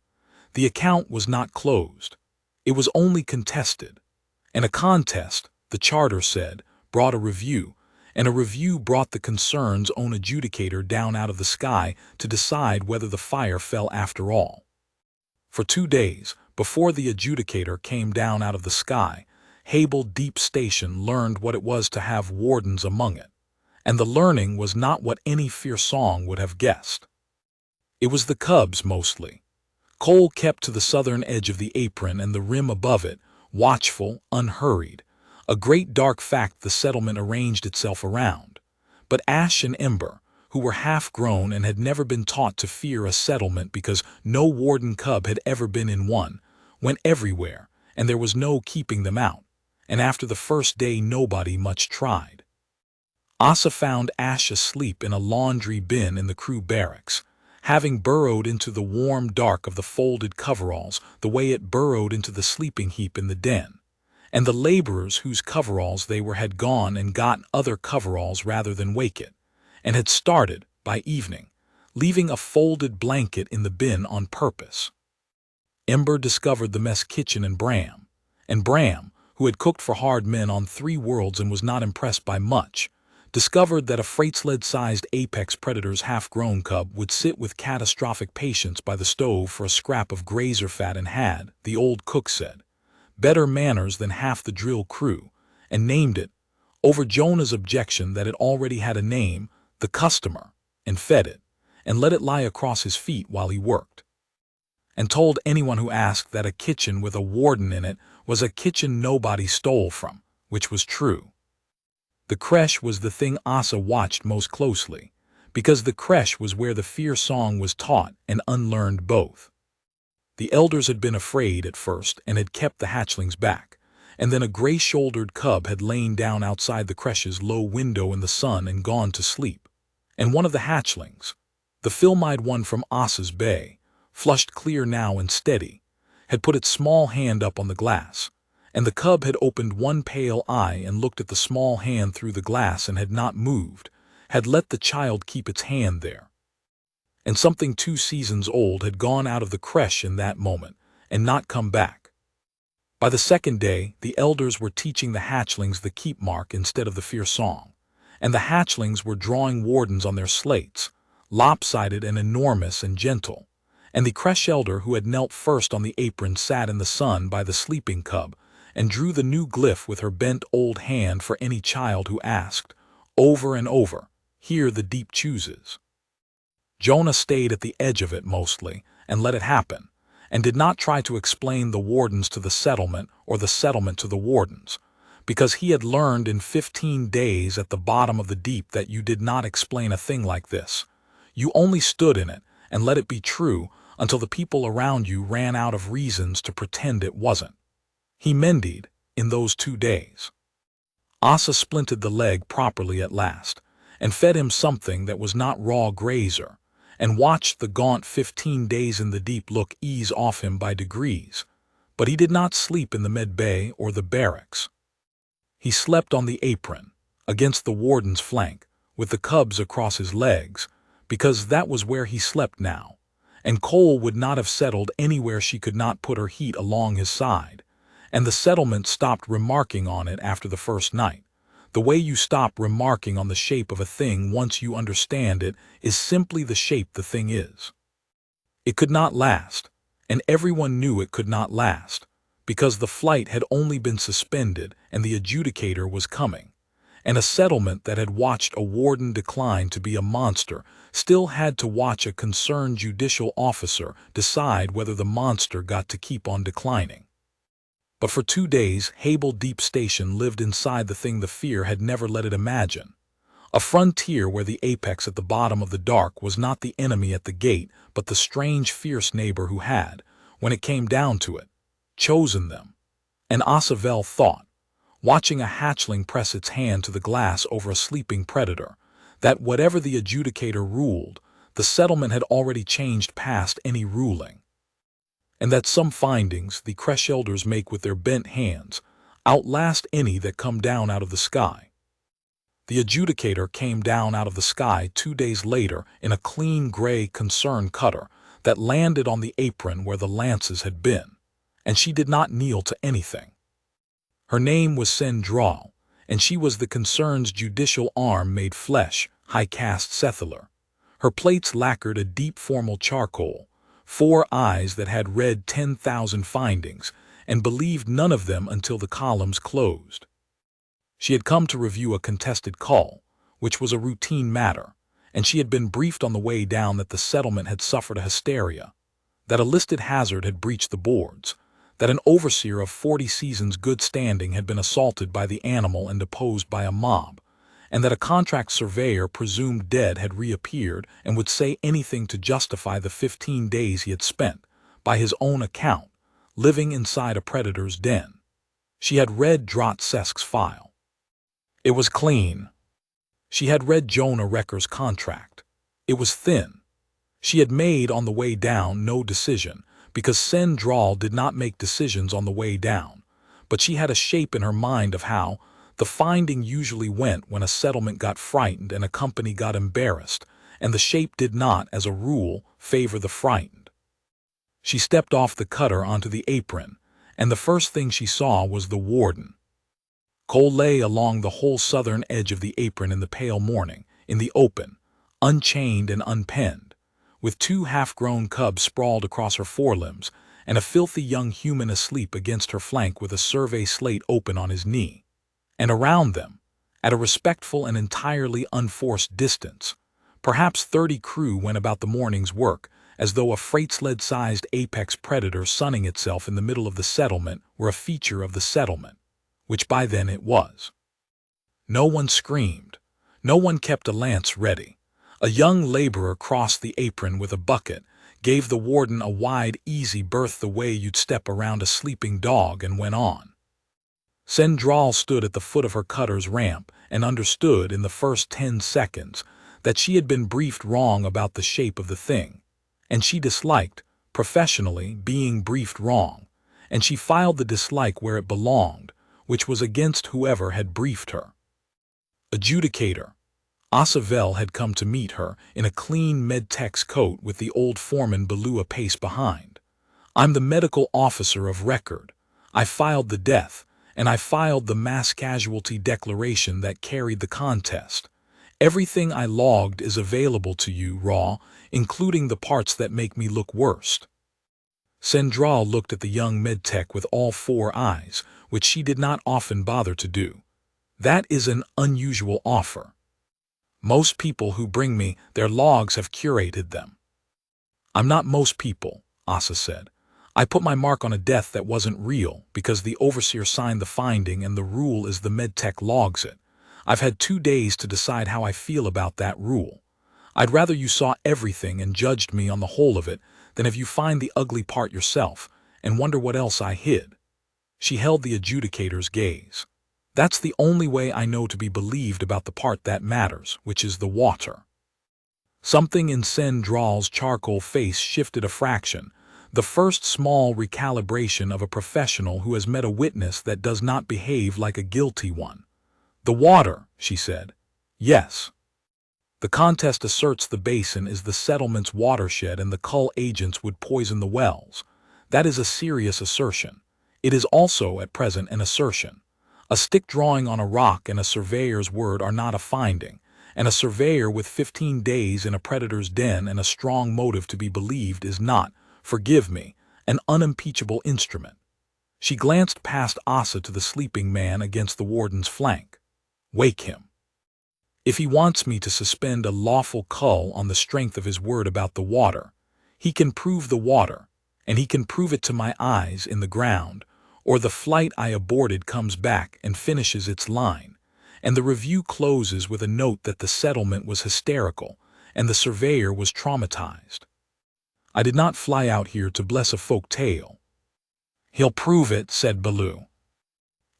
The account was not closed. It was only contested, And a contest, the charter said, brought a review, and a review brought the concern's own adjudicator down out of the sky to decide whether the fire fell after all. For 2 days, before the adjudicator came down out of the sky, Hable Deep Station learned what it was to have wardens among it, and the learning was not what any fierce song would have guessed. It was the cubs mostly. Cole kept to the southern edge of the apron and the rim above it, watchful, unhurried, a great dark fact the settlement arranged itself around. But Ash and Ember, who were half-grown and had never been taught to fear a settlement because no warden cub had ever been in one, went everywhere, and there was no keeping them out, and after the first day nobody much tried. Asa found Ash asleep in a laundry bin in the crew barracks, having burrowed into the warm dark of the folded coveralls the way it burrowed into the sleeping heap in the den, and the laborers whose coveralls they were had gone and gotten other coveralls rather than wake it, and had started, by evening, leaving a folded blanket in the bin on purpose. Ember discovered the mess kitchen and Bram, who had cooked for hard men on 3 worlds and was not impressed by much, discovered that a freight sled-sized apex predator's half-grown cub would sit with catastrophic patience by the stove for a scrap of grazer fat and had, the old cook said, better manners than half the drill crew, and named it, over Jonah's objection that it already had a name, the customer, and fed it, and let it lie across his feet while he worked, and told anyone who asked that a kitchen with a warden in it was a kitchen nobody stole from, which was true. The creche was the thing Asa watched most closely, because the creche was where the fear song was taught and unlearned both. The elders had been afraid at first and had kept the hatchlings back, and then a gray-shouldered cub had lain down outside the creche's low window in the sun and gone to sleep, and one of the hatchlings, the film-eyed one from Asa's bay, flushed clear now and steady, had put its small hand up on the glass, and the cub had opened one pale eye and looked at the small hand through the glass and had not moved, had let the child keep its hand there. And something 2 seasons old had gone out of the creche in that moment and not come back. By the 2nd day, the elders were teaching the hatchlings the keep mark instead of the fear song, and the hatchlings were drawing wardens on their slates, lopsided and enormous and gentle, and the creche elder who had knelt first on the apron sat in the sun by the sleeping cub and drew the new glyph with her bent old hand for any child who asked, over and over, here the deep chooses. Jonah stayed at the edge of it mostly and let it happen, and did not try to explain the wardens to the settlement or the settlement to the wardens, because he had learned in 15 days at the bottom of the deep that you did not explain a thing like this. You only stood in it and let it be true until the people around you ran out of reasons to pretend it wasn't. He mended in those 2 days. Asa splinted the leg properly at last, and fed him something that was not raw grazer, and watched the gaunt 15 days in the deep look ease off him by degrees, but he did not sleep in the med bay or the barracks. He slept on the apron, against the warden's flank, with the cubs across his legs, because that was where he slept now, and Cole would not have settled anywhere she could not put her heat along his side, and the settlement stopped remarking on it after the first night. The way you stop remarking on the shape of a thing once you understand it is simply the shape the thing is. It could not last, and everyone knew it could not last, because the flight had only been suspended and the adjudicator was coming, and a settlement that had watched a warden decline to be a monster still had to watch a concerned judicial officer decide whether the monster got to keep on declining. But for 2 days, Hable Deep Station lived inside the thing the fear had never let it imagine. A frontier where the apex at the bottom of the dark was not the enemy at the gate, but the strange, fierce neighbor who had, when it came down to it, chosen them. And Asavel thought, watching a hatchling press its hand to the glass over a sleeping predator, that whatever the adjudicator ruled, the settlement had already changed past any ruling, and that some findings the creche elders make with their bent hands outlast any that come down out of the sky. The adjudicator came down out of the sky 2 days later in a clean gray concern cutter that landed on the apron where the lances had been, and she did not kneel to anything. Her name was Sendral, and she was the concern's judicial arm made flesh, high-caste settler. Her plates lacquered a deep formal charcoal, 4 eyes that had read 10,000 findings, and believed none of them until the columns closed. She had come to review a contested call, which was a routine matter, and she had been briefed on the way down that the settlement had suffered a hysteria, that a listed hazard had breached the boards, that an overseer of 40 seasons good standing had been assaulted by the animal and deposed by a mob, and that a contract surveyor presumed dead had reappeared and would say anything to justify the 15 days he had spent, by his own account, living inside a predator's den. She had read Drat Sesk's file. It was clean. She had read Jonah Recker's contract. It was thin. She had made on the way down no decision, because Sendral did not make decisions on the way down, but she had a shape in her mind of how the finding usually went when a settlement got frightened and a company got embarrassed, and the shape did not, as a rule, favor the frightened. She stepped off the cutter onto the apron, and the first thing she saw was the warden. Cole lay along the whole southern edge of the apron in the pale morning, in the open, unchained and unpenned, with 2 half-grown cubs sprawled across her forelimbs and a filthy young human asleep against her flank with a survey slate open on his knee. And around them, at a respectful and entirely unforced distance, perhaps 30 crew went about the morning's work, as though a freight sled-sized apex predator sunning itself in the middle of the settlement were a feature of the settlement, which by then it was. No one screamed. No one kept a lance ready. A young laborer crossed the apron with a bucket, gave the warden a wide, easy berth the way you'd step around a sleeping dog, and went on. Sendral stood at the foot of her cutter's ramp and understood in the first 10 seconds that she had been briefed wrong about the shape of the thing, and she disliked, professionally, being briefed wrong, and she filed the dislike where it belonged, which was against whoever had briefed her. Adjudicator. Asavel had come to meet her in a clean medtech's coat with the old foreman Baloo a pace behind. I'm the medical officer of record. I filed the death, and I filed the mass casualty declaration that carried the contest. Everything I logged is available to you, raw, including the parts that make me look worst. Sendral looked at the young medtech with all 4 eyes, which she did not often bother to do. That is an unusual offer. Most people who bring me their logs have curated them. I'm not most people, Asa said. I put my mark on a death that wasn't real because the overseer signed the finding and the rule is the medtech logs it. I've had 2 days to decide how I feel about that rule. I'd rather you saw everything and judged me on the whole of it than if you find the ugly part yourself and wonder what else I hid. She held the adjudicator's gaze. That's the only way I know to be believed about the part that matters, which is the water. Something in Sendral's charcoal face shifted a fraction, the first small recalibration of a professional who has met a witness that does not behave like a guilty one. The water, she said. Yes. The contest asserts the basin is the settlement's watershed and the cull agents would poison the wells. That is a serious assertion. It is also, at present, an assertion. A stick drawing on a rock and a surveyor's word are not a finding, and a surveyor with 15 days in a predator's den and a strong motive to be believed is not, forgive me, an unimpeachable instrument. She glanced past Asa to the sleeping man against the warden's flank. Wake him. If he wants me to suspend a lawful cull on the strength of his word about the water, he can prove the water, and he can prove it to my eyes in the ground, or the flight I aborted comes back and finishes its line, and the review closes with a note that the settlement was hysterical and the surveyor was traumatized. I did not fly out here to bless a folk tale. He'll prove it, said Baloo.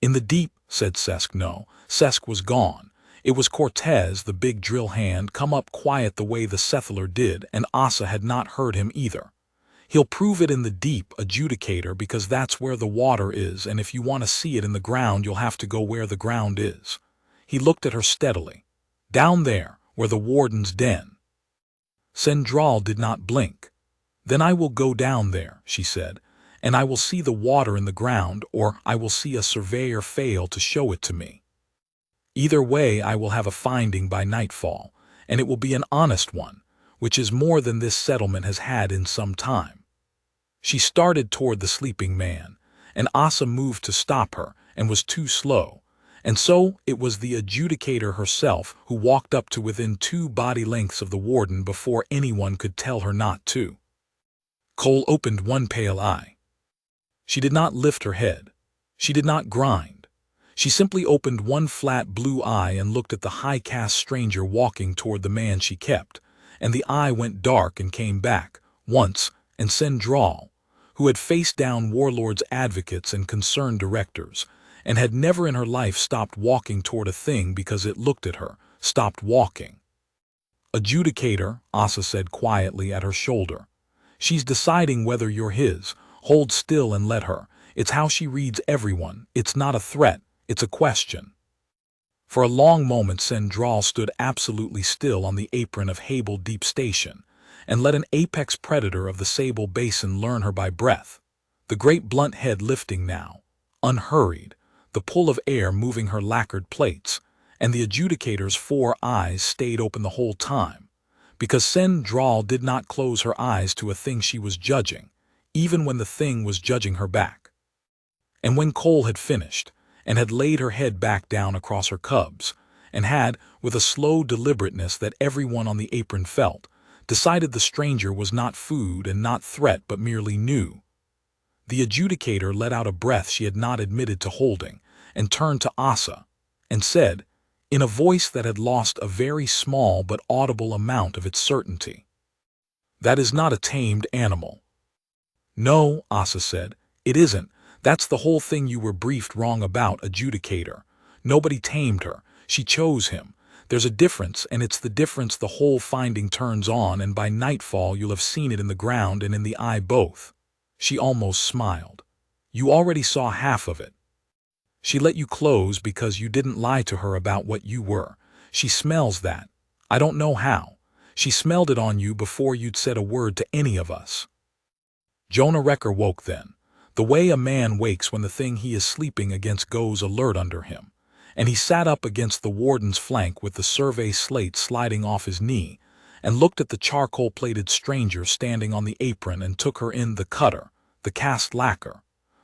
In the deep, said Sesk. No, Sesk was gone. It was Cortez, the big drill hand, come up quiet the way the settler did, and Asa had not heard him either. He'll prove it in the deep, adjudicator, because that's where the water is, and if you want to see it in the ground, you'll have to go where the ground is. He looked at her steadily. Down there, where the warden's den. Sendral did not blink. Then I will go down there, she said, and I will see the water in the ground, or I will see a surveyor fail to show it to me. Either way, I will have a finding by nightfall, and it will be an honest one, which is more than this settlement has had in some time." She started toward the sleeping man, and Asa moved to stop her and was too slow, and so it was the adjudicator herself who walked up to within 2 body lengths of the warden before anyone could tell her not to. Cole opened one pale eye. She did not lift her head. She did not grind. She simply opened one flat blue eye and looked at the high-caste stranger walking toward the man she kept, and the eye went dark and came back, once, and Sendral, who had faced down warlords' advocates and concerned directors, and had never in her life stopped walking toward a thing because it looked at her, stopped walking. "Adjudicator," Asa said quietly at her shoulder. "She's deciding whether you're his. Hold still and let her. It's how she reads everyone. It's not a threat, it's a question." For a long moment Sendral stood absolutely still on the apron of Hable Deep Station, and let an apex predator of the Sable Basin learn her by breath, the great blunt head lifting now, unhurried, the pull of air moving her lacquered plates, and the adjudicator's 4 eyes stayed open the whole time, because Sendral did not close her eyes to a thing she was judging, even when the thing was judging her back. And when Cole had finished, and had laid her head back down across her cubs, and had, with a slow deliberateness that everyone on the apron felt, decided the stranger was not food and not threat but merely new, the adjudicator let out a breath she had not admitted to holding, and turned to Asa, and said, in a voice that had lost a very small but audible amount of its certainty, "That is not a tamed animal." "No," Asa said, "it isn't. That's the whole thing you were briefed wrong about, adjudicator. Nobody tamed her. She chose him. There's a difference, and it's the difference the whole finding turns on, and by nightfall you'll have seen it in the ground and in the eye both." She almost smiled. "You already saw half of it. She let you close because you didn't lie to her about what you were. She smells that. I don't know how. She smelled it on you before you'd said a word to any of us." Jonah Recker woke then, the way a man wakes when the thing he is sleeping against goes alert under him, and he sat up against the warden's flank with the survey slate sliding off his knee, and looked at the charcoal-plated stranger standing on the apron and took her in the cutter, the cast lacquer,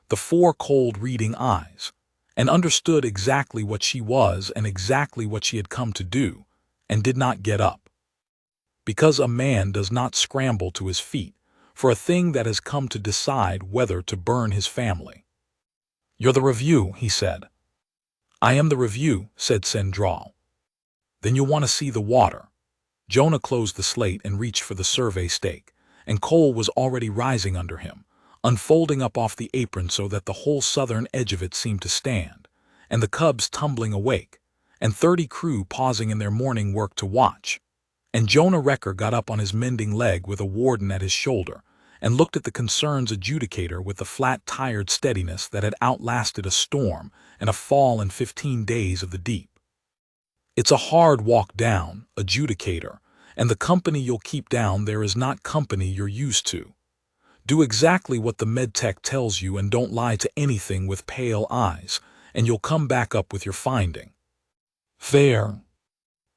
the 4 cold reading eyes, and understood exactly what she was and exactly what she had come to do, and did not get up. Because a man does not scramble to his feet for a thing that has come to decide whether to burn his family. "You're the review," he said. "I am the review," said Sendral. "Then you'll want to see the water." Jonah closed the slate and reached for the survey stake, and Cole was already rising under him, unfolding up off the apron so that the whole southern edge of it seemed to stand, and the cubs tumbling awake, and 30 crew pausing in their morning work to watch. And Jonah Recker got up on his mending leg with a warden at his shoulder, and looked at the concern's adjudicator with the flat, tired steadiness that had outlasted a storm and a fall in 15 days of the deep. "It's a hard walk down, adjudicator, and the company you'll keep down there is not company you're used to. Do exactly what the medtech tells you and don't lie to anything with pale eyes, and you'll come back up with your finding." "Fair."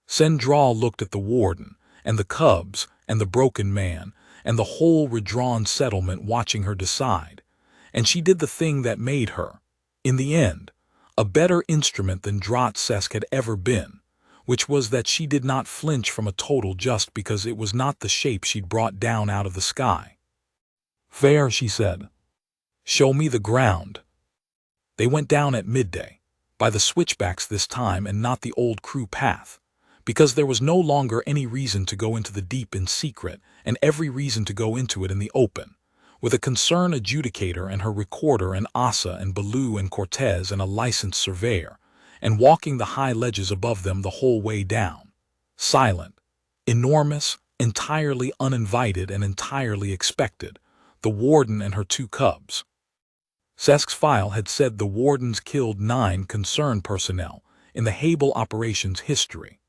Sendral looked at the warden, and the cubs, and the broken man, and the whole redrawn settlement watching her decide, and she did the thing that made her, in the end, a better instrument than Drotsesk had ever been, which was that she did not flinch from a total just because it was not the shape she'd brought down out of the sky. "Fair," she said. "Show me the ground." They went down at midday, by the switchbacks this time and not the old crew path, because there was no longer any reason to go into the deep in secret and every reason to go into it in the open, with a concerned adjudicator and her recorder and Asa and Baloo and Cortez and a licensed surveyor, and walking the high ledges above them the whole way down, silent, enormous, entirely uninvited and entirely expected, the warden and her 2 cubs. Sesk's file had said the wardens killed 9 concerned personnel in the Hable operations history.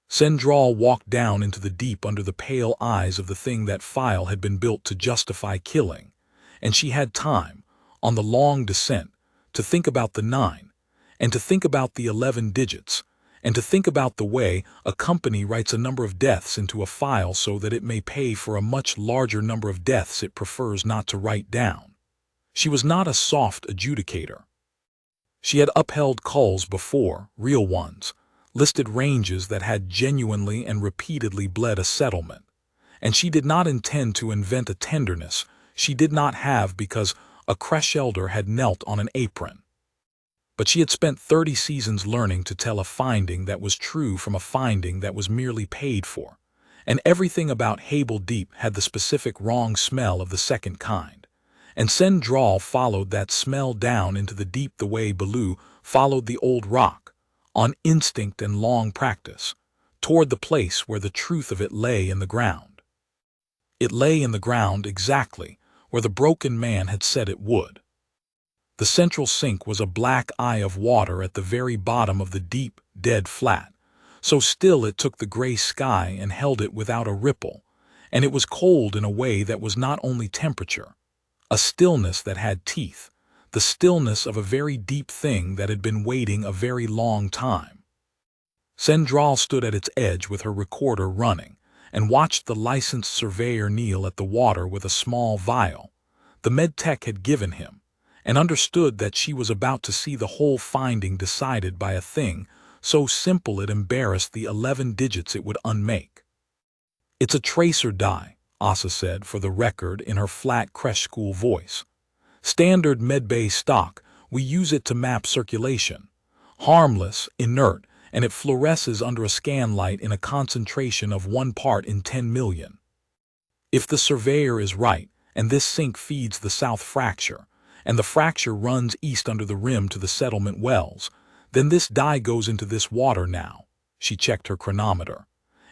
Sendral walked down into the deep under the pale eyes of the thing that file had been built to justify killing, and she had time, on the long descent, to think about the 9, and to think about the 11 digits, and to think about the way a company writes a number of deaths into a file so that it may pay for a much larger number of deaths it prefers not to write down. She was not a soft adjudicator. She had upheld culls before, real ones, listed ranges that had genuinely and repeatedly bled a settlement, and she did not intend to invent a tenderness she did not have because a creche elder had knelt on an apron. But she had spent 30 seasons learning to tell a finding that was true from a finding that was merely paid for, and everything about Hable Deep had the specific wrong smell of the second kind, and Sendral followed that smell down into the deep the way Baloo followed the old rock, on instinct and long practice, toward the place where the truth of it lay in the ground. It lay in the ground exactly where the broken man had said it would. The central sink was a black eye of water at the very bottom of the deep, dead flat, so still it took the gray sky and held it without a ripple, and it was cold in a way that was not only temperature, a stillness that had teeth, the stillness of a very deep thing that had been waiting a very long time. Sendral stood at its edge with her recorder running, and watched the licensed surveyor kneel at the water with a small vial the medtech had given him, and understood that she was about to see the whole finding decided by a thing so simple it embarrassed the 11 digits it would unmake. "It's a tracer die," Asa said for the record in her flat creche school voice. "Standard medbay stock, we use it to map circulation. Harmless, inert, and it fluoresces under a scan light in a concentration of 1 part in 10 million. If the surveyor is right, and this sink feeds the south fracture, and the fracture runs east under the rim to the settlement wells, then this dye goes into this water now," she checked her chronometer,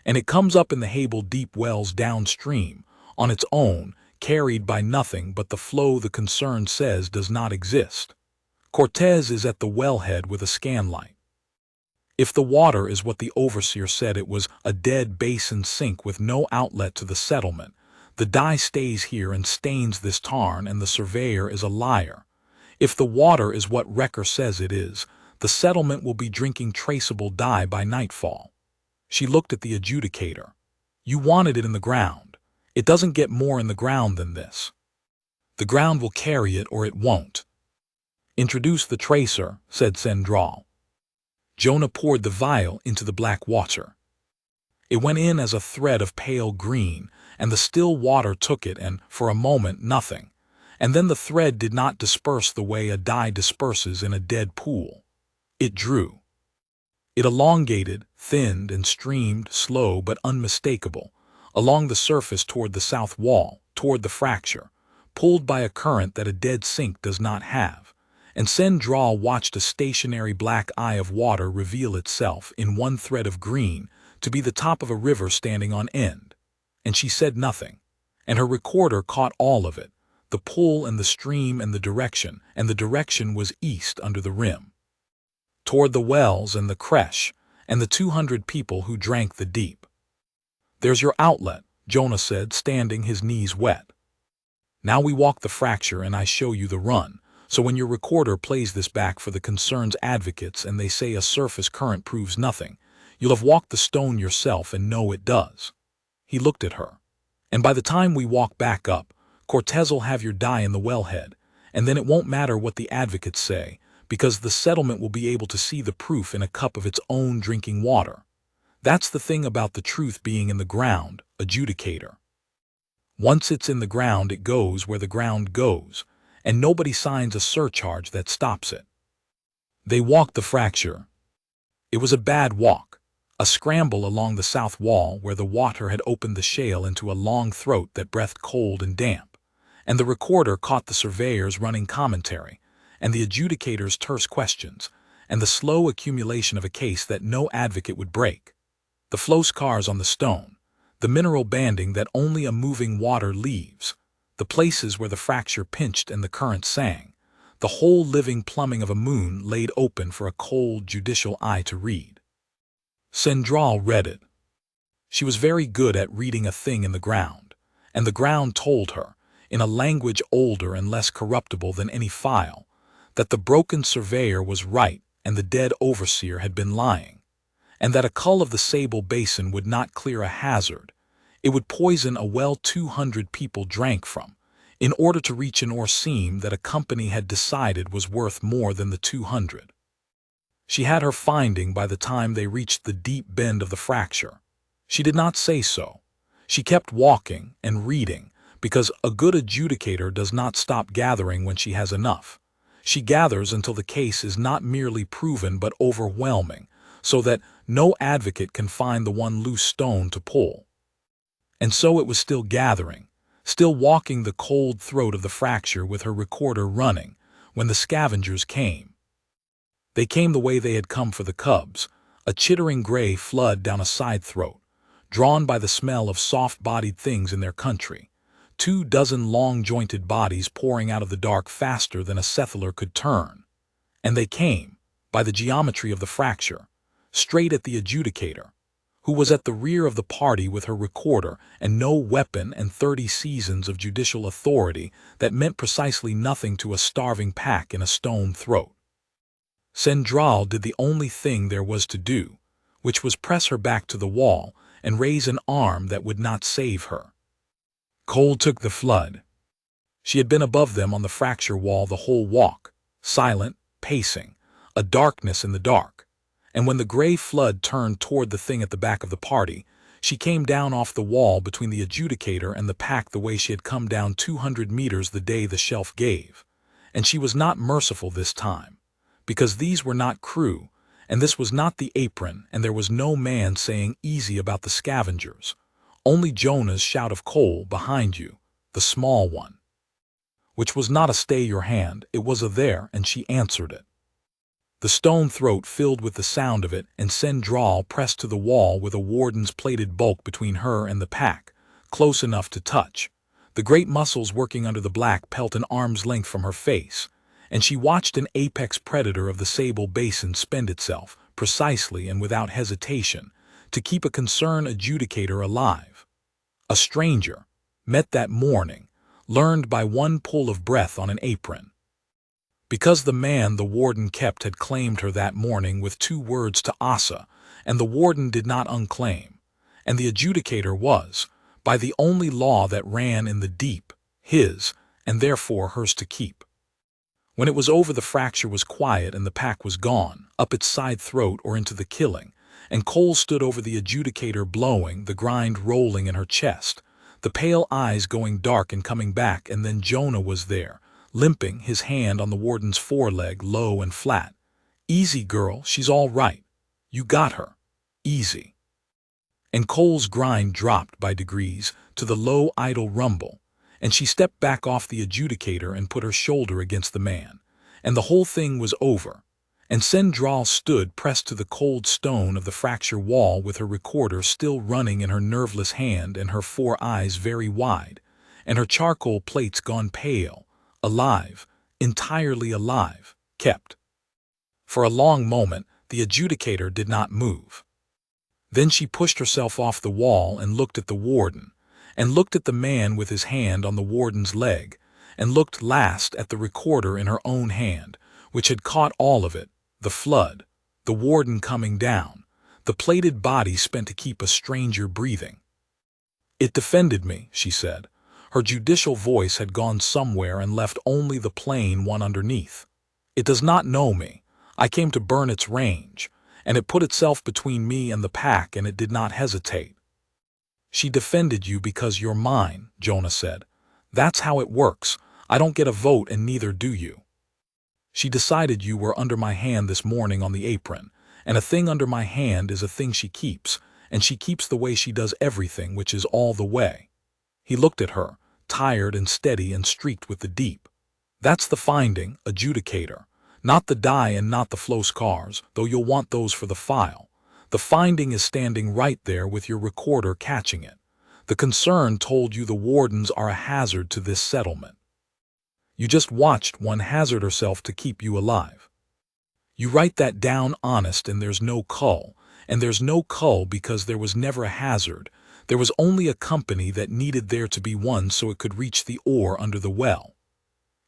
"and it comes up in the Hable Deep wells downstream, on its own, carried by nothing but the flow the concern says does not exist. Cortez is at the wellhead with a scan light. If the water is what the overseer said it was, a dead basin sink with no outlet to the settlement, the dye stays here and stains this tarn, and the surveyor is a liar. If the water is what Wrecker says it is, the settlement will be drinking traceable dye by nightfall." She looked at the adjudicator. "You wanted it in the ground. It doesn't get more in the ground than this. The ground will carry it or it won't." "Introduce the tracer," said Sendral. Jonah poured the vial into the black water. It went in as a thread of pale green, and the still water took it, and, for a moment, nothing. And then the thread did not disperse the way a dye disperses in a dead pool. It drew. It elongated, thinned, and streamed, slow but unmistakable, along the surface toward the south wall, toward the fracture, pulled by a current that a dead sink does not have. And Sendral watched a stationary black eye of water reveal itself in one thread of green to be the top of a river standing on end. And she said nothing, and her recorder caught all of it, the pull and the stream and the direction was east under the rim, toward the wells and the creche and the 200 people who drank the deep. "There's your outlet," Jonah said, standing, his knees wet. "Now we walk the fracture and I show you the run, so when your recorder plays this back for the concern's advocates and they say a surface current proves nothing, you'll have walked the stone yourself and know it does." He looked at her. "And by the time we walk back up, Cortez'll have your dye in the wellhead, and then it won't matter what the advocates say, because the settlement will be able to see the proof in a cup of its own drinking water. That's the thing about the truth being in the ground, adjudicator. Once it's in the ground, it goes where the ground goes, and nobody signs a surcharge that stops it." They walked the fracture. It was a bad walk, a scramble along the south wall where the water had opened the shale into a long throat that breathed cold and damp, and the recorder caught the surveyor's running commentary, and the adjudicator's terse questions, and the slow accumulation of a case that no advocate would break. The flow scars on the stone, the mineral banding that only a moving water leaves, the places where the fracture pinched and the current sang, the whole living plumbing of a moon laid open for a cold, judicial eye to read. Sendral read it. She was very good at reading a thing in the ground, and the ground told her, in a language older and less corruptible than any file, that the broken surveyor was right and the dead overseer had been lying, and that a cull of the Sable Basin would not clear a hazard. It would poison a well 200 people drank from, in order to reach an ore seam that a company had decided was worth more than the 200. She had her finding by the time they reached the deep bend of the fracture. She did not say so. She kept walking and reading, because a good adjudicator does not stop gathering when she has enough. She gathers until the case is not merely proven but overwhelming, so that no advocate can find the one loose stone to pull. And so it was still gathering, still walking the cold throat of the fracture with her recorder running, when the scavengers came. They came the way they had come for the cubs, a chittering gray flood down a side throat, drawn by the smell of soft-bodied things in their country, 24 long-jointed bodies pouring out of the dark faster than a settler could turn. And they came, by the geometry of the fracture, straight at the adjudicator, who was at the rear of the party with her recorder and no weapon and 30 seasons of judicial authority that meant precisely nothing to a starving pack in a stone throat. Sendral did the only thing there was to do, which was press her back to the wall and raise an arm that would not save her. Cole took the flood. She had been above them on the fracture wall the whole walk, silent, pacing, a darkness in the dark. And when the gray flood turned toward the thing at the back of the party, she came down off the wall between the adjudicator and the pack the way she had come down 200 meters the day the shelf gave. And she was not merciful this time, because these were not crew, and this was not the apron, and there was no man saying easy about the scavengers, only Jonah's shout of Cole behind you, the small one. Which was not a stay your hand, it was a there, and she answered it. The stone throat filled with the sound of it, and Sendral pressed to the wall with a warden's plated bulk between her and the pack, close enough to touch, the great muscles working under the black pelt an arm's length from her face, and she watched an apex predator of the Sable Basin spend itself, precisely and without hesitation, to keep a concerned adjudicator alive. A stranger, met that morning, learned by one pull of breath on an apron. Because the man the warden kept had claimed her that morning with 2 words to Asa, and the warden did not unclaim, and the adjudicator was, by the only law that ran in the deep, his, and therefore hers to keep. When it was over, the fracture was quiet and the pack was gone, up its side throat or into the killing, and Cole stood over the adjudicator blowing, the grind rolling in her chest, the pale eyes going dark and coming back, and then Jonah was there, limping, his hand on the warden's foreleg, low and flat. Easy, girl, she's all right. You got her. Easy. And Cole's grind dropped by degrees to the low, idle rumble, and she stepped back off the adjudicator and put her shoulder against the man, and the whole thing was over. And Sendral stood pressed to the cold stone of the fracture wall with her recorder still running in her nerveless hand and her 4 eyes very wide, and her charcoal plates gone pale, alive, entirely alive, kept. For a long moment, the adjudicator did not move. Then she pushed herself off the wall and looked at the warden, and looked at the man with his hand on the warden's leg, and looked last at the recorder in her own hand, which had caught all of it, the flood, the warden coming down, the plated body spent to keep a stranger breathing. It defended me, she said. Her judicial voice had gone somewhere and left only the plain one underneath. It does not know me. I came to burn its range, and it put itself between me and the pack, and it did not hesitate. She defended you because you're mine, Jonah said. That's how it works. I don't get a vote and neither do you. She decided you were under my hand this morning on the apron, and a thing under my hand is a thing she keeps, and she keeps the way she does everything, which is all the way. He looked at her, tired and steady and streaked with the deep. That's the finding, adjudicator. Not the die and not the flow scars, though you'll want those for the file. The finding is standing right there with your recorder catching it. The concern told you the wardens are a hazard to this settlement. You just watched one hazard herself to keep you alive. You write that down honest, and there's no cull, and there's no cull because there was never a hazard. There was only a company that needed there to be one so it could reach the ore under the well.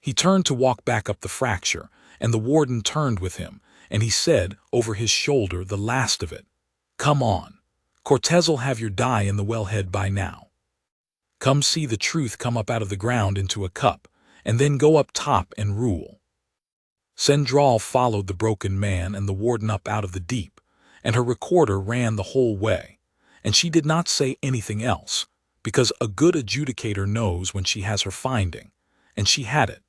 He turned to walk back up the fracture, and the warden turned with him, and he said, over his shoulder, the last of it, "Come on. Cortez'll have your die in the wellhead by now. Come see the truth come up out of the ground into a cup, and then go up top and rule." Sendral followed the broken man and the warden up out of the deep, and her recorder ran the whole way, and she did not say anything else, because a good adjudicator knows when she has her finding, and she had it,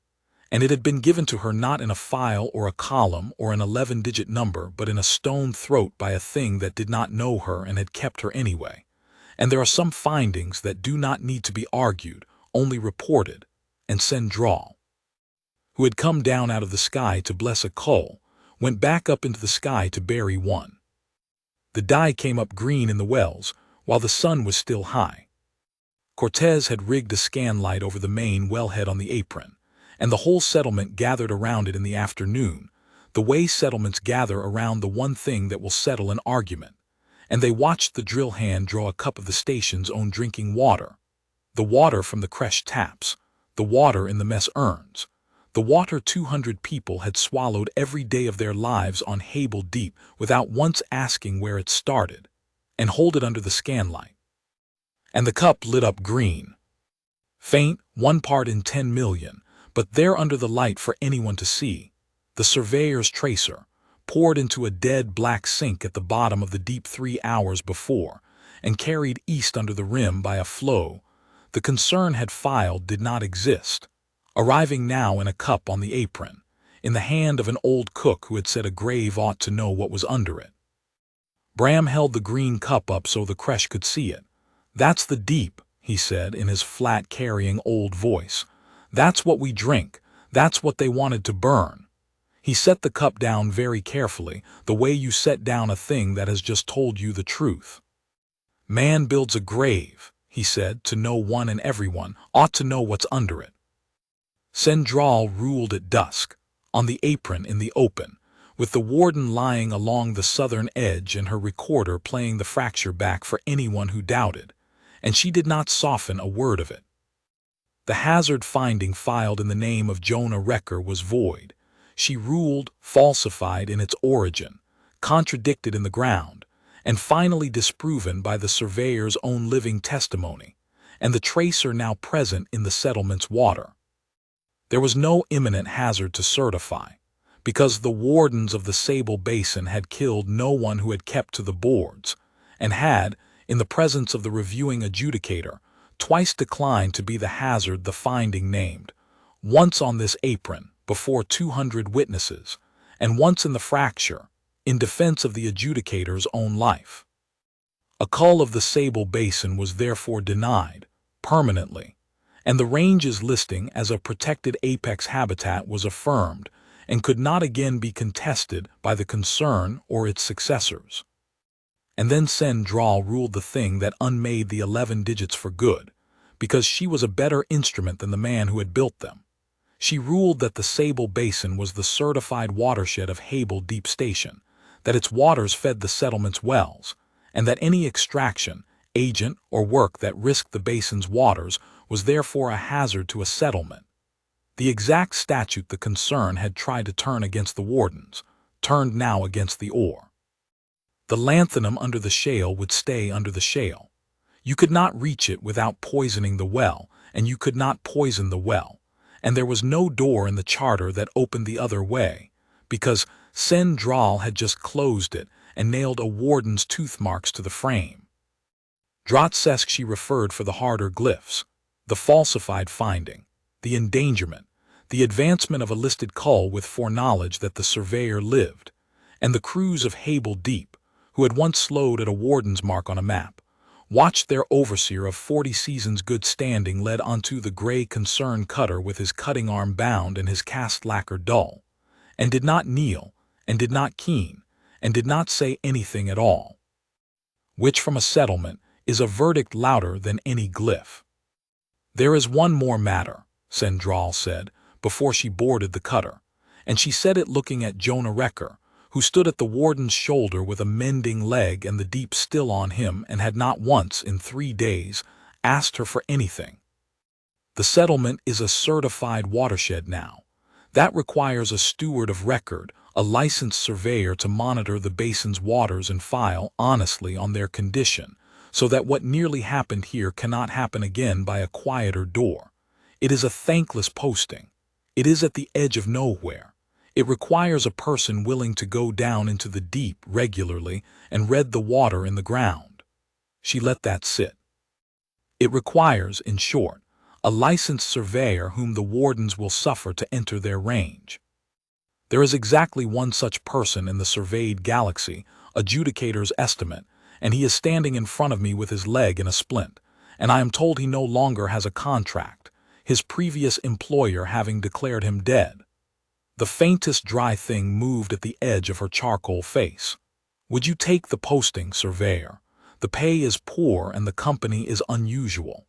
and it had been given to her not in a file or a column or an 11-digit number, but in a stone throat by a thing that did not know her and had kept her anyway. And there are some findings that do not need to be argued, only reported, and Sendral, who had come down out of the sky to bless a coal, went back up into the sky to bury one. The dye came up green in the wells, while the sun was still high. Cortez had rigged a scan light over the main wellhead on the apron, and the whole settlement gathered around it in the afternoon, the way settlements gather around the one thing that will settle an argument, and they watched the drill hand draw a cup of the station's own drinking water, the water from the creche taps, the water in the mess urns, the water 200 people had swallowed every day of their lives on Hable Deep without once asking where it started, and hold it under the scanlight. And the cup lit up green. Faint, 1 part in 10 million, but there under the light for anyone to see, the surveyor's tracer, poured into a dead black sink at the bottom of the deep 3 hours before, and carried east under the rim by a flow the concern had filed did not exist, arriving now in a cup on the apron, in the hand of an old cook who had said a grave ought to know what was under it. Bram held the green cup up so the creche could see it. "That's the deep," he said in his flat, carrying old voice. "That's what we drink. That's what they wanted to burn." He set the cup down very carefully, the way you set down a thing that has just told you the truth. "Man builds a grave," he said, "to know one and everyone ought to know what's under it." Sendral ruled at dusk, on the apron in the open, with the warden lying along the southern edge and her recorder playing the fracture back for anyone who doubted, and she did not soften a word of it. The hazard finding filed in the name of Jonah Recker was void. She ruled, falsified in its origin, contradicted in the ground, and finally disproven by the surveyor's own living testimony, and the tracer now present in the settlement's water. There was no imminent hazard to certify, because the wardens of the Sable Basin had killed no one who had kept to the boards, and had, in the presence of the reviewing adjudicator, twice declined to be the hazard the finding named, once on this apron, before 200 witnesses, and once in the fracture, in defense of the adjudicator's own life. A cull of the Sable Basin was therefore denied, permanently, and the range's listing as a protected apex habitat was affirmed and could not again be contested by the concern or its successors. And then Sendral ruled the thing that unmade the 11 digits for good, because she was a better instrument than the man who had built them. She ruled that the Sable Basin was the certified watershed of Hable Deep Station, that its waters fed the settlement's wells, and that any extraction, agent, or work that risked the basin's waters was therefore a hazard to a settlement. The exact statute the concern had tried to turn against the wardens, turned now against the ore. The lanthanum under the shale would stay under the shale. You could not reach it without poisoning the well, and you could not poison the well, and there was no door in the charter that opened the other way, because Sendral had just closed it and nailed a warden's tooth marks to the frame. Drotsesk she referred for the harder glyphs, the falsified finding, the endangerment, the advancement of a listed cull with foreknowledge that the surveyor lived, and the crews of Hable Deep, who had once slowed at a warden's mark on a map, watched their overseer of 40 seasons good standing led onto the gray concern cutter with his cutting arm bound and his cast lacquer dull, and did not kneel, and did not keen, and did not say anything at all. Which from a settlement is a verdict louder than any glyph. "There is one more matter," Sendral said, before she boarded the cutter, and she said it looking at Jonah Recker, who stood at the warden's shoulder with a mending leg and the deep still on him and had not once in 3 days asked her for anything. The settlement is a certified watershed now. That requires a steward of record, a licensed surveyor to monitor the basin's waters and file honestly on their condition, so that what nearly happened here cannot happen again by a quieter door. It is a thankless posting. It is at the edge of nowhere. It requires a person willing to go down into the deep regularly and read the water in the ground. She let that sit. It requires, in short, a licensed surveyor whom the wardens will suffer to enter their range. There is exactly one such person in the surveyed galaxy, adjudicator's estimate, and he is standing in front of me with his leg in a splint, and I am told he no longer has a contract, his previous employer having declared him dead. The faintest dry thing moved at the edge of her charcoal face. Would you take the posting, surveyor? The pay is poor and the company is unusual.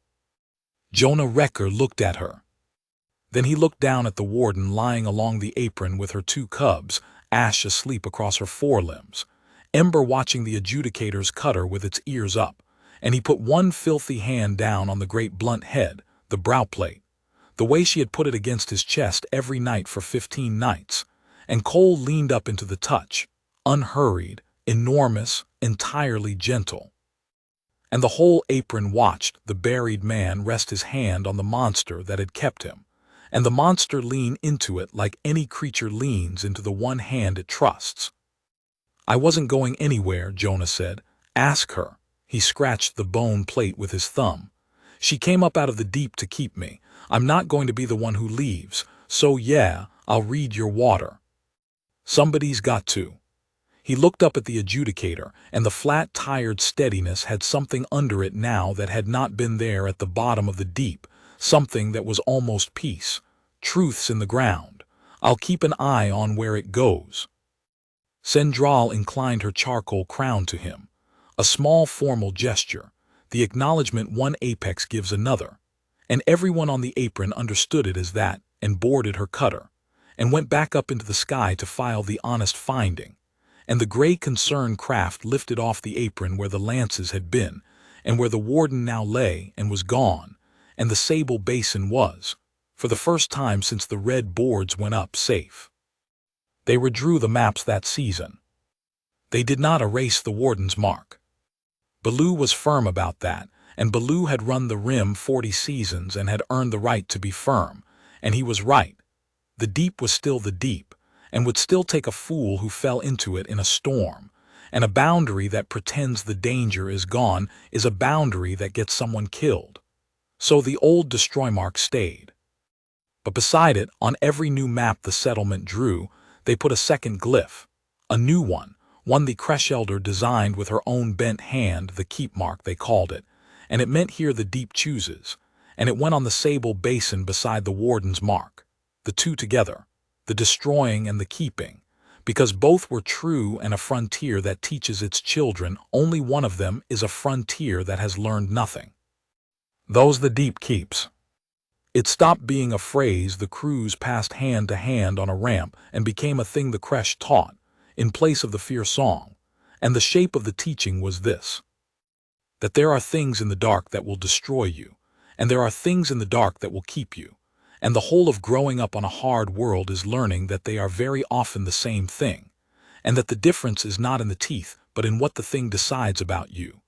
Jonah Recker looked at her. Then he looked down at the warden lying along the apron with her 2 cubs, Ash asleep across her forelimbs, Ember watching the adjudicator's cutter with its ears up, and he put one filthy hand down on the great blunt head, the brow plate, the way she had put it against his chest every night for 15 nights, and Cole leaned up into the touch, unhurried, enormous, entirely gentle. And the whole apron watched the buried man rest his hand on the monster that had kept him, and the monster lean into it like any creature leans into the one hand it trusts. I wasn't going anywhere, Jonah said. Ask her. He scratched the bone plate with his thumb. She came up out of the deep to keep me. I'm not going to be the one who leaves, so yeah, I'll read your water. Somebody's got to. He looked up at the adjudicator, and the flat, tired steadiness had something under it now that had not been there at the bottom of the deep, something that was almost peace. Truth's in the ground. I'll keep an eye on where it goes. Sendral inclined her charcoal crown to him. A small formal gesture, the acknowledgement one apex gives another, and everyone on the apron understood it as that and boarded her cutter, and went back up into the sky to file the honest finding. And the gray concern craft lifted off the apron where the lances had been, and where the warden now lay and was gone, and the sable basin was, for the first time since the red boards went up, safe. They redrew the maps that season. They did not erase the warden's mark. Baloo was firm about that, and Baloo had run the rim 40 seasons and had earned the right to be firm, and he was right. The deep was still the deep, and would still take a fool who fell into it in a storm, and a boundary that pretends the danger is gone is a boundary that gets someone killed. So the old destroy mark stayed. But beside it, on every new map the settlement drew, they put a second glyph, a new one the Creshelder designed with her own bent hand, the keep mark they called it, and it meant here the deep chooses, and it went on the sable basin beside the warden's mark, the two together, the destroying and the keeping, because both were true and a frontier that teaches its children. Only one of them is a frontier that has learned nothing. Those the deep keeps. It stopped being a phrase the crews passed hand to hand on a ramp and became a thing the Kresh taught, in place of the fear song, and the shape of the teaching was this: that there are things in the dark that will destroy you, and there are things in the dark that will keep you, and the whole of growing up on a hard world is learning that they are very often the same thing, and that the difference is not in the teeth but in what the thing decides about you,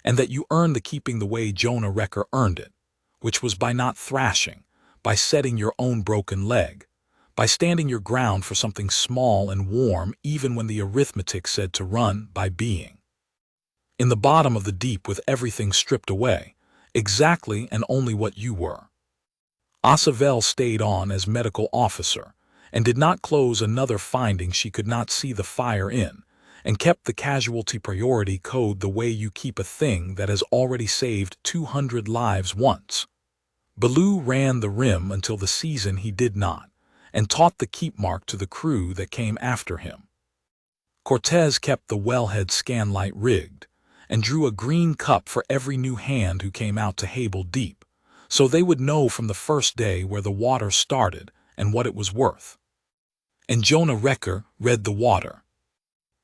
and that you earn the keeping the way Jonah Recker earned it, which was by not thrashing, by setting your own broken leg, by standing your ground for something small and warm even when the arithmetic said to run, by being in the bottom of the deep with everything stripped away, exactly and only what you were. Asavel stayed on as medical officer, and did not close another finding she could not see the fire in, and kept the casualty priority code the way you keep a thing that has already saved 200 lives once. Baloo ran the rim until the season he did not, and taught the keep mark to the crew that came after him. Cortez kept the wellhead scanlight rigged, and drew a green cup for every new hand who came out to Hable Deep, so they would know from the first day where the water started and what it was worth. And Jonah Recker read the water.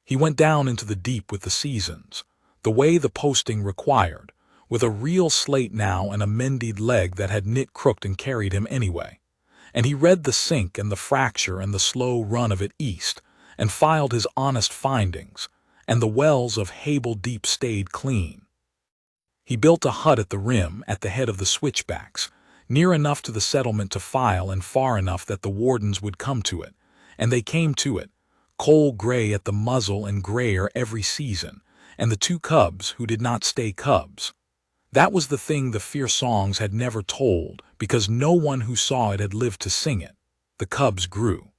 He went down into the deep with the seasons, the way the posting required, with a real slate now and a mended leg that had knit crooked and carried him anyway. And he read the sink and the fracture and the slow run of it east, and filed his honest findings, and the wells of Hable Deep stayed clean. He built a hut at the rim at the head of the switchbacks, near enough to the settlement to file and far enough that the wardens would come to it, and they came to it, coal gray at the muzzle and grayer every season, and the two cubs who did not stay cubs. That was the thing the fierce songs had never told, because no one who saw it had lived to sing it. The cubs grew.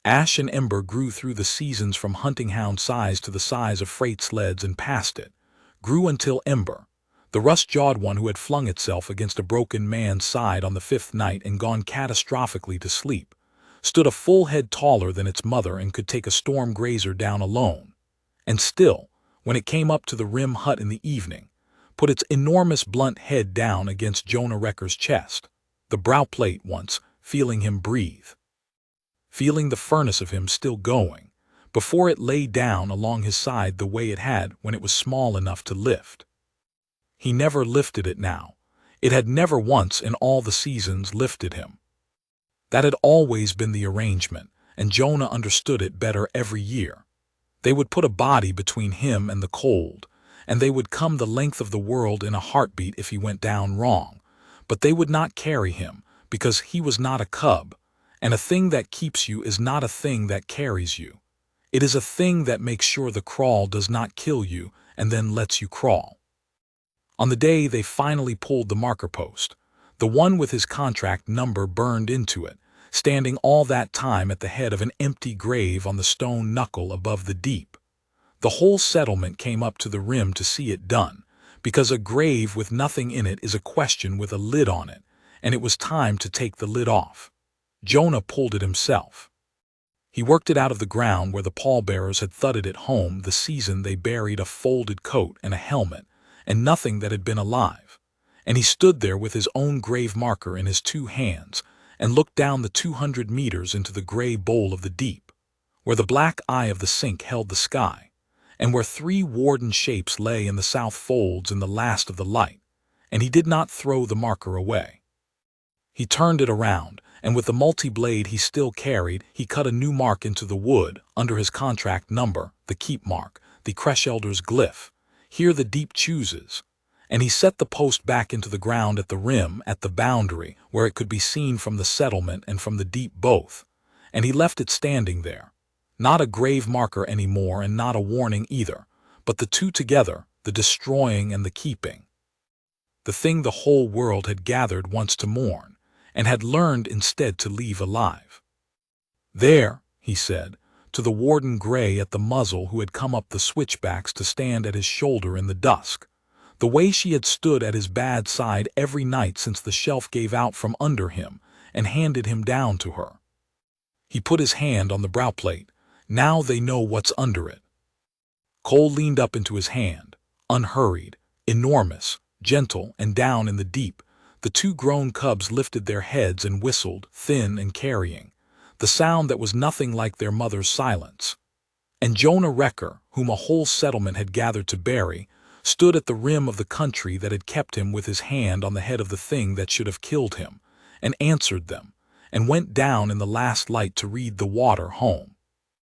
Ash and Ember grew through the seasons from hunting hound size to the size of freight sleds and past it, grew until Ember, the rust-jawed one who had flung itself against a broken man's side on the 5th night and gone catastrophically to sleep, stood a full head taller than its mother and could take a storm grazer down alone. And still, when it came up to the rim hut in the evening, put its enormous blunt head down against Jonah Recker's chest, the brow plate once, feeling him breathe, feeling the furnace of him still going, before it lay down along his side the way it had when it was small enough to lift. He never lifted it now. It had never once in all the seasons lifted him. That had always been the arrangement, and Jonah understood it better every year. They would put a body between him and the cold, and they would come the length of the world in a heartbeat if he went down wrong, but they would not carry him, because he was not a cub, and a thing that keeps you is not a thing that carries you. It is a thing that makes sure the crawl does not kill you and then lets you crawl. On the day they finally pulled the marker post, the one with his contract number burned into it, standing all that time at the head of an empty grave on the stone knuckle above the deep. The whole settlement came up to the rim to see it done, because a grave with nothing in it is a question with a lid on it, and it was time to take the lid off. Jonah pulled it himself. He worked it out of the ground where the pallbearers had thudded it home the season they buried a folded coat and a helmet, and nothing that had been alive, and he stood there with his own grave marker in his 2 hands and looked down the 200 meters into the gray bowl of the deep, where the black eye of the sink held the sky, and where 3 warden shapes lay in the south folds in the last of the light, and he did not throw the marker away. He turned it around, and with the multi-blade he still carried, he cut a new mark into the wood under his contract number, the keep mark, the Creshelder's glyph. Here the deep chooses, and he set the post back into the ground at the rim at the boundary where it could be seen from the settlement and from the deep both, and he left it standing there, not a grave marker anymore and not a warning either, but the two together, the destroying and the keeping. The thing the whole world had gathered once to mourn, and had learned instead to leave alive. There, he said, to the warden gray at the muzzle who had come up the switchbacks to stand at his shoulder in the dusk, the way she had stood at his bad side every night since the shelf gave out from under him and handed him down to her. He put his hand on the brow plate. Now they know what's under it. Cole leaned up into his hand, unhurried, enormous, gentle, and down in the deep. The 2 grown cubs lifted their heads and whistled, thin and carrying, the sound that was nothing like their mother's silence. And Jonah Recker, whom a whole settlement had gathered to bury, stood at the rim of the country that had kept him with his hand on the head of the thing that should have killed him, and answered them, and went down in the last light to read the water home.